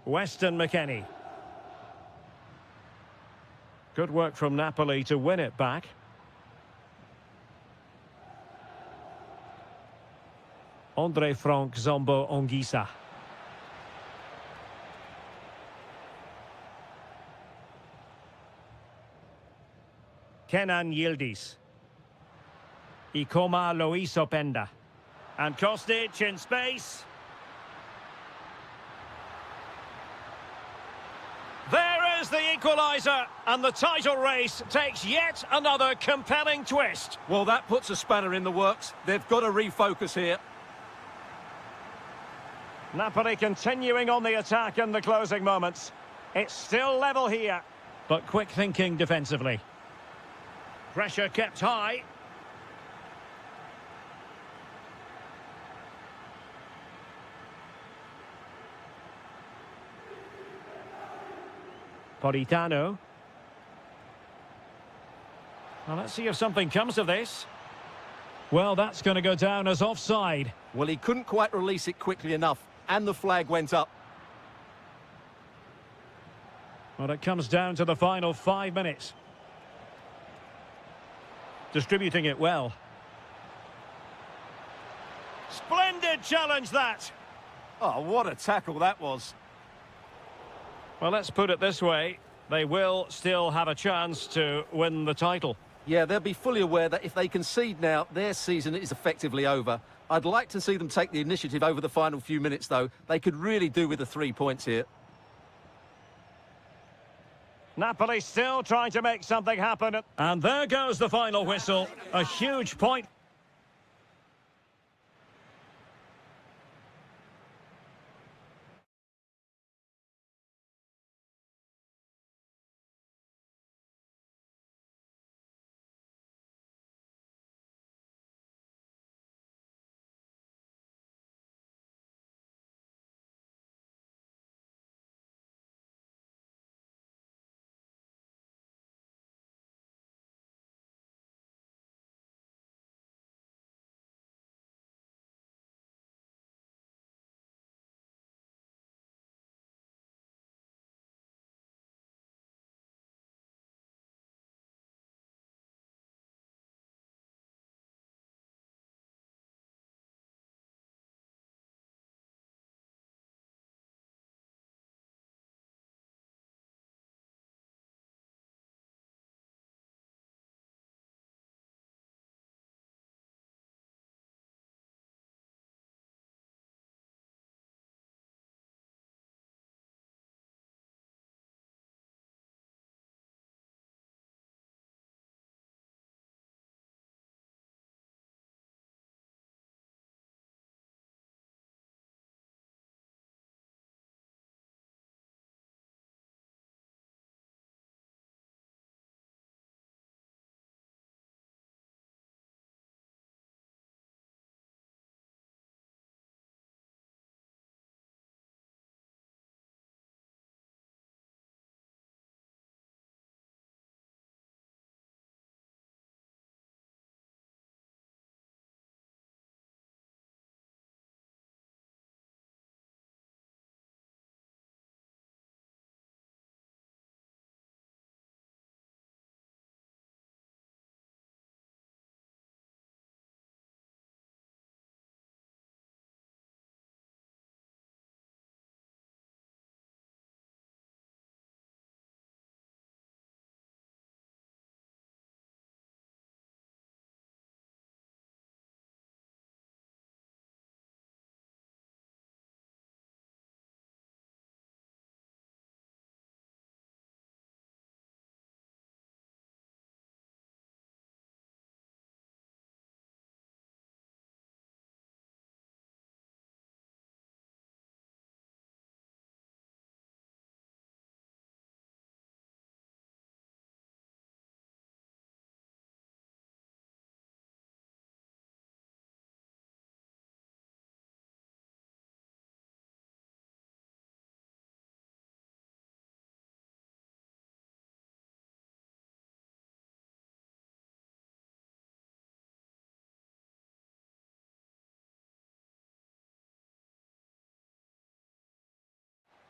Weston McKennie. Good work from Napoli to win it back. Andre Frank Zombo Ongisa. Kenan Yildiz. Ikoma Lois Openda. And Kostic in space. There is the equaliser, and the title race takes yet another compelling twist. Well, that puts a spanner in the works. They've got to refocus here. Napoli continuing on the attack in the closing moments. It's still level here, but quick thinking defensively. Pressure kept high. Politano. Well, let's see if something comes of this. Well, that's going to go down as offside. Well, he couldn't quite release it quickly enough, and the flag went up. Well, it comes down to the final 5 minutes. Distributing it well. Splendid challenge, that. Oh, what a tackle that was. Well, let's put it this way. They will still have a chance to win the title. Yeah, they'll be fully aware that if they concede now, their season is effectively over. I'd like to see them take the initiative over the final few minutes, though. They could really do with the 3 points here. Napoli still trying to make something happen. And there goes the final whistle. A huge point.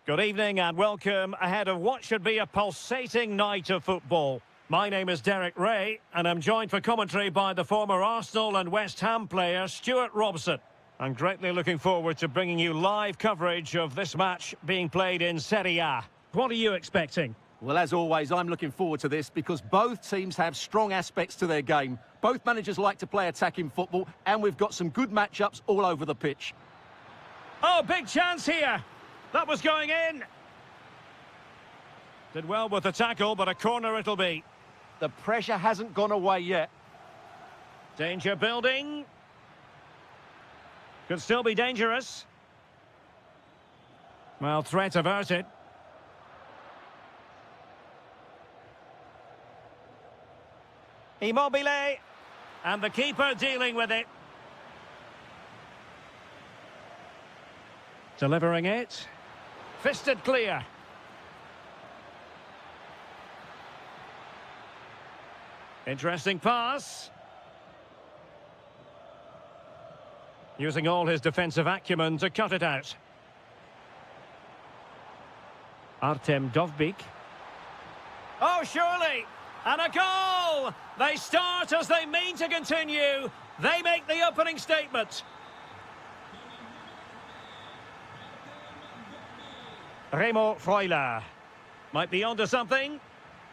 Good evening and welcome ahead of what should be a pulsating night of football. My name is Derek Ray and I'm joined for commentary by the former Arsenal and West Ham player Stuart Robson. I'm greatly looking forward to bringing you live coverage of this match being played in Serie A. What are you expecting? Well, as always, I'm looking forward to this because both teams have strong aspects to their game. Both managers like to play attacking football, and we've got some good matchups all over the pitch. Oh, big chance here. That was going in. Did well with the tackle, but a corner it'll be. The pressure hasn't gone away yet. Danger building. Could still be dangerous. Well, threat averted. Immobile. And the keeper dealing with it. Delivering it. Fisted clear. Interesting pass. Using all his defensive acumen to cut it out. Artem Dovbyk. Oh, surely! And a goal! They start as they mean to continue. They make the opening statement. Remo Freuler. Might be onto something.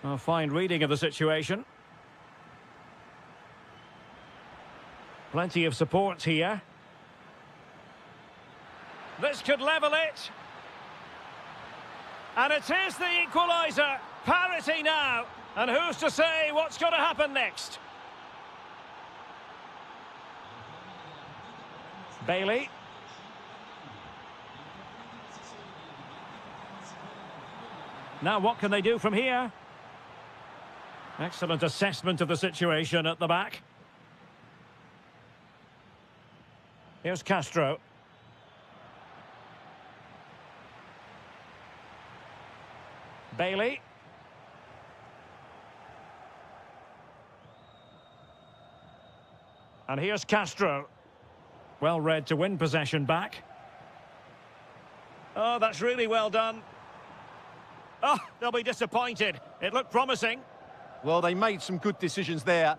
A fine reading of the situation. Plenty of support here. This could level it. And it is the equaliser. Parity now. And who's to say what's going to happen next? Bailey. Now what can they do from here? Excellent assessment of the situation at the back. Here's Castro. Bailey. And here's Castro. Well read to win possession back. Oh, that's really well done. Oh, they'll be disappointed. It looked promising. Well, they made some good decisions there.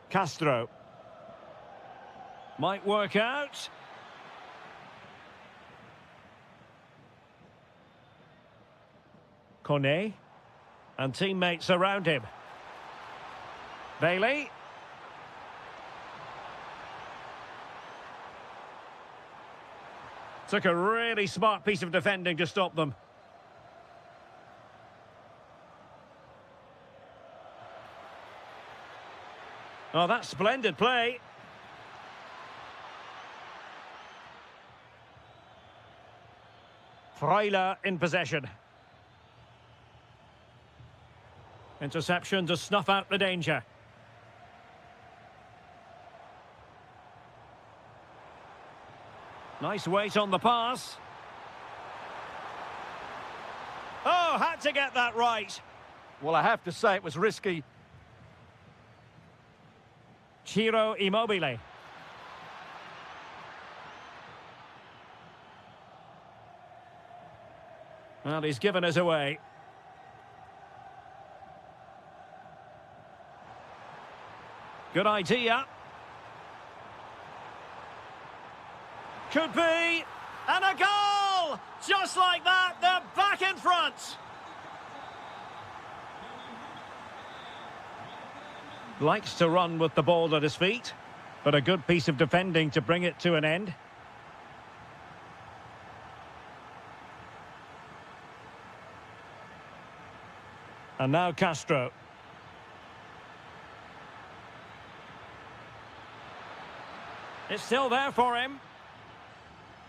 Castro. Might work out. Kone. And teammates around him. Bailey. Took a really smart piece of defending to stop them. Oh, that's splendid play. Freuler in possession. Interception to snuff out the danger. Nice weight on the pass. Oh, had to get that right. Well, I have to say it was risky. Ciro Immobile. Well, he's given us away. Good idea. Could be. And a goal! Just like that, they're back in front. Likes to run with the ball at his feet, but a good piece of defending to bring it to an end. And now Castro. It's still there for him.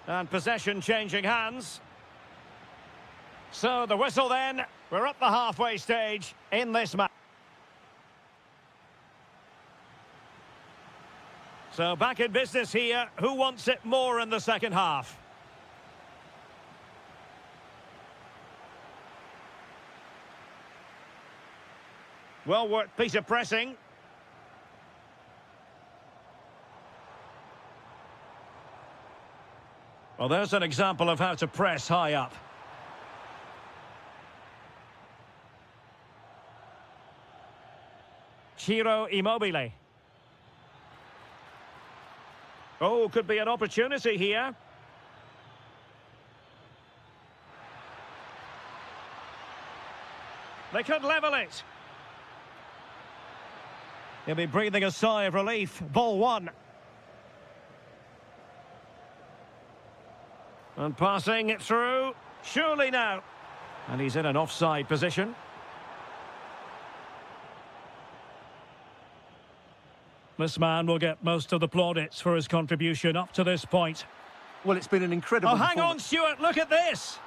And possession changing hands. So the whistle then. We're at the halfway stage in this match. So back in business here. Who wants it more in the second half? Well worked piece of pressing. Well, there's an example of how to press high up. Ciro Immobile. Oh, could be an opportunity here. They could level it. He'll be breathing a sigh of relief. Ball one. And passing it through. Surely now. And he's in an offside position. This man will get most of the plaudits for his contribution up to this point. Well, it's been an incredible... Oh, hang on, Stuart, look at this.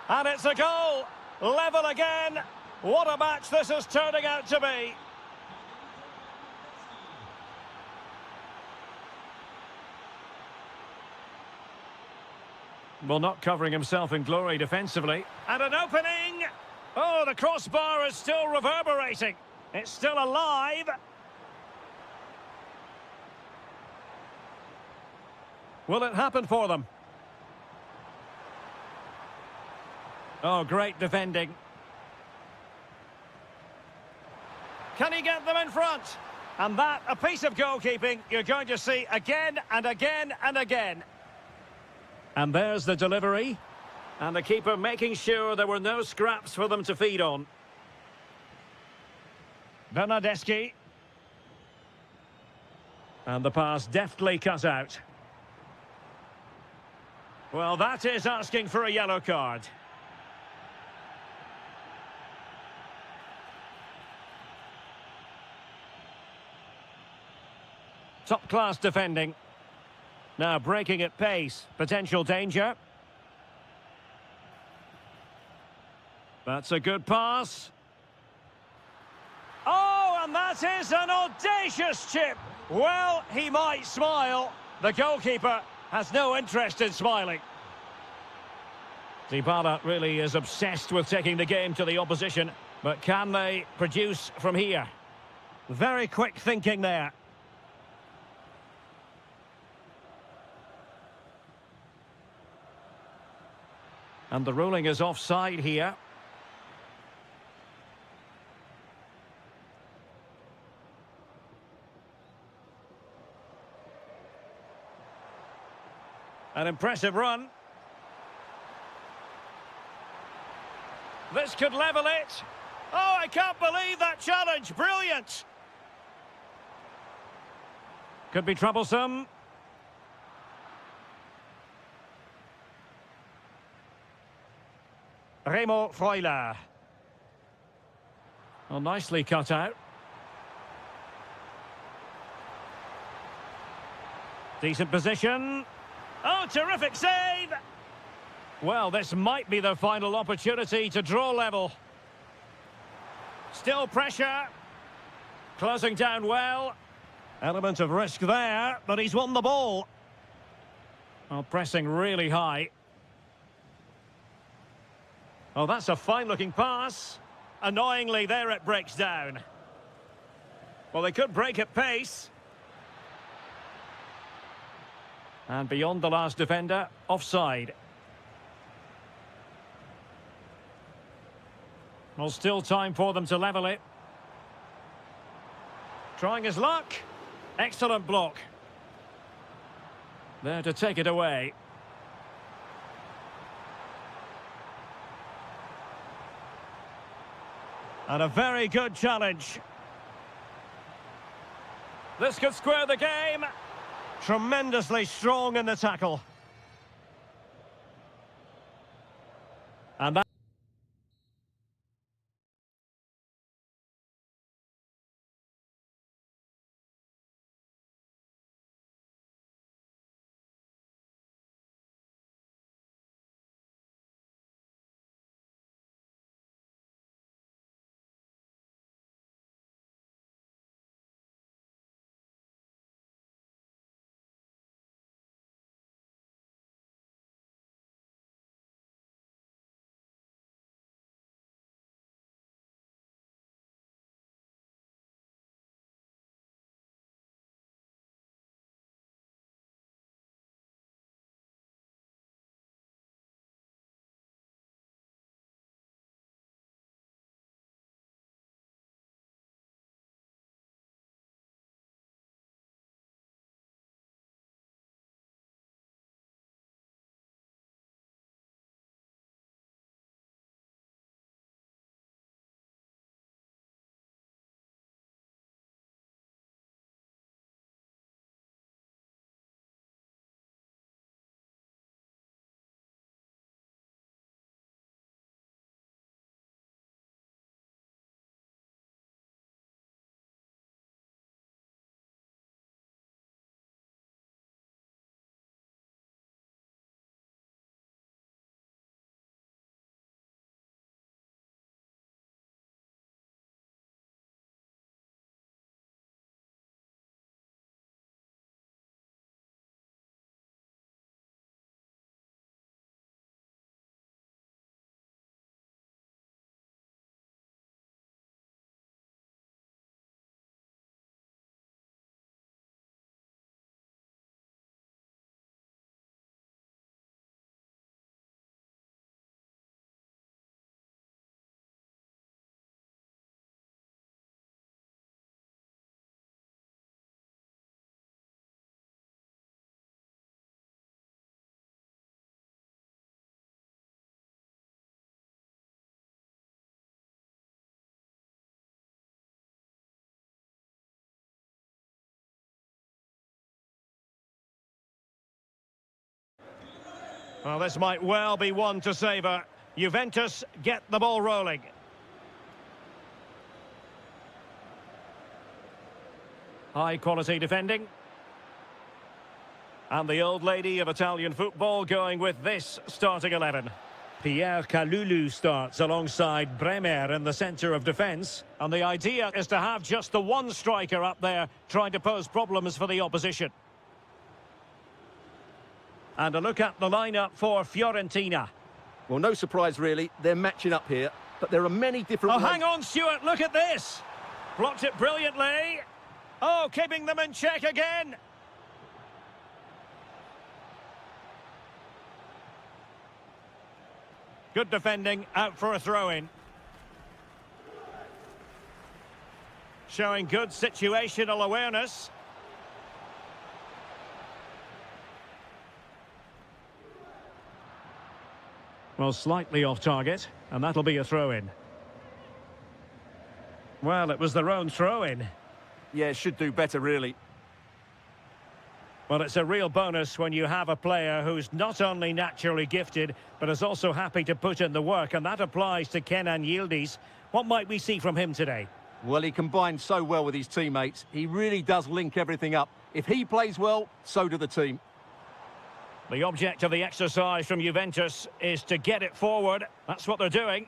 And it's a goal. Level again. What a match this is turning out to be. Well, not covering himself in glory defensively. And an opening. Oh, the crossbar is still reverberating. It's still alive. Will it happen for them? Oh, great defending. Can he get them in front? And that, a piece of goalkeeping you're going to see again and again and again. And there's the delivery. And the keeper making sure there were no scraps for them to feed on. Bernardeschi. And the pass deftly cut out. Well, that is asking for a yellow card. Top-class defending. Now breaking at pace. Potential danger. That's a good pass. Oh, and that is an audacious chip. Well, he might smile. The goalkeeper has no interest in smiling. Dybala really is obsessed with taking the game to the opposition. But can they produce from here? Very quick thinking there. And the ruling is offside here. An impressive run. This could level it. Oh, I can't believe that challenge. Brilliant. Could be troublesome. Remo Freuler. Well, nicely cut out. Decent position. Oh, terrific save! Well, this might be the final opportunity to draw level. Still pressure. Closing down well. Element of risk there, but he's won the ball. Well, pressing really high. Oh, that's a fine-looking pass. Annoyingly, there it breaks down. Well, they could break at pace. And beyond the last defender, offside. Well, still time for them to level it. Trying his luck. Excellent block. There to take it away. And a very good challenge. This could square the game. Tremendously strong in the tackle. And that Well, this might well be one to savour. Juventus get the ball rolling. High quality defending. And the old lady of Italian football going with this starting 11. Pierre Kalulu starts alongside Bremer in the centre of defence. And the idea is to have just the one striker up there trying to pose problems for the opposition. And a look at the lineup for Fiorentina. Well, no surprise really, they're matching up here, but there are many different ways. Hang on, Stuart, look at this! Blocked it brilliantly. Oh, keeping them in check again. Good defending, out for a throw-in. Showing good situational awareness. Well, slightly off target, and that'll be a throw-in. Well, it was their own throw-in. Yeah, should do better, really. Well, it's a real bonus when you have a player who's not only naturally gifted, but is also happy to put in the work, and that applies to Kenan Yildiz. What might we see from him today? Well, he combines so well with his teammates. He really does link everything up. If he plays well, so do the team. The object of the exercise from Juventus is to get it forward. That's what they're doing.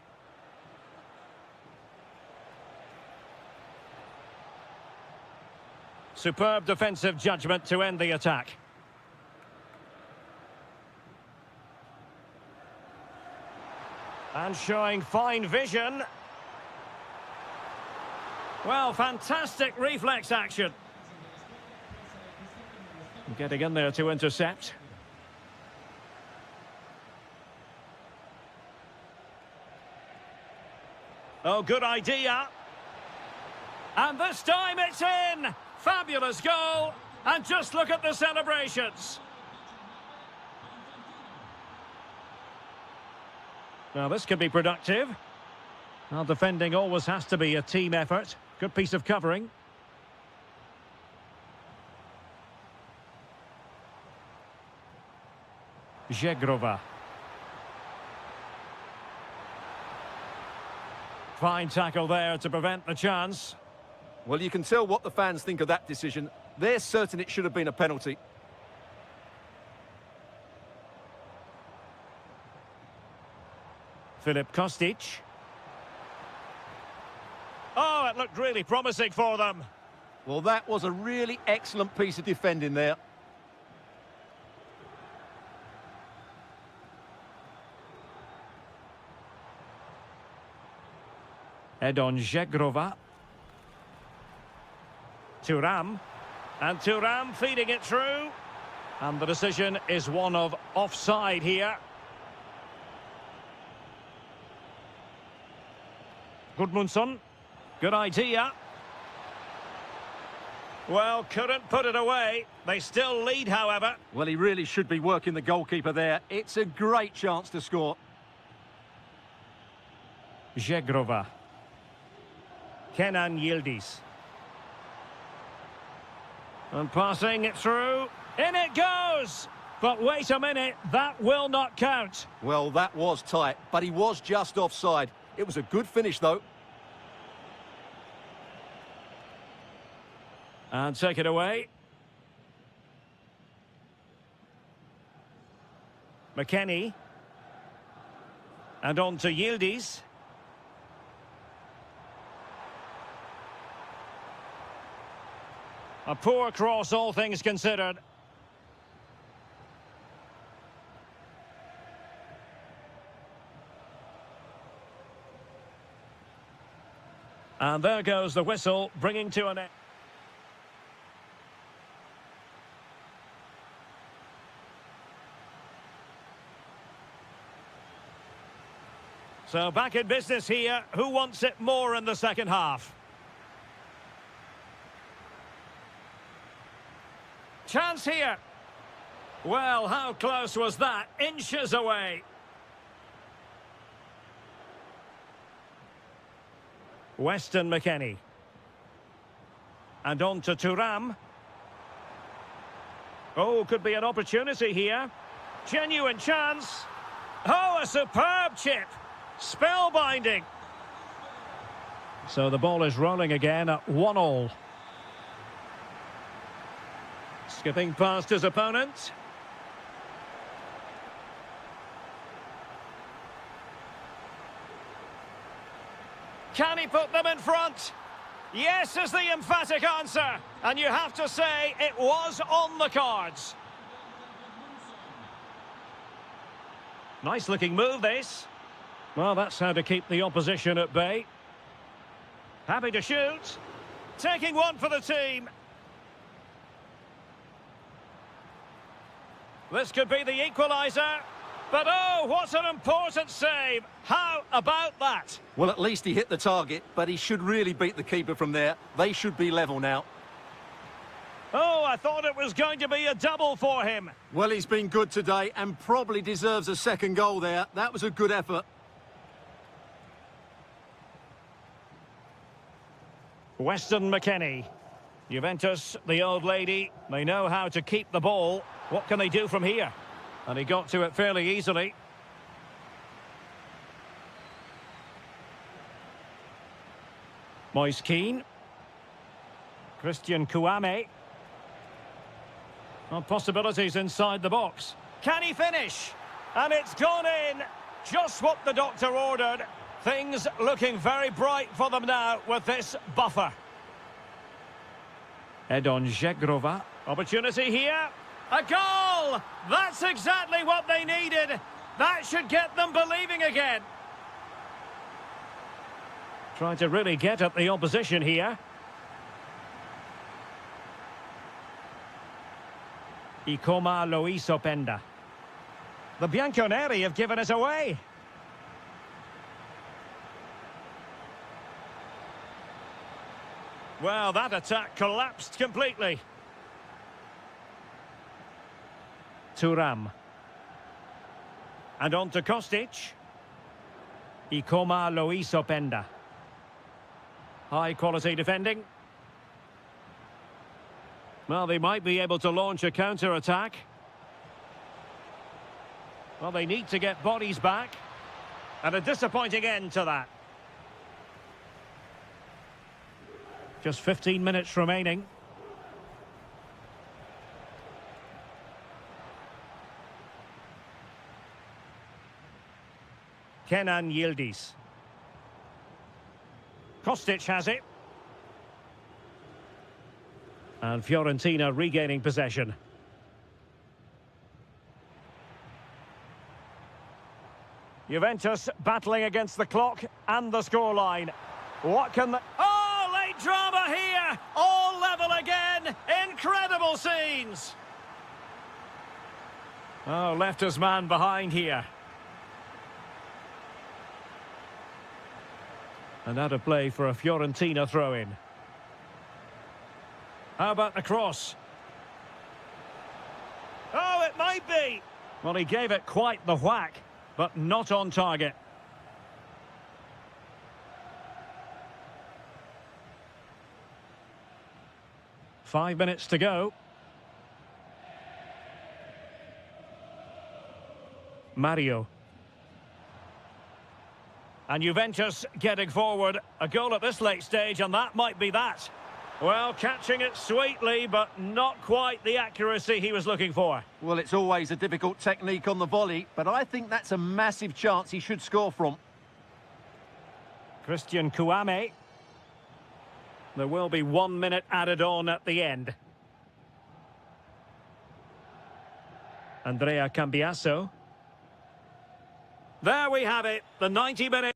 Superb defensive judgment to end the attack. And showing fine vision. Well, fantastic reflex action. Getting in there to intercept. Oh, good idea. And this time it's in. Fabulous goal. And just look at the celebrations. Now, this could be productive. Well, defending always has to be a team effort. Good piece of covering. Zegrova. Fine tackle there to prevent the chance. Well, you can tell what the fans think of that decision. They're certain it should have been a penalty. Filip Kostic. Oh, it looked really promising for them. Well, that was a really excellent piece of defending there. Edon Zegrova. Thuram. And Thuram feeding it through. And the decision is one of offside here. Gudmundsson. Good idea. Well, couldn't put it away. They still lead, however. Well, he really should be working the goalkeeper there. It's a great chance to score. Zegrova. Kenan Yildiz. And passing it through. In it goes! But wait a minute, that will not count. Well, that was tight, but he was just offside. It was a good finish, though. And take it away. McKennie. And on to Yildiz. A poor cross, all things considered. And there goes the whistle, bringing to an end. So back in business here. Who wants it more in the second half? Chance here. Well, how close was that? Inches away. Weston McKennie. And on to Thuram. Oh, could be an opportunity here. Genuine chance. Oh, a superb chip. Spellbinding. So the ball is rolling again at 1-1. Skipping past his opponent. Can he put them in front? Yes is the emphatic answer. And you have to say it was on the cards. Nice looking move, this. Well, that's how to keep the opposition at bay. Happy to shoot. Taking one for the team. This could be the equaliser. But oh, what an important save. How about that? Well, at least he hit the target, but he should really beat the keeper from there. They should be level now. Oh, I thought it was going to be a double for him. Well, he's been good today and probably deserves a second goal there. That was a good effort. Weston McKennie. Juventus, the old lady, they know how to keep the ball. What can they do from here? And he got to it fairly easily. Moise Keane. Christian Kouame. Well, possibilities inside the box. Can he finish? And it's gone in. Just what the doctor ordered. Things looking very bright for them now with this buffer. Edon Zegrova. Opportunity here. A goal! That's exactly what they needed. That should get them believing again. Trying to really get at the opposition here. Ikoma Loisopenda. The Bianconeri have given us away. Well, that attack collapsed completely. Thuram. And on to Kostic. Ikoma Loisopenda. High quality defending. Well, they might be able to launch a counter-attack. Well, they need to get bodies back. And a disappointing end to that. Just 15 minutes remaining. Kenan Yildiz. Kostic has it. And Fiorentina regaining possession. Juventus battling against the clock and the scoreline. What can the... Oh, late drama here! All level again! Incredible scenes! Oh, left his man behind here. And out of play for a Fiorentina throw-in. How about the cross? Oh, it might be! Well, he gave it quite the whack, but not on target. Five minutes to go. Mario. And Juventus getting forward. A goal at this late stage, and that might be that. Well, catching it sweetly, but not quite the accuracy he was looking for. Well, it's always a difficult technique on the volley, but I think that's a massive chance he should score from. Christian Kouame. There will be 1 minute added on at the end. Andrea Cambiaso. There we have it, the 90 minutes.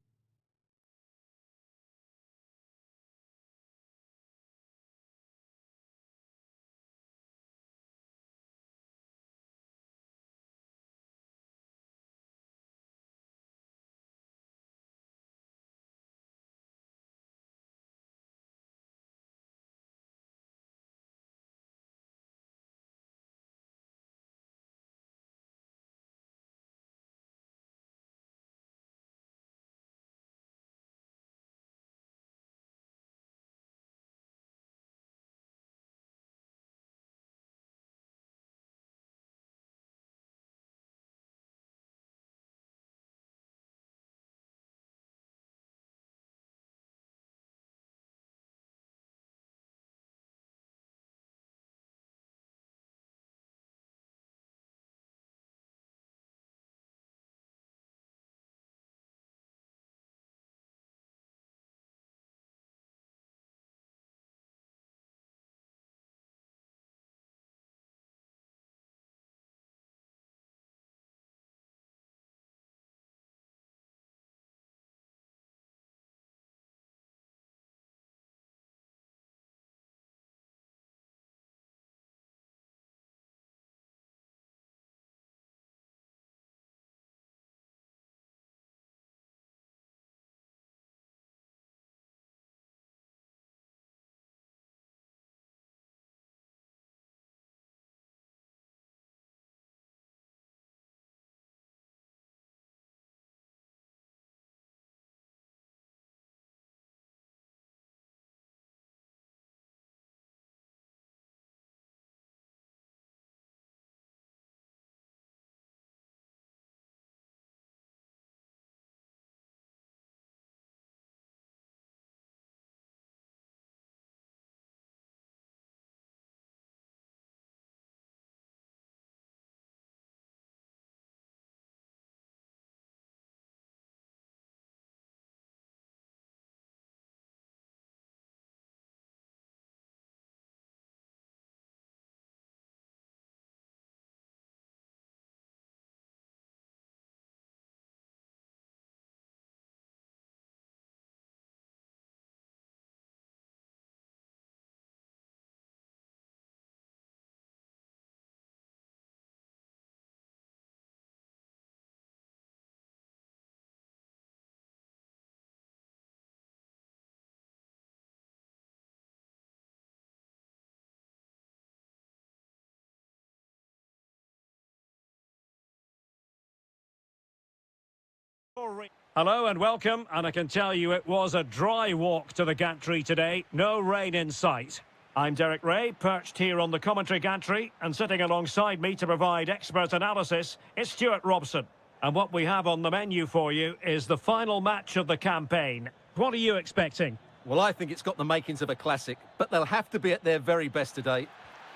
Hello and welcome, and I can tell you it was a dry walk to the gantry today, no rain in sight. I'm Derek Ray, perched here on the commentary gantry, and sitting alongside me to provide expert analysis is Stuart Robson. And what we have on the menu for you is the final match of the campaign. What are you expecting? Well, I think it's got the makings of a classic, but they'll have to be at their very best today.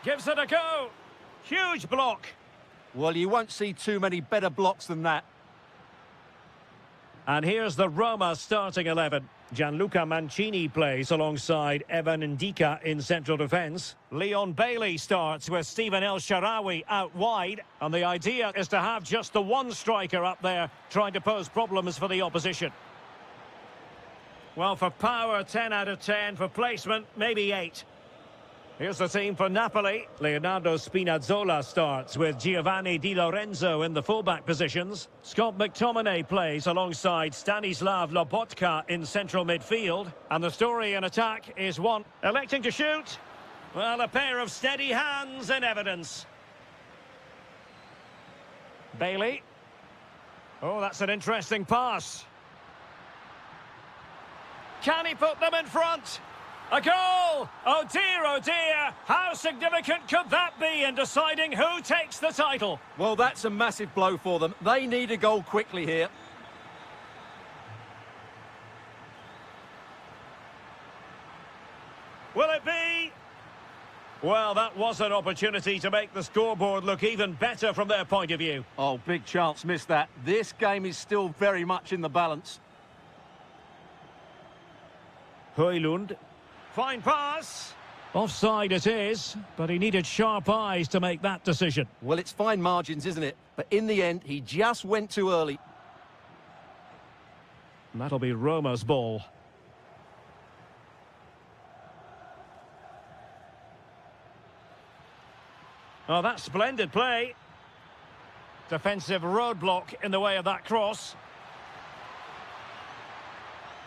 Gives it a go! Huge block! Well, you won't see too many better blocks than that. And here's the Roma starting 11. Gianluca Mancini plays alongside Evan Ndika in central defence. Leon Bailey starts with Stephen El Shaarawy out wide. And the idea is to have just the one striker up there trying to pose problems for the opposition. Well, for power, 10 out of 10. For placement, maybe 8. Here's the team for Napoli. Leonardo Spinazzola starts with Giovanni Di Lorenzo in the fullback positions. Scott McTominay plays alongside Stanislav Lobotka in central midfield. And the story in attack is one electing to shoot. Well, a pair of steady hands in evidence. Bailey. Oh, that's an interesting pass. Can he put them in front? A goal! Oh dear, how significant could that be in deciding who takes the title? Well, that's a massive blow for them. They need a goal quickly here. Will it be? Well, that was an opportunity to make the scoreboard look even better from their point of view. Oh, big chance missed that. This game is still very much in the balance. Højlund. Fine pass. Offside it is, but he needed sharp eyes to make that decision. Well, it's fine margins, isn't it? But in the end, he just went too early. And that'll be Roma's ball. Oh, that's splendid play. Defensive roadblock in the way of that cross.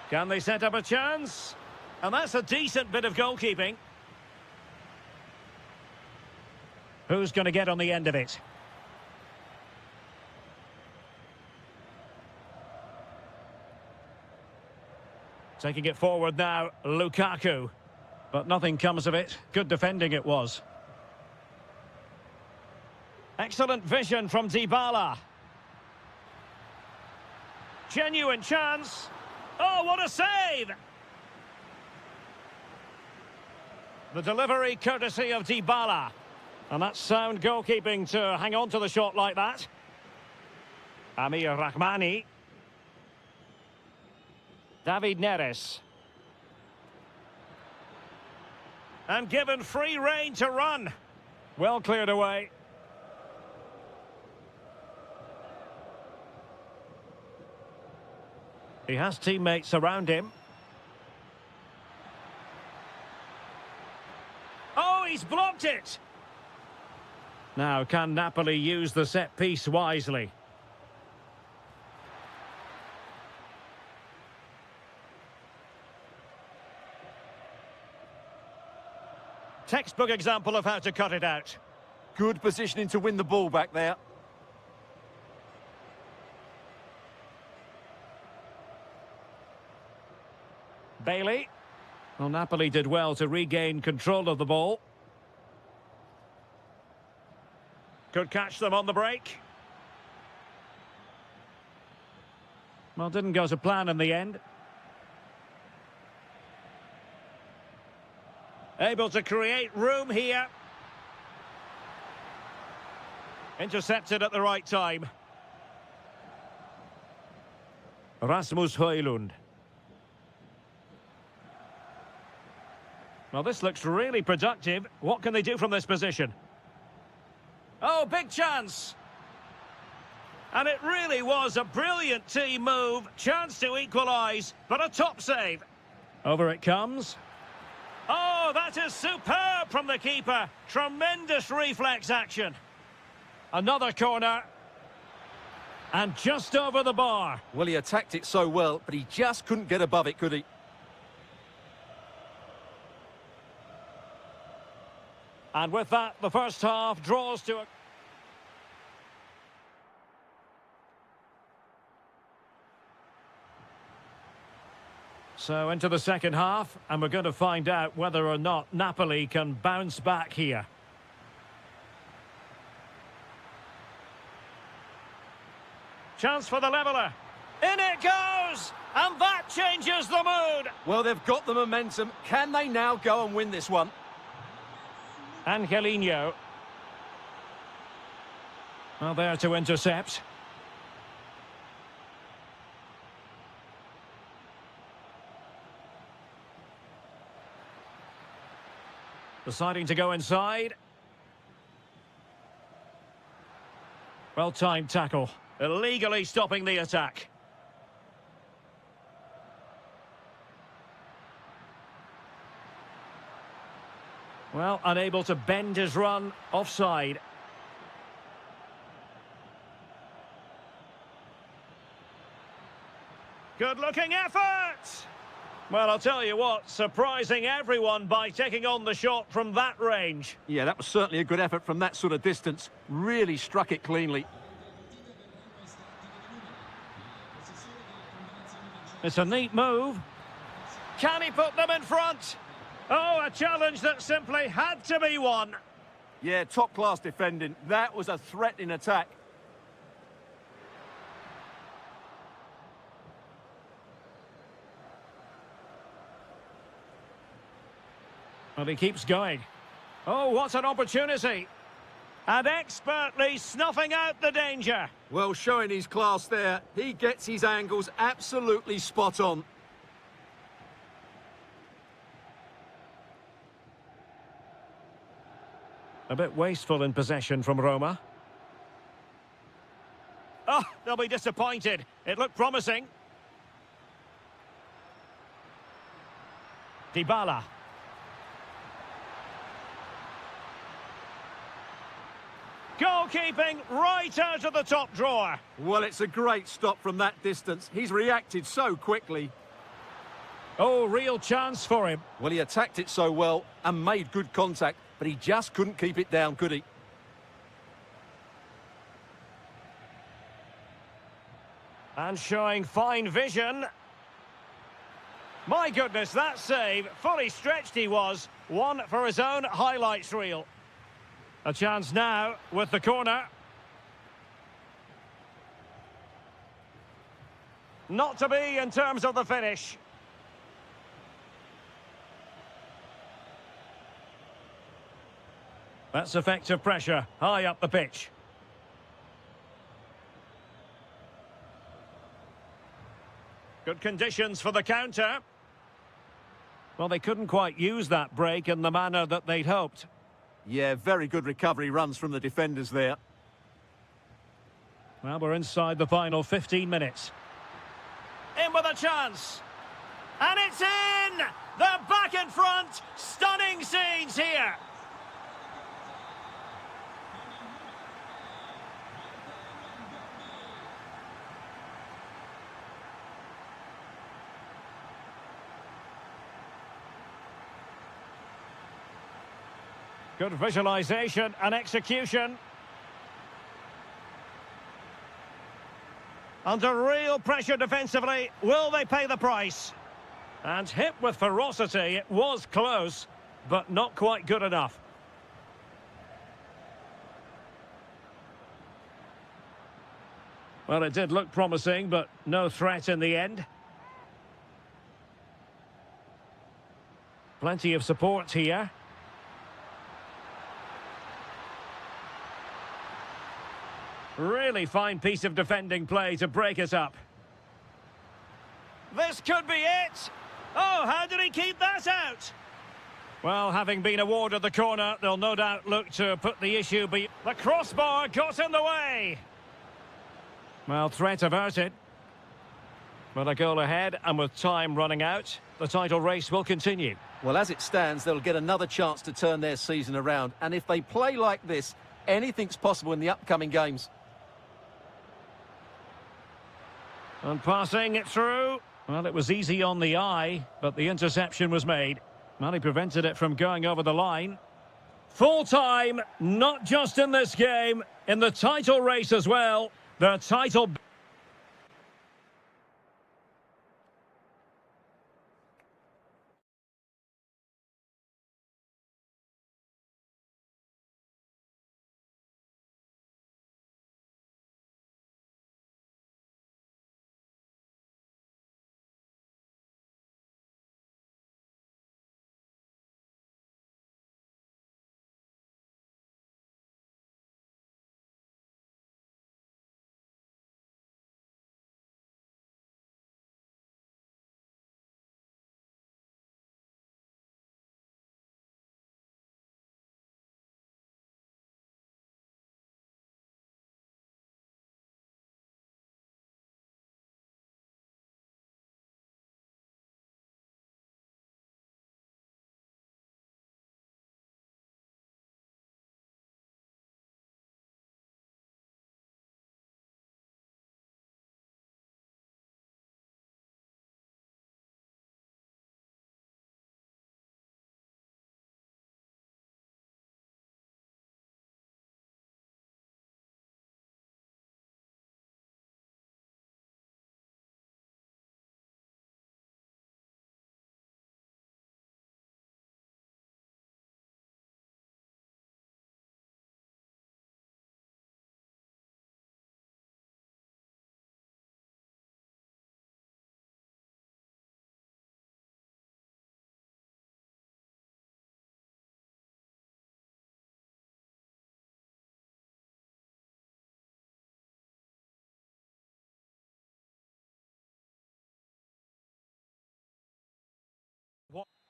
Can they set up a chance? And that's a decent bit of goalkeeping. Who's going to get on the end of it? Taking it forward now, Lukaku. But nothing comes of it. Good defending it was. Excellent vision from Dybala. Genuine chance. Oh, what a save! The delivery courtesy of Dybala. And that's sound goalkeeping to hang on to the shot like that. Amir Rahmani. David Neres. And given free rein to run. Well cleared away. He has teammates around him. Oh, he's blocked it! Now, can Napoli use the set piece wisely? Textbook example of how to cut it out. Good positioning to win the ball back there. Bailey. Well, Napoli did well to regain control of the ball. Could catch them on the break. Well, didn't go to plan in the end. Able to create room here. Intercepted at the right time. Rasmus Højlund. Well, this looks really productive. What can they do from this position? Oh, big chance! And it really was a brilliant team move. Chance to equalise, but a top save. Over it comes. Oh, that is superb from the keeper. Tremendous reflex action. Another corner. And just over the bar. Well, he attacked it so well, but he just couldn't get above it, could he? And with that, the first half draws to a... So into the second half, and we're going to find out whether or not Napoli can bounce back here. Chance for the leveller. In it goes! And that changes the mood! Well, they've got the momentum. Can they now go and win this one? Angelino. Well, there to intercept. Deciding to go inside. Well-timed tackle. Illegally stopping the attack. Well, unable to bend his run. Offside. Good-looking effort! Well, I'll tell you what, surprising everyone by taking on the shot from that range. Yeah, that was certainly a good effort from that sort of distance. Really struck it cleanly. It's a neat move. Can he put them in front? Oh, a challenge that simply had to be won. Yeah, top-class defending. That was a threatening attack. Well, he keeps going. Oh, what an opportunity. And expertly snuffing out the danger. Well, showing his class there. He gets his angles absolutely spot on. A bit wasteful in possession from Roma. Oh, they'll be disappointed. It looked promising. Dybala. Goalkeeping right out of the top drawer. Well, it's a great stop from that distance. He's reacted so quickly. Oh, real chance for him. Well, he attacked it so well and made good contact, but he just couldn't keep it down, could he? And showing fine vision. My goodness, that save. Fully stretched he was. One for his own highlights reel. A chance now with the corner. Not to be in terms of the finish. That's effective pressure, high up the pitch. Good conditions for the counter. Well, they couldn't quite use that break in the manner that they'd hoped. Yeah, very good recovery runs from the defenders there. Well, we're inside the final 15 minutes. In with a chance. And it's in! They're back in front. Stunning scenes here. Good visualization and execution. Under real pressure defensively, will they pay the price? And hit with ferocity, it was close, but not quite good enough. Well, it did look promising, but no threat in the end. Plenty of support here. Really fine piece of defending play to break it up. This could be it. Oh, how did he keep that out? Well, having been awarded the corner, they'll no doubt look to put the issue be... The crossbar got in the way. Well, threat averted. But a goal ahead, and with time running out, the title race will continue. Well, as it stands, they'll get another chance to turn their season around. And if they play like this, anything's possible in the upcoming games. And passing it through. Well, it was easy on the eye, but the interception was made. Well, he prevented it from going over the line. Full time, not just in this game, in the title race as well. The title...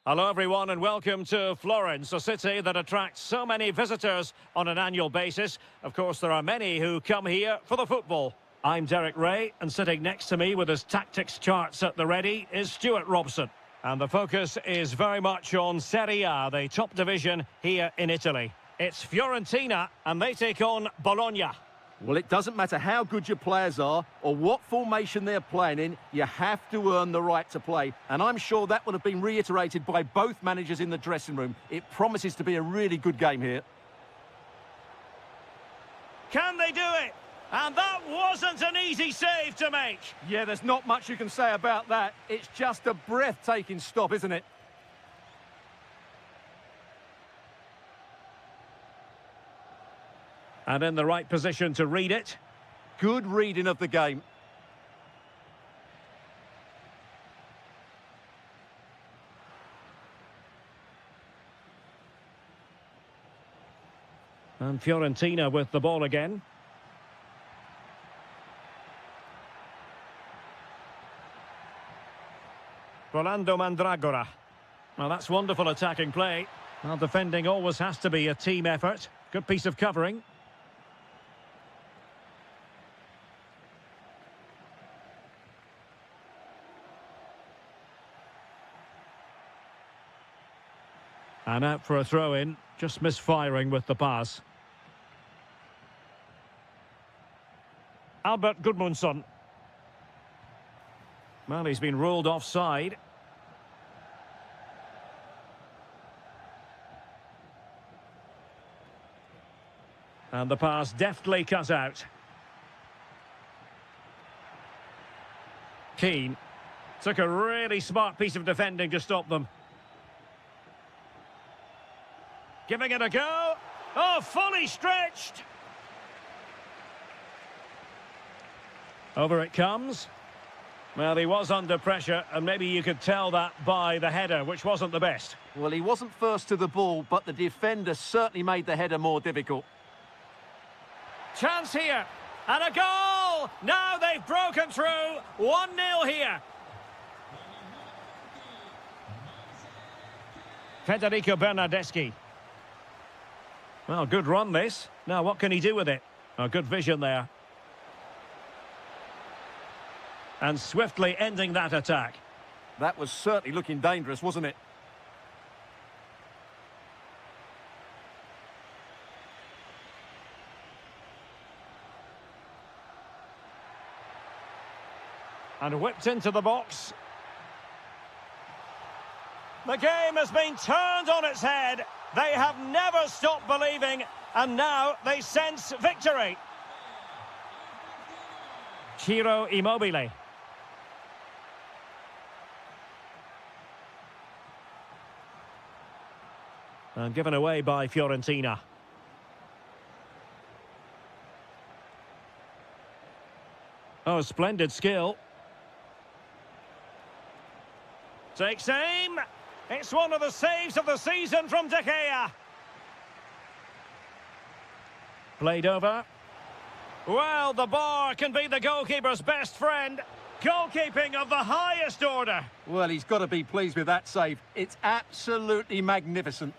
Hello everyone and welcome to Florence, a city that attracts so many visitors on an annual basis. Of course, there are many who come here for the football. I'm Derek Ray, and sitting next to me with his tactics charts at the ready is Stuart Robson. And the focus is very much on Serie A, the top division here in Italy. It's Fiorentina, and they take on Bologna. Well, it doesn't matter how good your players are or what formation they're playing in, you have to earn the right to play. And I'm sure that would have been reiterated by both managers in the dressing room. It promises to be a really good game here. Can they do it? And that wasn't an easy save to make. Yeah, there's not much you can say about that. It's just a breathtaking stop, isn't it? And in the right position to read it. Good reading of the game. And Fiorentina with the ball again. Rolando Mandragora. Well, that's wonderful attacking play. Well, defending always has to be a team effort. Good piece of covering. And out for a throw-in, just misfiring with the pass. Albert Gudmundsson. Well, he's been ruled offside. And the pass deftly cut out. Keane. Took a really smart piece of defending to stop them. Giving it a go. Oh, fully stretched. Over it comes. Well, he was under pressure, and maybe you could tell that by the header, which wasn't the best. Well, he wasn't first to the ball, but the defender certainly made the header more difficult. Chance here. And a goal! Now they've broken through. 1-0 here. Federico Bernardeschi. Well, good run this. Now, what can he do with it? Oh, good vision there. And swiftly ending that attack. That was certainly looking dangerous, wasn't it? And whipped into the box. The game has been turned on its head. They have never stopped believing, and now they sense victory. Ciro Immobile. And given away by Fiorentina. Oh, splendid skill. Takes aim. It's one of the saves of the season from De Gea. Played over. Well, the bar can be the goalkeeper's best friend. Goalkeeping of the highest order. Well, he's got to be pleased with that save. It's absolutely magnificent.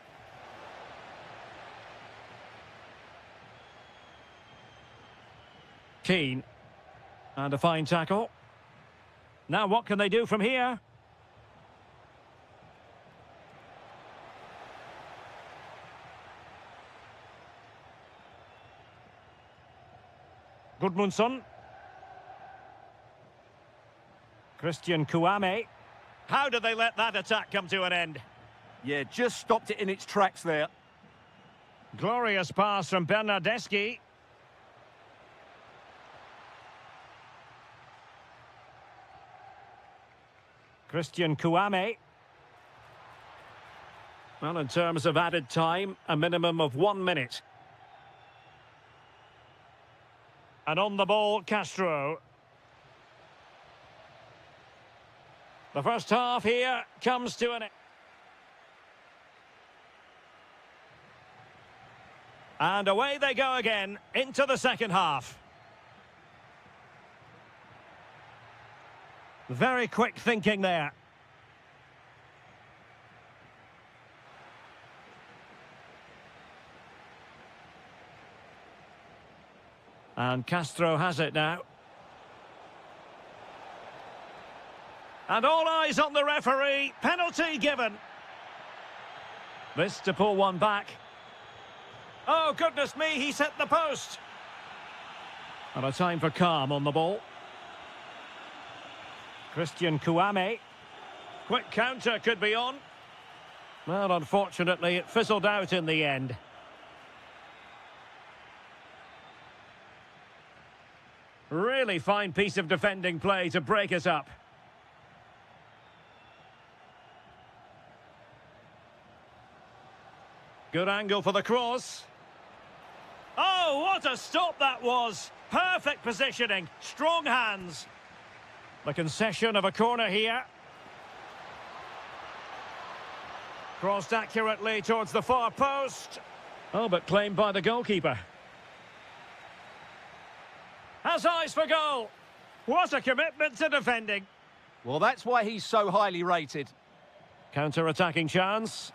Keane. And a fine tackle. Now what can they do from here? Gudmundsson. Christian Kouame. How did they let that attack come to an end? Yeah, just stopped it in its tracks there. Glorious pass from Bernardeschi. Christian Kouame. Well, in terms of added time, a minimum of 1 minute. And on the ball, Castro. The first half here comes to an end. And away they go again into the second half. Very quick thinking there. And Castro has it now. And all eyes on the referee. Penalty given. This to pull one back. Oh, goodness me, he's hit the post. And a time for calm on the ball. Christian Kouame. Quick counter could be on. Well, unfortunately, it fizzled out in the end. Really fine piece of defending play to break us up. Good angle for the cross. Oh, what a stop that was! Perfect positioning, strong hands. The concession of a corner here. Crossed accurately towards the far post. Oh, but claimed by the goalkeeper. Has eyes for goal. What a commitment to defending. Well, that's why he's so highly rated. Counter-attacking chance.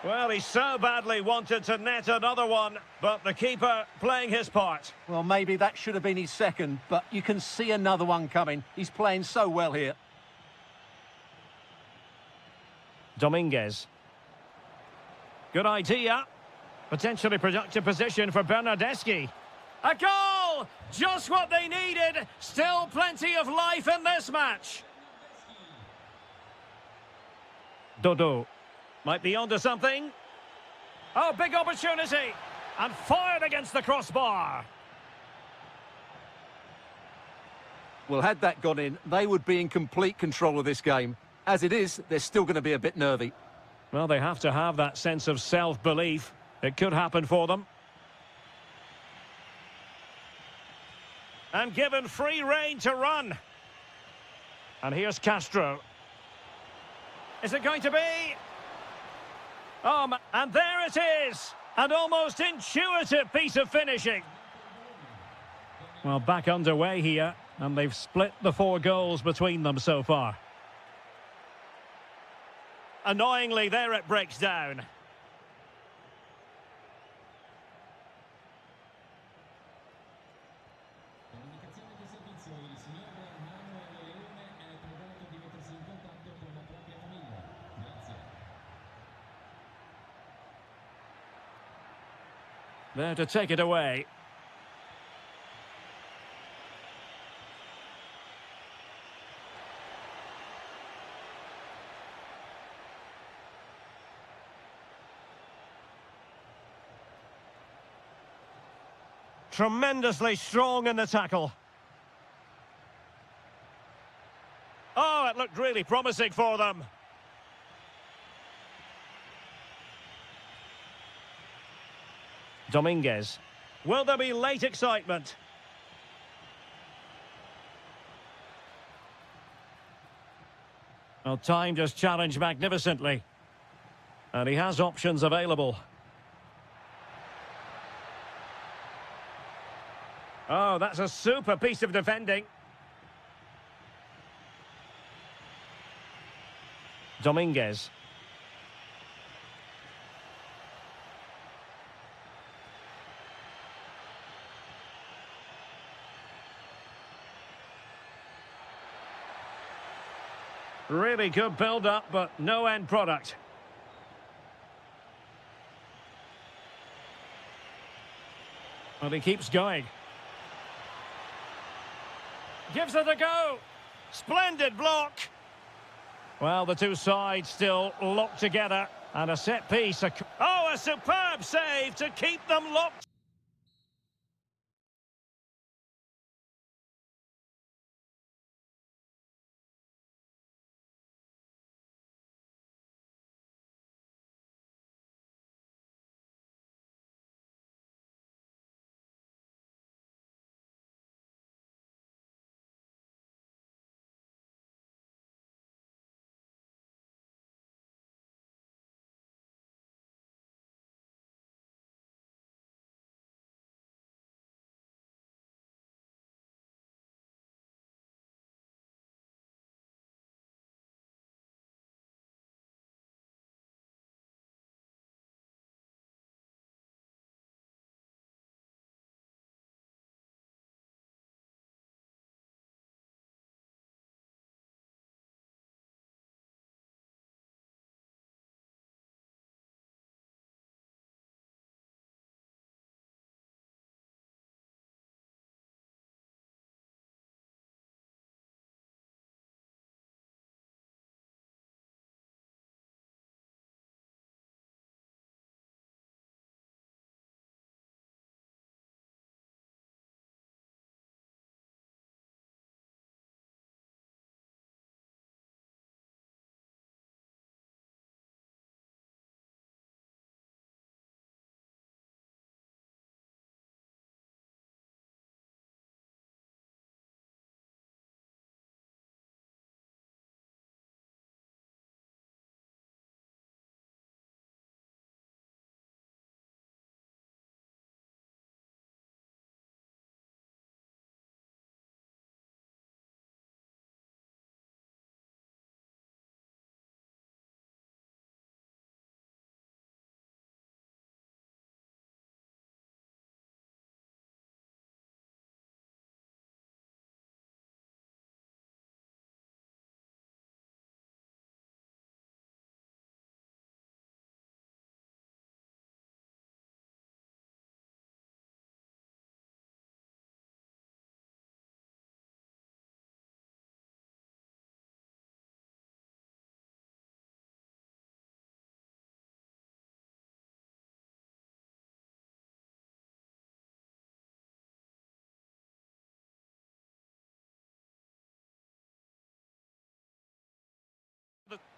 Well, he so badly wanted to net another one, but the keeper playing his part. Well, maybe that should have been his second, but you can see another one coming. He's playing so well here. Dominguez. Good idea. Potentially productive position for Bernardeschi. A goal! Just what they needed. Still plenty of life in this match. Dodo. Might be onto something. Oh, big opportunity. And fired against the crossbar. Well, had that gone in, they would be in complete control of this game. As it is, they're still going to be a bit nervy. Well, they have to have that sense of self-belief. It could happen for them. And given free rein to run. And here's Castro. Is it going to be? And there it is. An almost intuitive piece of finishing. Well, back underway here. And they've split the 4 goals between them so far. Annoyingly, there it breaks down. There to take it away. Tremendously strong in the tackle. Oh, it looked really promising for them. Dominguez. Will there be late excitement? Well, timed his challenge magnificently. And he has options available. Oh, that's a super piece of defending. Dominguez. Really good build-up, but no end product. Well, he keeps going. Gives it a go. Splendid block. Well, the two sides still locked together. And a set piece. Oh, a superb save to keep them locked.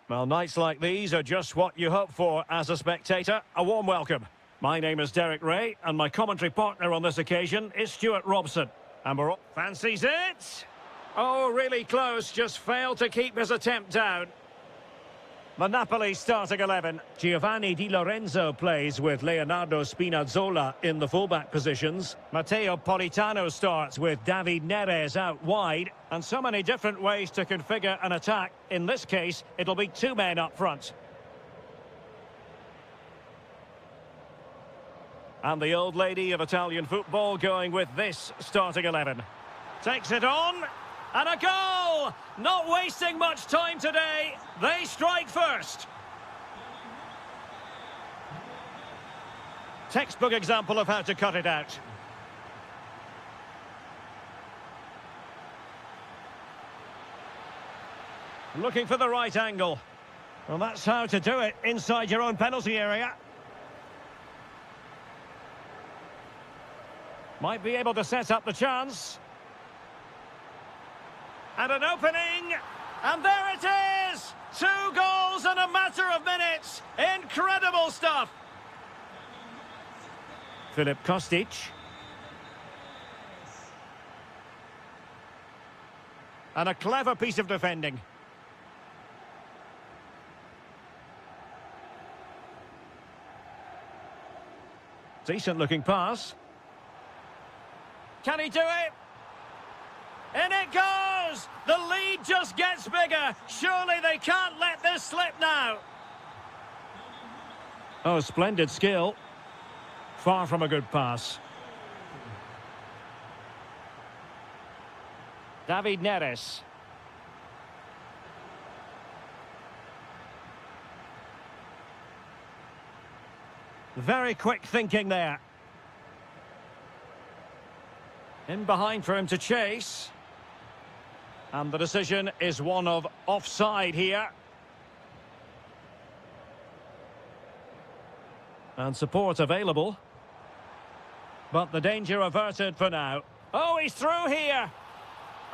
Well, nights like these are just what you hope for as a spectator. A warm welcome. My name is Derek Ray, and my commentary partner on this occasion is Stuart Robson. And we're all... Fancies it! Oh, really close, just failed to keep his attempt down. The Napoli starting 11. Giovanni Di Lorenzo plays with Leonardo Spinazzola in the fullback positions. Matteo Politano starts with David Neres out wide. And so many different ways to configure an attack. In this case, it'll be two men up front. And the old lady of Italian football going with this starting 11. Takes it on. And a goal! Not wasting much time today. They strike first. Textbook example of how to cut it out. Looking for the right angle. Well, that's how to do it inside your own penalty area. Might be able to set up the chance. And an opening, and there it is! 2 goals in a matter of minutes. Incredible stuff. Filip Kostic. And a clever piece of defending. Decent looking pass. Can he do it? In it goes! The lead just gets bigger. Surely they can't let this slip now. Oh, splendid skill. Far from a good pass. David Neres. Very quick thinking there. In behind for him to chase. And the decision is one of offside here. And support available. But the danger averted for now. Oh, he's through here.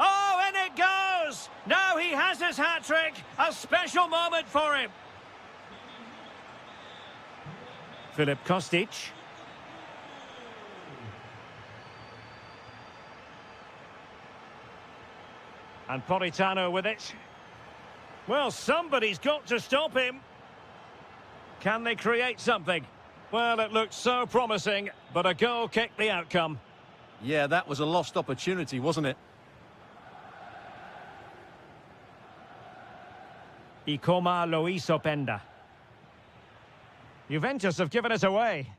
Oh, in it goes! Now he has his hat-trick. A special moment for him. Filip Kostic. And Politano with it. Well, somebody's got to stop him. Can they create something? Well, it looked so promising, but a goal kicked the outcome. Yeah, that was a lost opportunity, wasn't it? Ikoma Luis Openda. Juventus have given it away.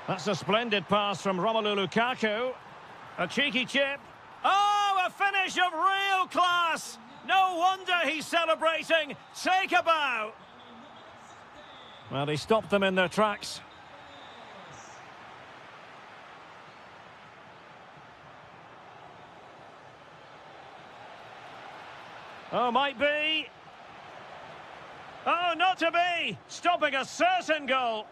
That's a splendid pass from Romelu Lukaku. A cheeky chip. Oh, a finish of real class! No wonder he's celebrating. Take a bow. Well, he stopped them in their tracks. Oh, might be. Oh, not to be. Stopping a certain goal.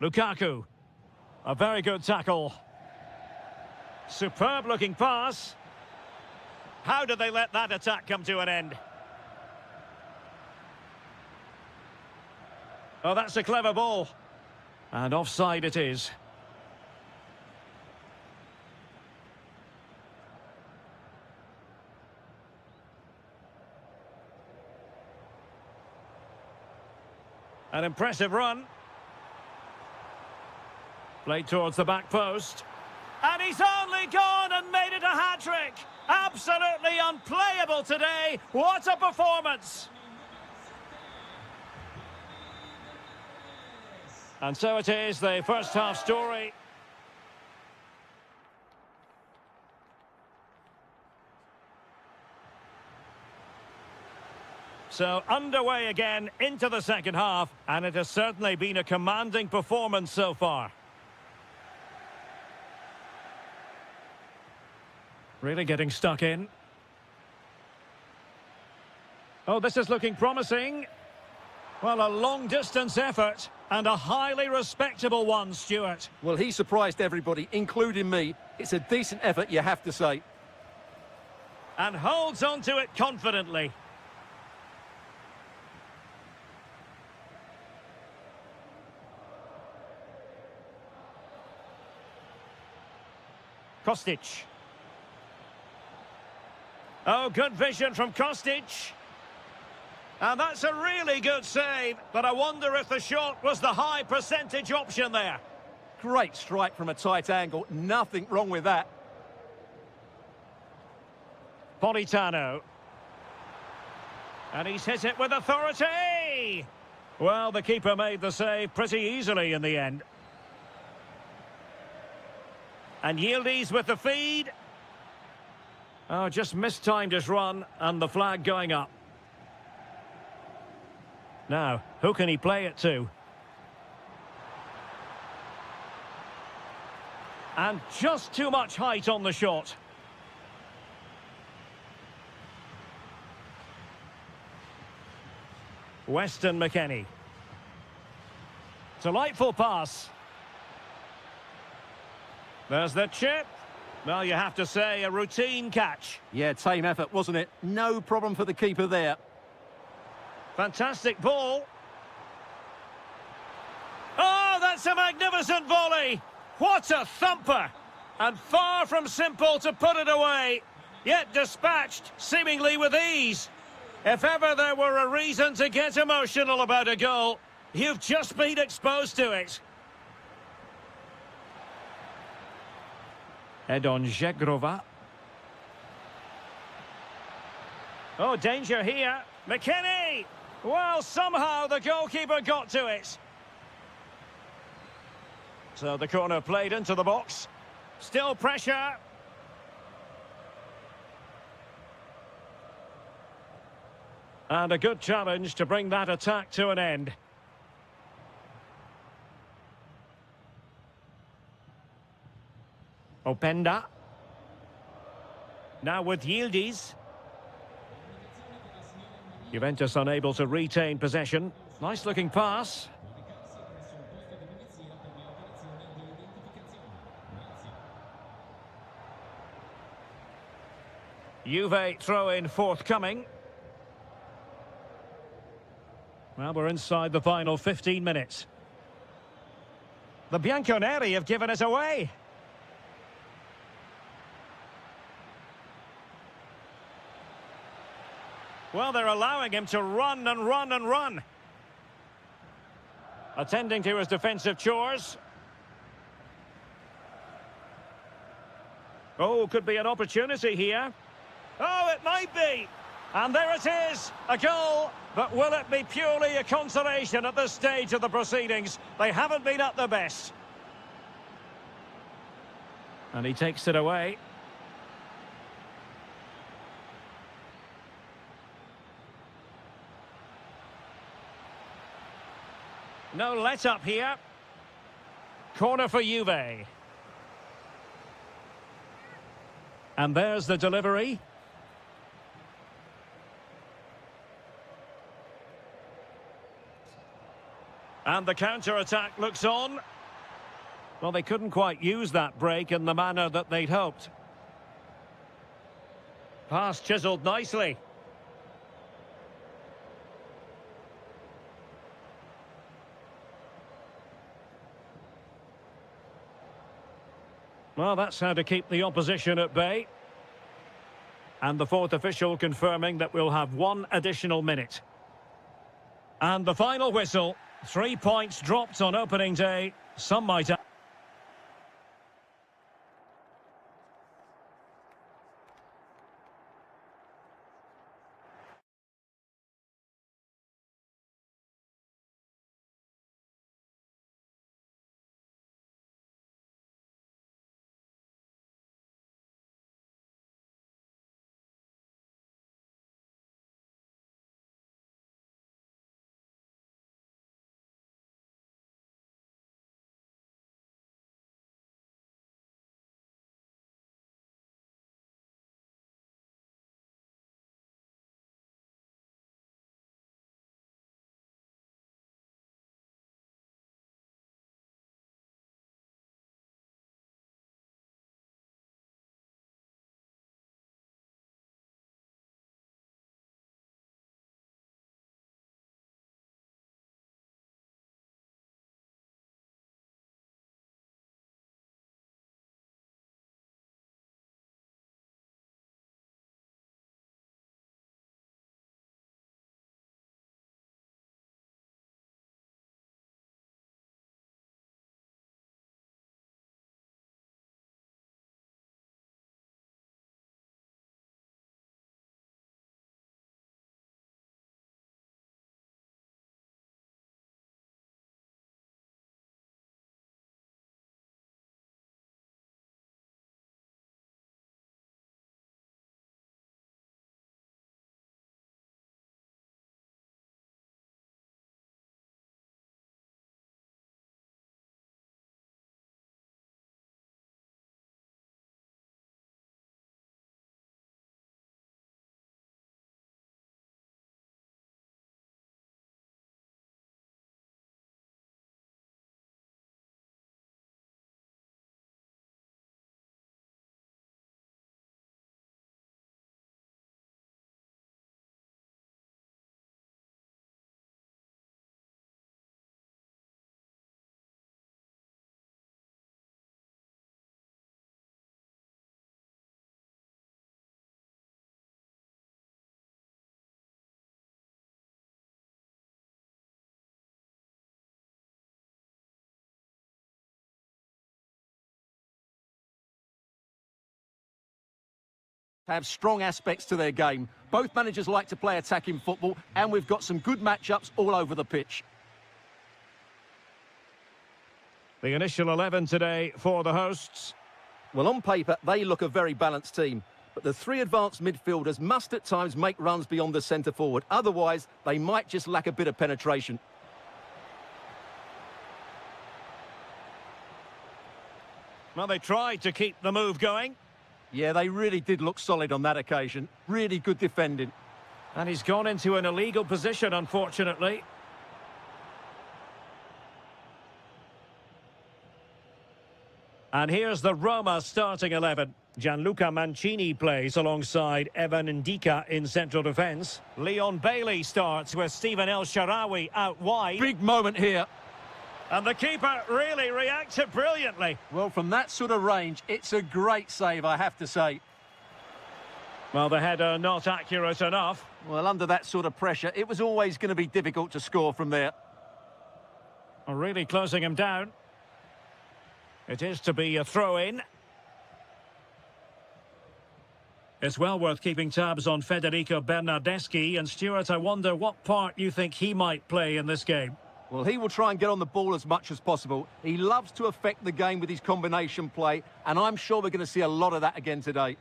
Lukaku. A very good tackle. Superb looking pass. How did they let that attack come to an end? Oh, that's a clever ball. And offside it is. An impressive run. Played towards the back post. And he's only gone and made it a hat-trick. Absolutely unplayable today. What a performance. And so it is, the first half story. So underway again into the second half, and it has certainly been a commanding performance so far. Really getting stuck in. Oh, this is looking promising. Well, a long-distance effort and a highly respectable one, Stuart. Well, he surprised everybody, including me. It's a decent effort, you have to say. And holds on to it confidently. Kostic. Oh, good vision from Kostic. And that's a really good save, but I wonder if the shot was the high percentage option there. Great strike from a tight angle. Nothing wrong with that. Politano. And he's hit it with authority. Well, the keeper made the save pretty easily in the end. And Yildiz with the feed. Oh, just mistimed his run, and the flag going up. Now, who can he play it to? And just too much height on the shot. Weston McKennie. Delightful pass. There's the chip. Well, you have to say, a routine catch. Yeah, tame effort, wasn't it? No problem for the keeper there. Fantastic ball. Oh, that's a magnificent volley. What a thumper. And far from simple to put it away, yet dispatched seemingly with ease. If ever there were a reason to get emotional about a goal, you've just been exposed to it. Edon Zegrova. Oh, danger here. McKennie! Well, somehow the goalkeeper got to it. So the corner played into the box. Still pressure. And a good challenge to bring that attack to an end. Openda. Now with Yildiz. Juventus unable to retain possession. Nice looking pass. Juve throw-in forthcoming. Well, we're inside the final 15 minutes. The Bianconeri have given it away. Well, they're allowing him to run and run and run. Attending to his defensive chores. Oh, could be an opportunity here. Oh, it might be. And there it is, a goal. But will it be purely a consolation at this stage of the proceedings? They haven't been at their best. And he takes it away. No let-up here. Corner for Juve. And there's the delivery. And the counter-attack looks on. Well, they couldn't quite use that break in the manner that they'd hoped. Pass chiselled nicely. Well, that's how to keep the opposition at bay. And the fourth official confirming that we'll have one additional minute. And the final whistle. 3 points dropped on opening day. Some might add. have strong aspects to their game. Both managers like to play attacking football, and we've got some good matchups all over the pitch. The initial 11 today for the hosts. Well, on paper, they look a very balanced team. But the three advanced midfielders must at times make runs beyond the centre forward. Otherwise, they might just lack a bit of penetration. Well, they tried to keep the move going. Yeah, they really did look solid on that occasion. Really good defending. And he's gone into an illegal position, unfortunately. And here's the Roma starting 11. Gianluca Mancini plays alongside Evan Ndika in central defence. Leon Bailey starts with Stephen El Shaarawy out wide. Big moment here. And the keeper really reacted brilliantly. Well, from that sort of range, it's a great save, I have to say. Well, the header not accurate enough. Well, under that sort of pressure, it was always going to be difficult to score from there. Really closing him down. It is to be a throw-in. It's well worth keeping tabs on Federico Bernardeschi. And Stuart, I wonder what part you think he might play in this game. Well, he will try and get on the ball as much as possible. He loves to affect the game with his combination play, and I'm sure we're going to see a lot of that again today.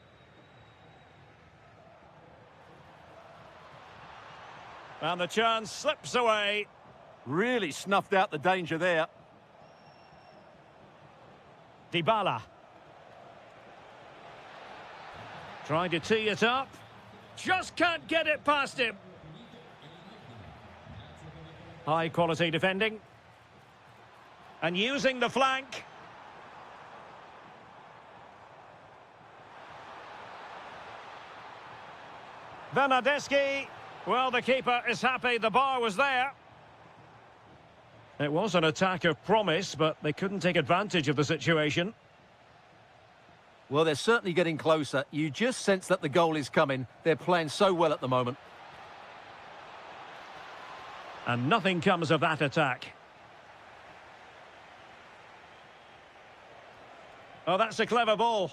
And the chance slips away. Really snuffed out the danger there. Dybala. Trying to tee it up. Just can't get it past him. High quality defending. And using the flank. Bernardeschi. Well, the keeper is happy the bar was there. It was an attack of promise, but they couldn't take advantage of the situation. Well, they're certainly getting closer. You just sense that the goal is coming. They're playing so well at the moment. And nothing comes of that attack. Oh, that's a clever ball.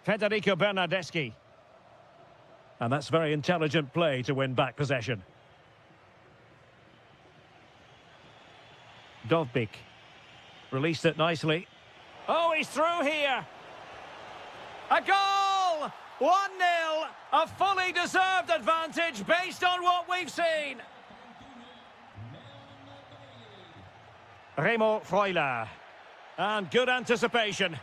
Federico Bernardeschi. And that's very intelligent play to win back possession. Dovbik. Released it nicely. Oh, he's through here. A goal! 1-0. A fully deserved advantage based on what we've seen. Remo Freuler. And good anticipation.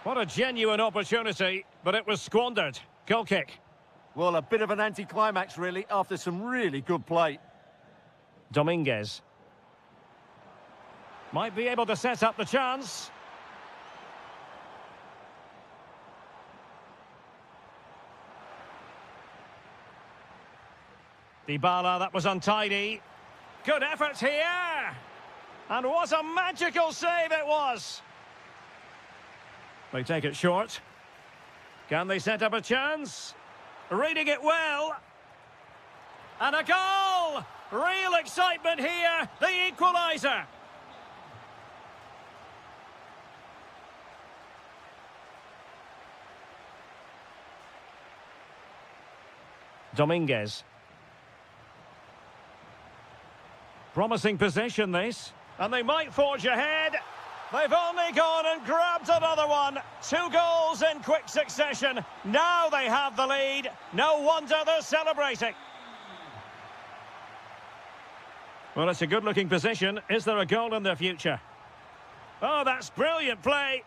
What a genuine opportunity, but it was squandered. Goal kick. Well, a bit of an anticlimax, really, after some really good play. Dominguez. Might be able to set up the chance. Dybala, that was untidy. Good effort here. And what a magical save it was. They take it short. Can they set up a chance? Reading it well. And a goal! Real excitement here. The equaliser. Dominguez. Promising possession, this. And they might forge ahead. They've only gone and grabbed another one. 2 goals in quick succession. Now they have the lead. No wonder they're celebrating. Well, it's a good-looking position. Is there a goal in their future? Oh, that's brilliant play.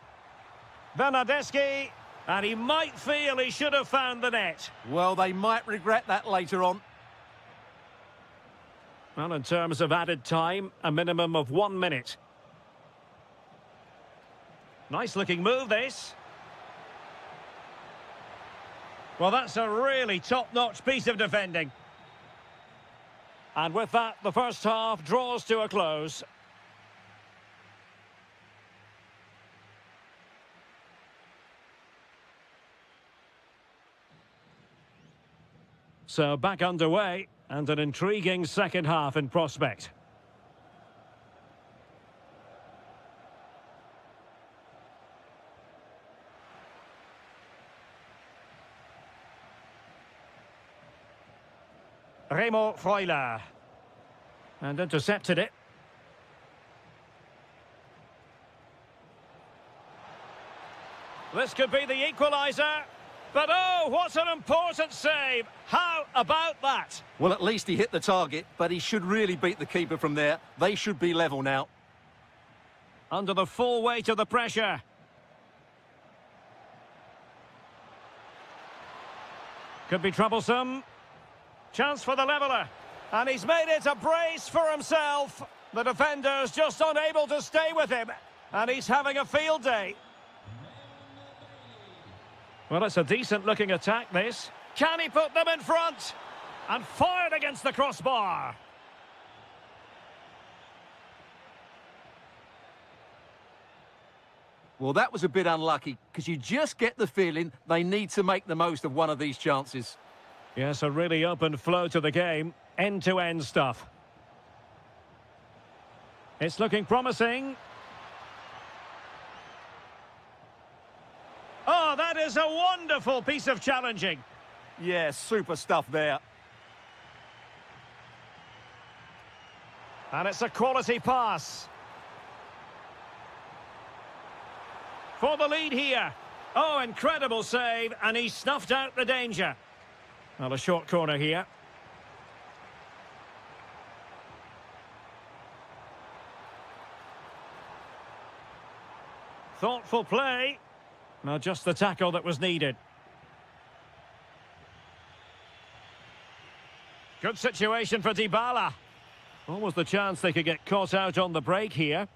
Bernardeschi. And he might feel he should have found the net. Well, they might regret that later on. Well, in terms of added time, a minimum of 1 minute. Nice looking move, this. Well, that's a really top-notch piece of defending. And with that, the first half draws to a close. So back underway, and an intriguing second half in prospect. Remo Freuler. And intercepted it. This could be the equaliser. But oh, what an important save. How about that? Well, at least he hit the target, but he should really beat the keeper from there. They should be level now. Under the full weight of the pressure. Could be troublesome. Chance for the leveller. And he's made it a brace for himself. The defender's just unable to stay with him. And he's having a field day. Well, it's a decent-looking attack, this. Can he put them in front? And fired against the crossbar. Well, that was a bit unlucky, because you just get the feeling they need to make the most of one of these chances. Yes, a really open flow to the game. End-to-end stuff. It's looking promising. Oh, that is a wonderful piece of challenging. Yeah, super stuff there. And it's a quality pass. For the lead here. Oh, incredible save, and he snuffed out the danger. Well, a short corner here. Thoughtful play. Now just the tackle that was needed. Good situation for Dybala. What was the chance they could get caught out on the break here?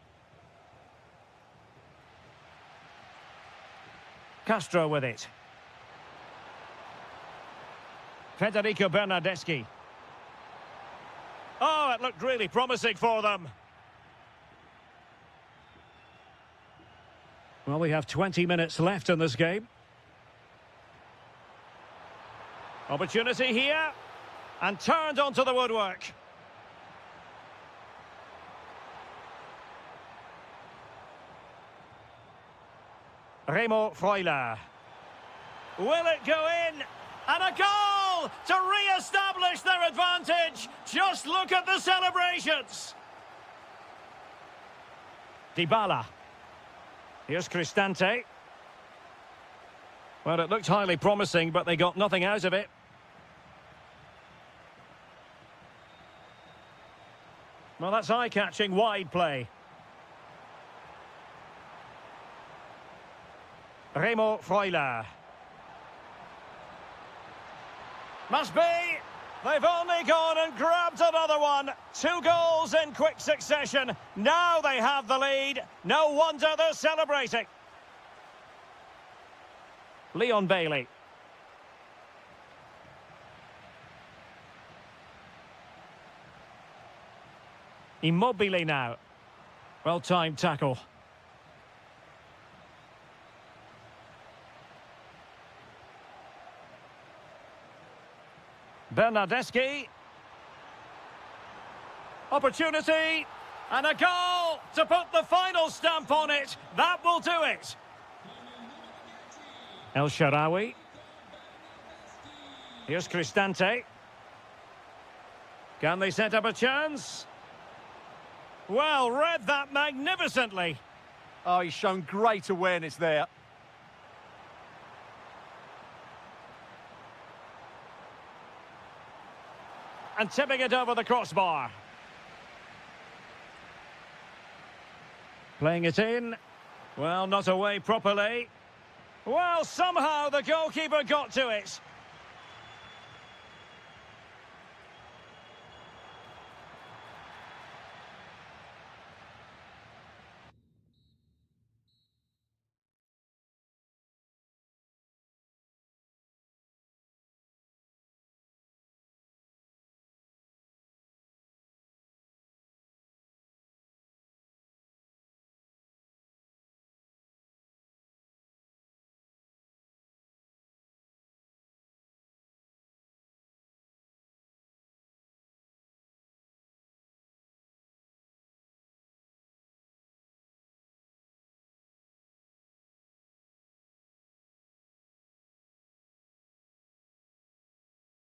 Castro with it. Federico Bernardeschi. Oh, it looked really promising for them. Well, we have 20 minutes left in this game. Opportunity here. And turned onto the woodwork. Remo Freuler. Will it go in? And a goal to re-establish their advantage. Just look at the celebrations. Dybala. Here's Cristante. Well, it looked highly promising, but they got nothing out of it. Well, that's eye-catching wide play. Remo Freuler. Must be. They've only gone and grabbed another one. 2 goals in quick succession. Now they have the lead. No wonder they're celebrating. Leon Bailey. Immobile now. Well-timed tackle. Bernardeschi. Opportunity. And a goal to put the final stamp on it. That will do it. El Shaarawy. Here's Cristante. Can they set up a chance? Well, read that magnificently. Oh, he's shown great awareness there. And tipping it over the crossbar. Playing it in. Well, not away properly. Well, somehow the goalkeeper got to it.